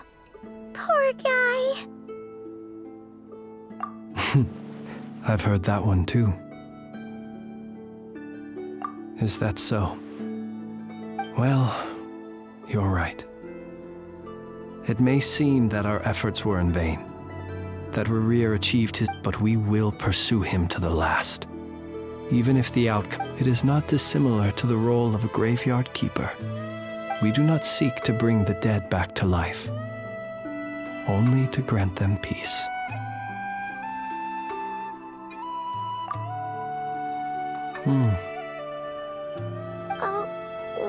poor guy. I've heard that one too. Is that so? Well, you're right. It may seem that our efforts were in vain, that Rerir achieved his, but we will pursue him to the last. Even if the outcome, it is not dissimilar to the role of a graveyard keeper. We do not seek to bring the dead back to life, only to grant them peace.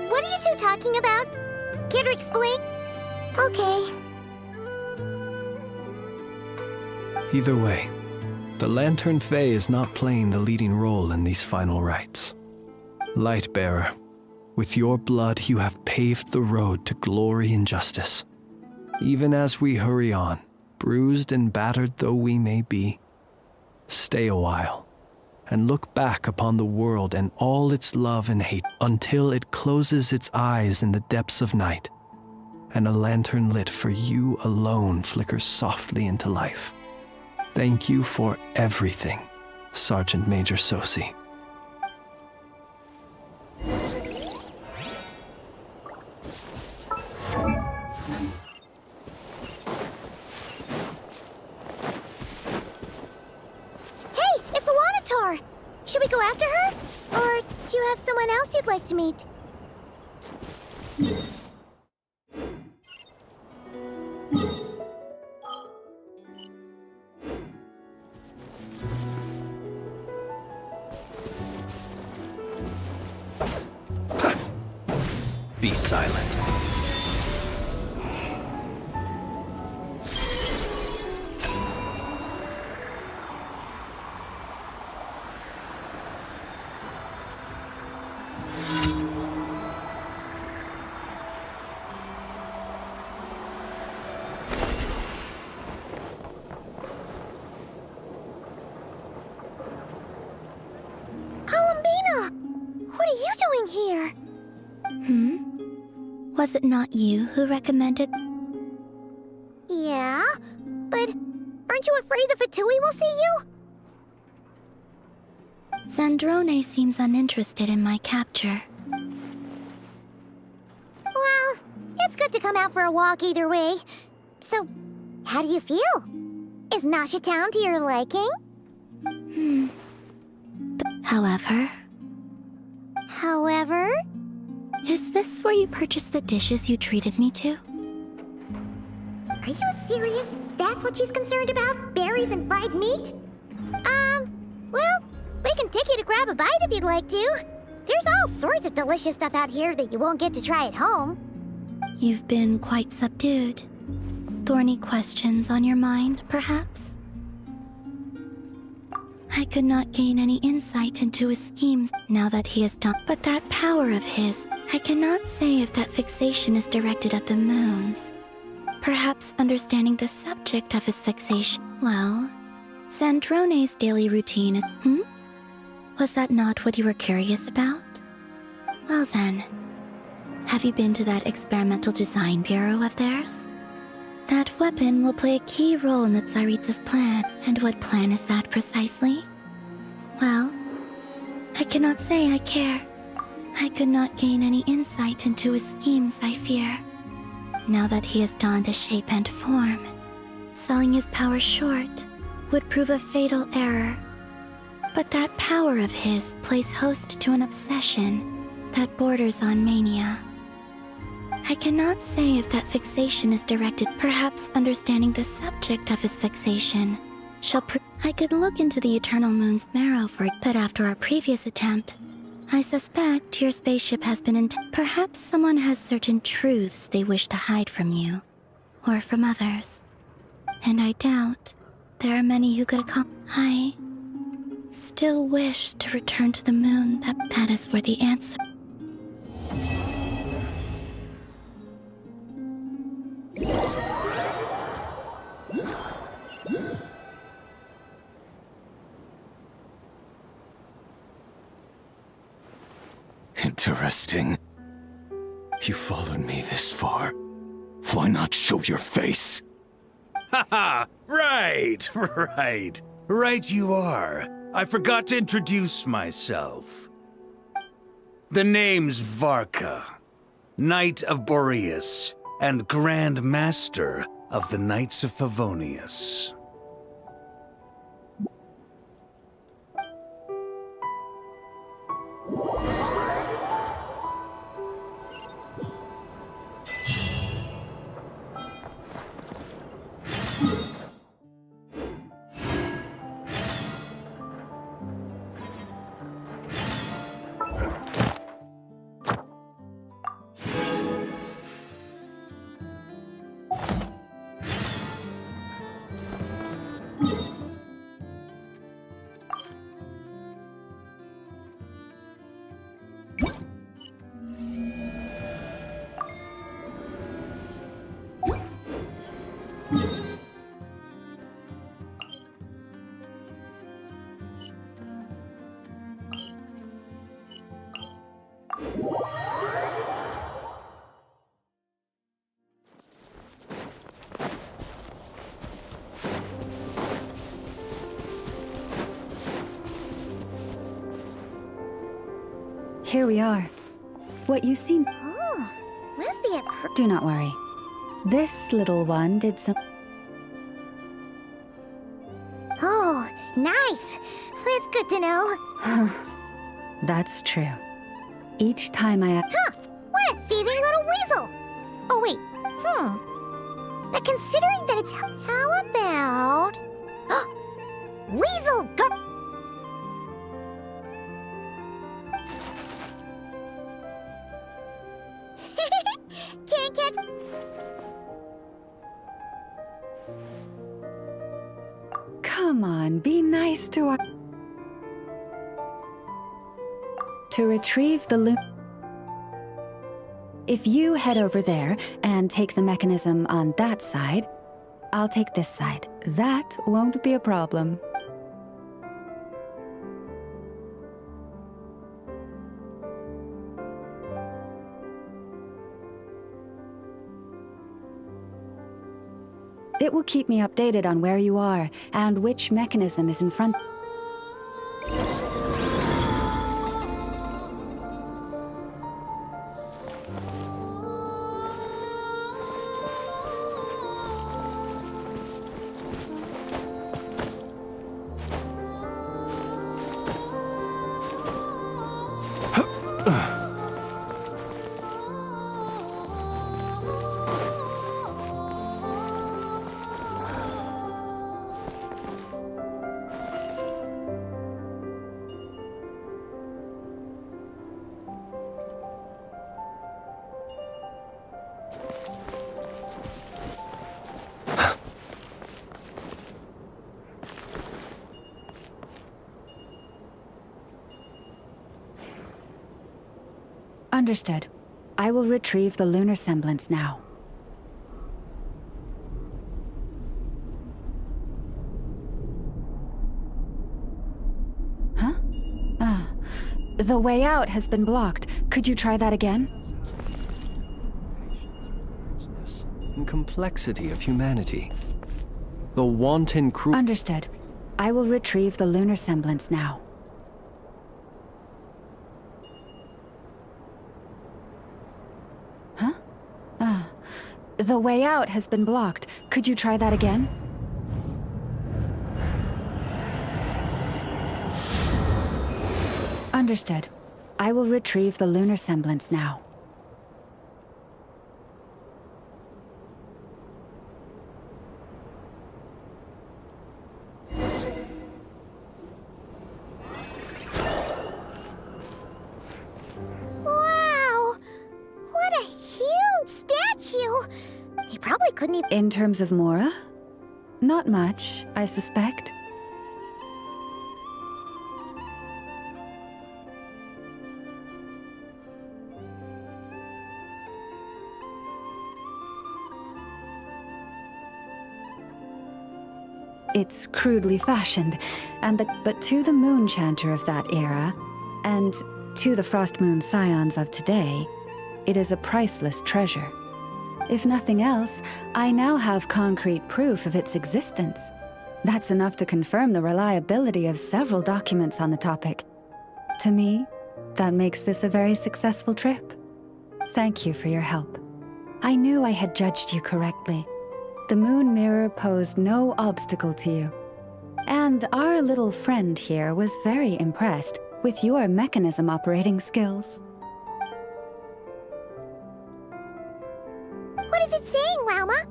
What are you two talking about? Care to explain? Okay. Either way, the Lantern Fae is not playing the leading role in these final rites. Lightbearer, with your blood you have paved the road to glory and justice. Even as we hurry on, bruised and battered though we may be, stay a while and look back upon the world and all its love and hate until it closes its eyes in the depths of night, and a lantern lit for you alone flickers softly into life. Thank you for everything, Sergeant Major Sosi. Should we go after her? Or do you have someone else you'd like to meet? Be silent. What are you doing here? Was it not you who recommended? Yeah, but aren't you afraid the Fatui will see you? Zandrone seems uninterested in my capture. Well, it's good to come out for a walk either way. So, how do you feel? Is Nasha Town to your liking? However? Is this where you purchased the dishes you treated me to? Are you serious? That's what she's concerned about? Berries and fried meat? Well, we can take you to grab a bite if you'd like to. There's all sorts of delicious stuff out here that you won't get to try at home. You've been quite subdued. Thorny questions on your mind, perhaps? I could not gain any insight into his schemes now that he is done. But that power of his, I cannot say if that fixation is directed at the moons. Perhaps understanding the subject of his fixation. Well, Sandrone's daily routine is... Was that not what you were curious about? Well then, have you been to that experimental design bureau of theirs? That weapon will play a key role in the Tsaritsa's plan. And what plan is that precisely? Well, I cannot say I care. I could not gain any insight into his schemes, I fear. Now that he has donned a shape and form, selling his power short would prove a fatal error. But that power of his plays host to an obsession that borders on mania. I cannot say if that fixation is directed. Perhaps understanding the subject of his fixation shall I could look into the Eternal Moon's marrow for it, but after our previous attempt, I suspect your spaceship has been Perhaps someone has certain truths they wish to hide from you, or from others. And I doubt there are many who could I still wish to return to the moon. That is where the answer... Interesting. You followed me this far. Why not show your face? Haha! Right! Right you are. I forgot to introduce myself. The name's Varka, Knight of Boreas, and Grand Master of the Knights of Favonius. Here we are. What you see... Oh, must be a Do not worry. This little one did some... Oh, nice. That's good to know. That's true. Each time I... Huh, what a thieving little weasel. Oh, wait. But considering that it's... How about... Weasel girl... Can't catch... Come on, be nice to our... To retrieve the loom... If you head over there and take the mechanism on that side, I'll take this side. That won't be a problem. It will keep me updated on where you are and which mechanism is in front. Understood. I will retrieve the lunar semblance now. Huh? The way out has been blocked. Could you try that again? And complexity of humanity. The wanton cruel. Understood. I will retrieve the lunar semblance now. Huh? The way out has been blocked. Could you try that again? Understood. I will retrieve the lunar semblance now. Wow! What a huge statue! He probably couldn't even... In terms of Mora? Not much, I suspect. It's crudely fashioned, but to the Moon Chanter of that era, and to the Frost Moon Scions of today, it is a priceless treasure. If nothing else, I now have concrete proof of its existence. That's enough to confirm the reliability of several documents on the topic. To me, that makes this a very successful trip. Thank you for your help. I knew I had judged you correctly. The Moon Mirror posed no obstacle to you. And our little friend here was very impressed with your mechanism operating skills. What is it saying, Lauma?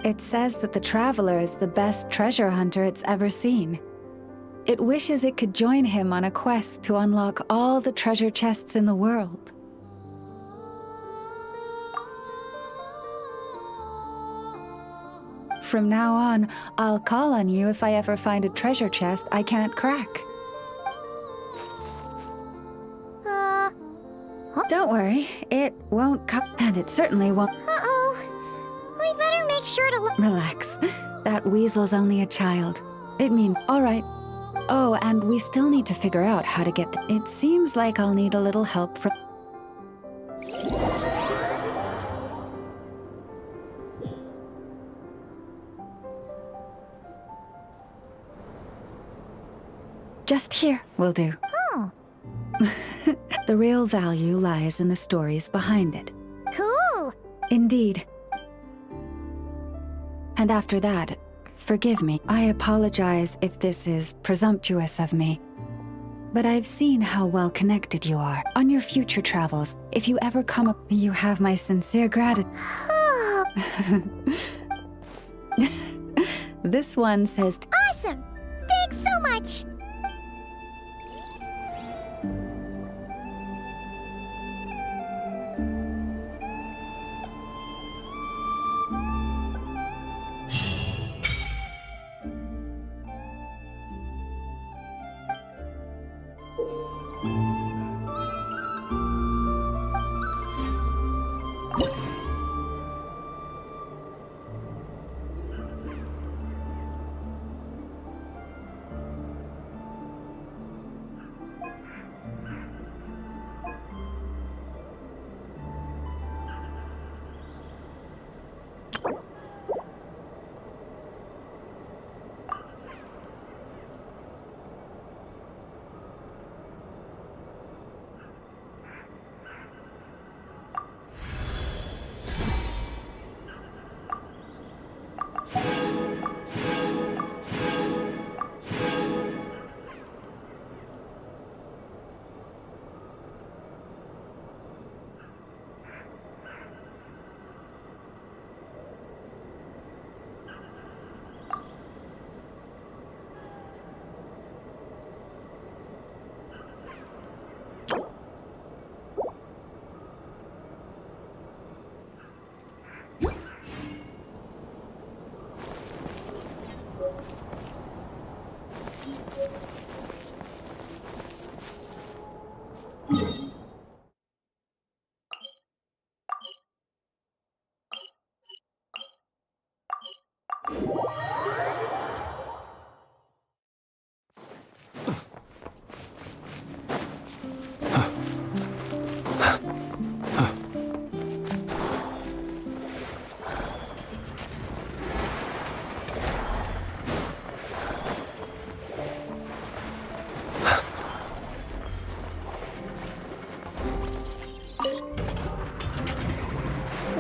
It says that the Traveler is the best treasure hunter it's ever seen. It wishes it could join him on a quest to unlock all the treasure chests in the world. From now on, I'll call on you if I ever find a treasure chest I can't crack. Don't worry, it won't come, and it certainly won't. Uh-oh. We better make sure to look. Relax. That weasel's only a child. It means, all right. Oh, and we still need to figure out how to get it seems like I'll need a little help from... Just here will do. Oh. The real value lies in the stories behind it. Cool. Indeed. And after that, forgive me. I apologize if this is presumptuous of me. But I've seen how well connected you are. On your future travels, if you ever come up, you have my sincere gratitude. This one says... Awesome! Thanks so much!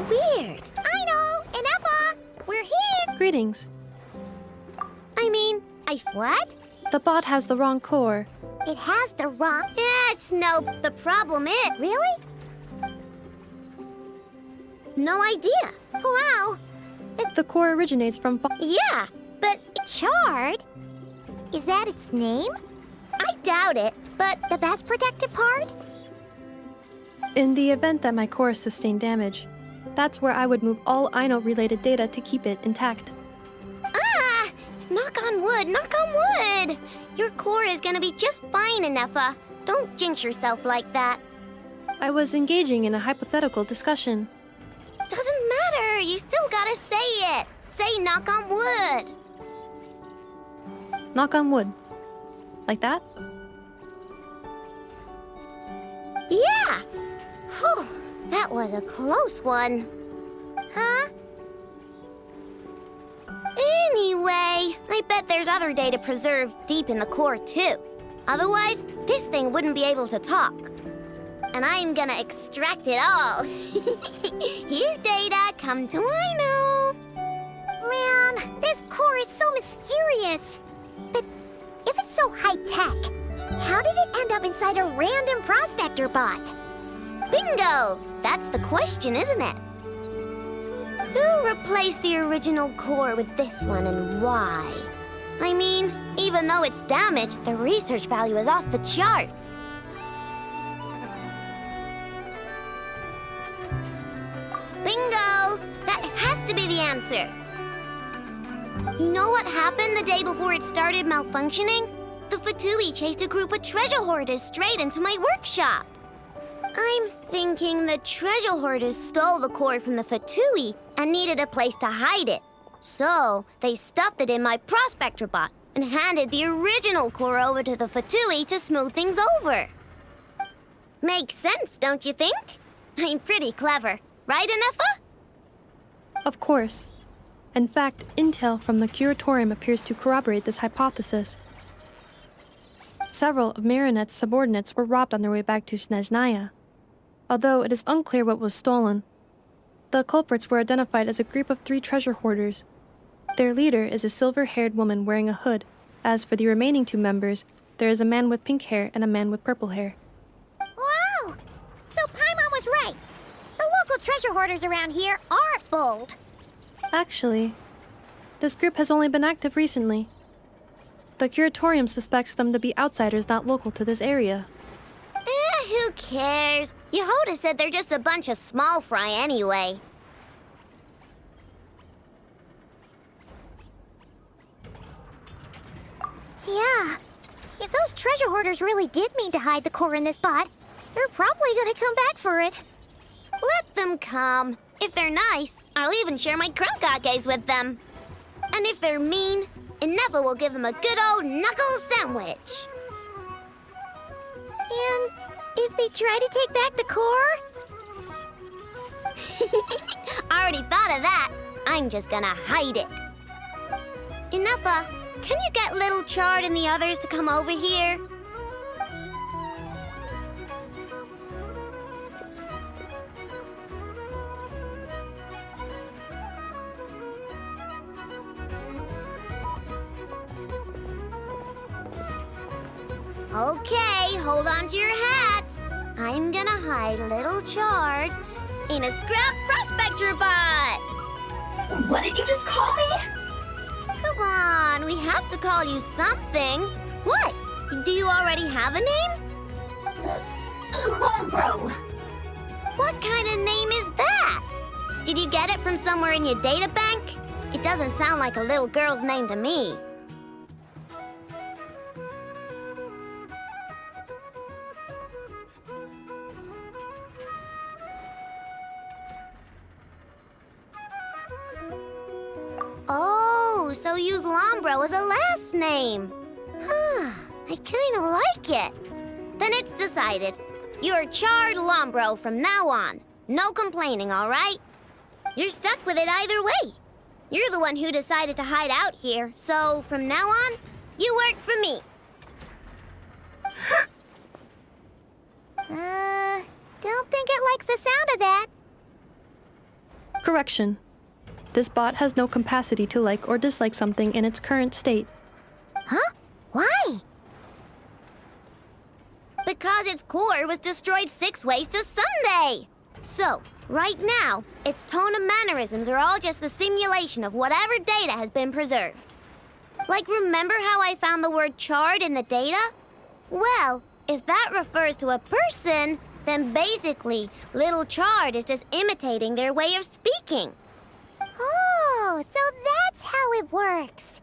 Weird. I know, and Emma, we're here. Greetings. What? The bot has the wrong core. It has the wrong... It's no... The problem is... Really? No idea. Wow. The core originates from... Yeah, but... Charred? Is that its name? I doubt it, but the best protected part? In the event that my core sustained damage, that's where I would move all Ino-related data to keep it intact. Ah! Knock on wood, knock on wood! Your core is gonna be just fine, Anefa. Don't jinx yourself like that. I was engaging in a hypothetical discussion. Doesn't matter, you still gotta say it. Say knock on wood. Knock on wood. Like that? Yeah! Whew, that was a close one. Huh? Anyway, I bet there's other data preserved deep in the core, too. Otherwise, this thing wouldn't be able to talk. And I'm gonna extract it all. Here, data, come to Ino. Man, this core is so mysterious. But if it's so high-tech, how did it end up inside a random prospector bot? Bingo! That's the question, isn't it? Who replaced the original core with this one and why? I mean, even though it's damaged, the research value is off the charts. Bingo! That has to be the answer. You know what happened the day before it started malfunctioning? The Fatui chased a group of treasure hoarders straight into my workshop. I'm thinking the treasure hoarders stole the core from the Fatui and needed a place to hide it. So, they stuffed it in my prospector bot and handed the original core over to the Fatui to smooth things over. Makes sense, don't you think? I'm pretty clever, right, Anefa? Of course. In fact, intel from the Curatorium appears to corroborate this hypothesis. Several of Marinette's subordinates were robbed on their way back to Snezhnaya. Although it is unclear what was stolen, the culprits were identified as a group of 3 treasure hoarders. Their leader is a silver-haired woman wearing a hood. As for the remaining 2 members, there is a man with pink hair and a man with purple hair. Wow! So Paimon was right. The local treasure hoarders around here are bold. Actually, this group has only been active recently. The Curatorium suspects them to be outsiders not local to this area. Who cares? Yehoda said they're just a bunch of small fry anyway. Yeah. If those treasure hoarders really did mean to hide the core in this bot, they're probably gonna come back for it. Let them come. If they're nice, I'll even share my kronkakes with them. And if they're mean, Anefa will give them a good old knuckle sandwich. And if they try to take back the core? I already thought of that. I'm just gonna hide it. Anefa, can you get Little Chard and the others to come over here? Okay, hold on to your hats. I'm gonna hide Little Chard in a scrap prospector bot. What did you just call me? Come on, we have to call you something. What? Do you already have a name? Lombro. What kind of name is that? Did you get it from somewhere in your data bank? It doesn't sound like a little girl's name to me. Oh, so use Lombro as a last name. Huh, I kinda like it. Then it's decided. You're Charred Lombro from now on. No complaining, all right? You're stuck with it either way. You're the one who decided to hide out here, so from now on, you work for me. Don't think it likes the sound of that. Correction. This bot has no capacity to like or dislike something in its current state. Huh? Why? Because its core was destroyed 6 ways to Sunday. So, right now, its tone and mannerisms are all just a simulation of whatever data has been preserved. Like, remember how I found the word charred in the data? Well, if that refers to a person, then basically, Little Charred is just imitating their way of speaking. Oh, so that's how it works.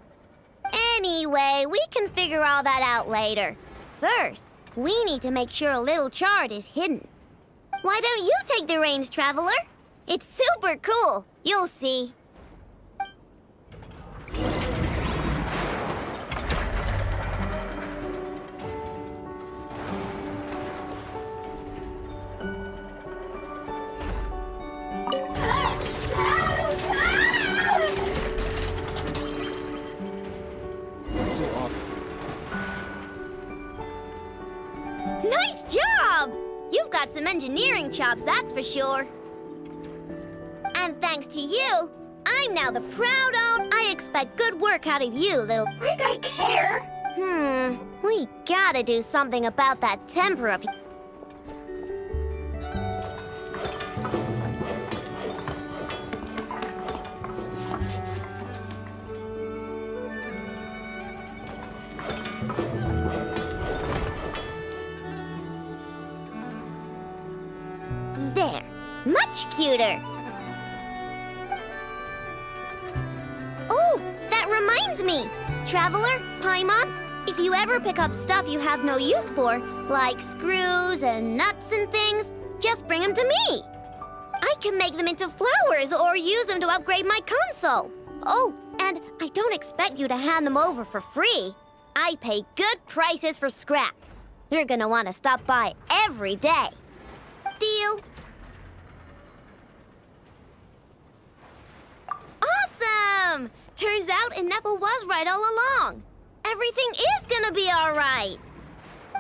Anyway, we can figure all that out later. First, we need to make sure Little Charred is hidden. Why don't you take the reins, Traveler? It's super cool. You'll see. Nice job! You've got some engineering chops, that's for sure. And thanks to you, I'm now the proud owner. I expect good work out of you, little... Like I care! We gotta do something about that temper of... There. Much cuter. Oh, that reminds me. Traveler, Paimon, if you ever pick up stuff you have no use for, like screws and nuts and things, just bring them to me. I can make them into flowers or use them to upgrade my console. Oh, and I don't expect you to hand them over for free. I pay good prices for scrap. You're gonna want to stop by every day. Deal? Awesome! Turns out Ineffa was right all along. Everything is gonna be all right.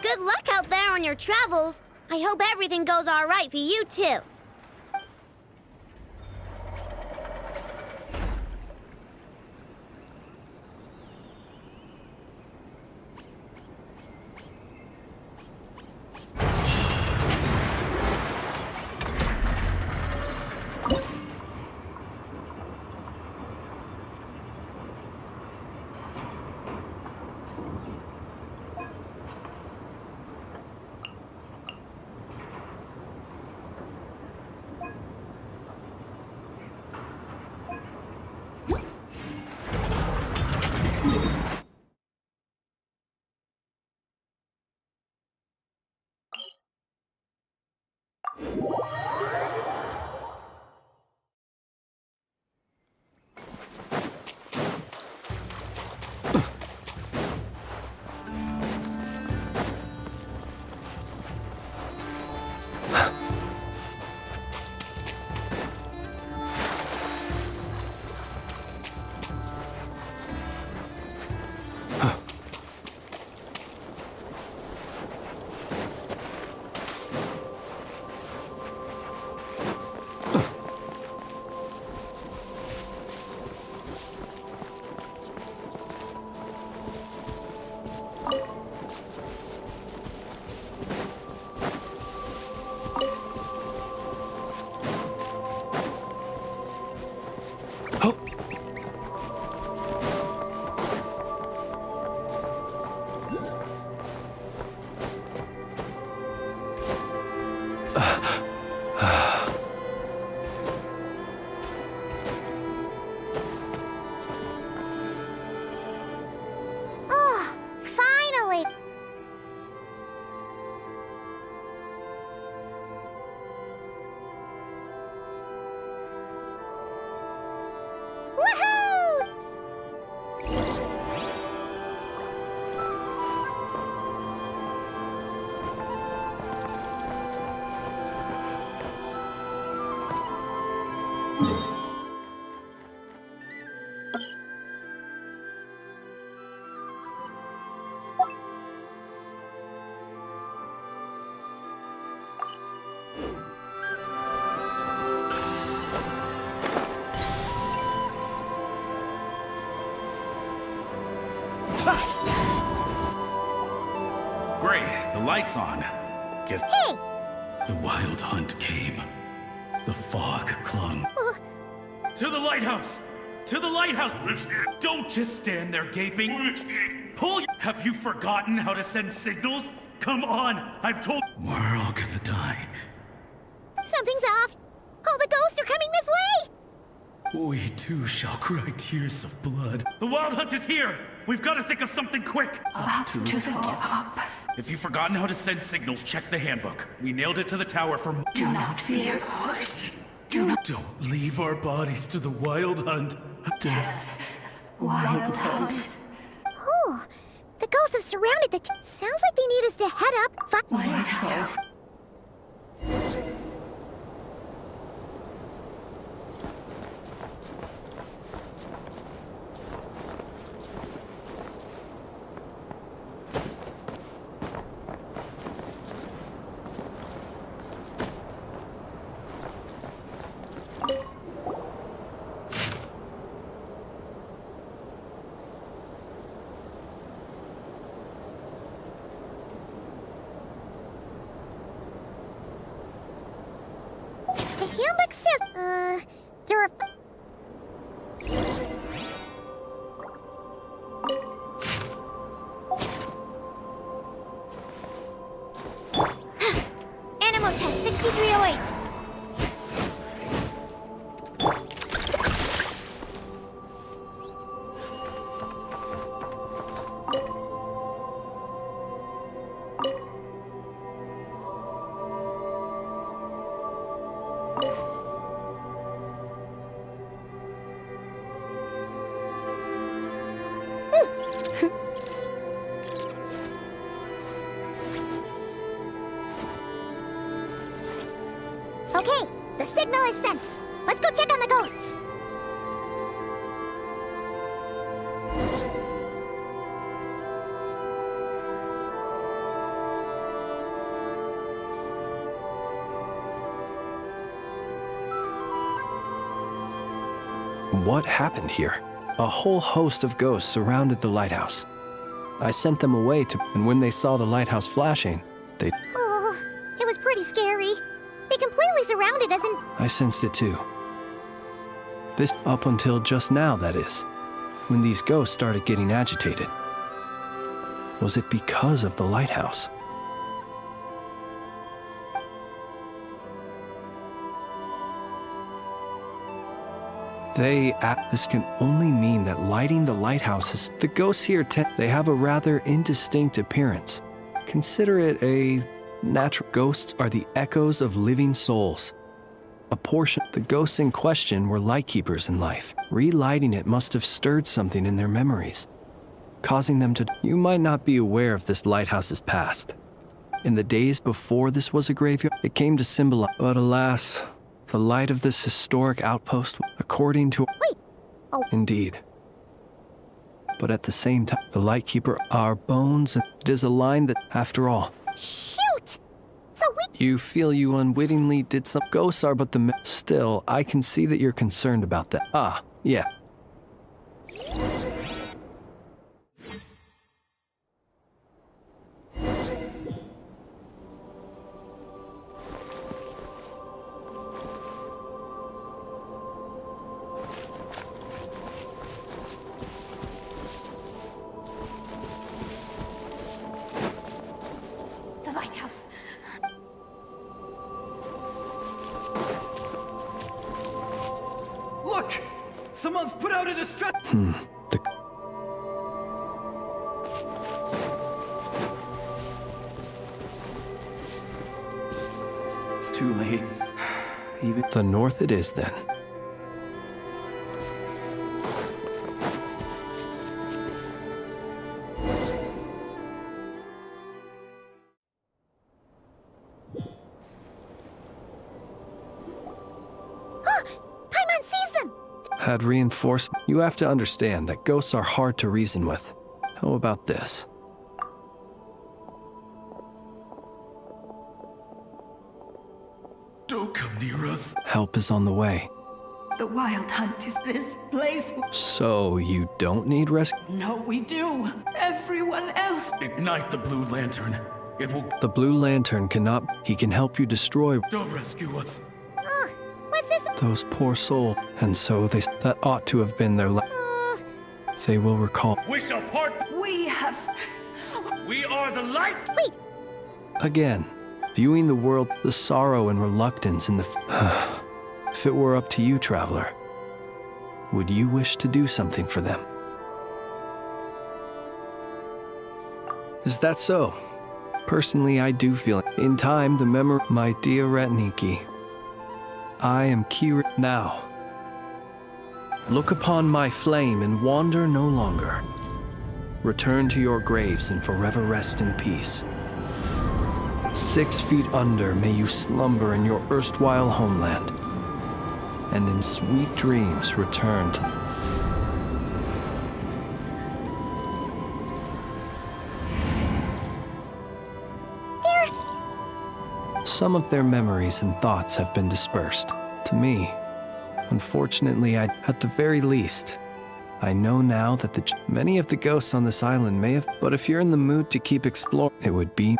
Good luck out there on your travels. I hope everything goes all right for you, too. Great, the light's on. Guess Hey! the wild hunt came. The fog clung. To the lighthouse! To the lighthouse! Don't just stand there gaping. Pull! Have you forgotten how to send signals? Come on! I've told. We're all gonna die. Something's off! All the ghosts are coming this way! We too shall cry tears of blood. The wild hunt is here! We've got to think of something quick! Up to the top. If you've forgotten how to send signals, check the handbook. We nailed it to the tower for. Do not fear. Do not. Don't leave our bodies to the wild hunt. Death. Wild hunt. Oh, the ghosts have surrounded the sounds like they need us to head up. Lighthouse. The handbook says, there are... Animal test 6308. Okay, the signal is sent. Let's go check on the ghosts. What happened here? A whole host of ghosts surrounded the lighthouse. I sent them away and when they saw the lighthouse flashing, they... Oh, it was pretty scary. They completely surrounded us and... I sensed it too. This up until just now, that is, when these ghosts started getting agitated. Was it because of the lighthouse? This can only mean that lighting the lighthouse is... The ghosts here, they have a rather indistinct appearance. Consider it a natural... Ghosts are the echoes of living souls. A portion... The ghosts in question were lightkeepers in life. Relighting it must have stirred something in their memories, causing them to... You might not be aware of this lighthouse's past. In the days before this was a graveyard, it came to symbolize... But alas... The light of this historic outpost, according to... Wait! Oh. Indeed. But at the same time, the Lightkeeper, our bones, and it is a line that, after all... Shoot! So we... You feel you unwittingly did some... Ghosts are but the... Still, I can see that you're concerned about that. Ah, yeah. Someone's put out a distress. It's too late. Even the north it is then. Had reinforcement. You have to understand that ghosts are hard to reason with. How about this? Don't come near us. Help is on the way. the Wild Hunt is this place. So you don't need rescue? No, we do. Everyone else. Ignite the Blue Lantern. It will. The Blue Lantern cannot. He can help you destroy. Don't rescue us. What's this? Those poor souls. And so they. That ought to have been their. They will recall. We shall part. We have. We are the light. Wait. Again, viewing the world, the sorrow and reluctance in the. If it were up to you, traveler, would you wish to do something for them? Is that so? Personally, I do feel it. In time, the memory. My dear Retniki, I am Kira now. Look upon my flame and wander no longer. Return to your graves and forever rest in peace. 6 feet under may you slumber in your erstwhile homeland, and in sweet dreams return to... Some of their memories and thoughts have been dispersed. To me, unfortunately, at the very least, I know now that many of the ghosts on this island may have... But if you're in the mood to keep exploring, it would be...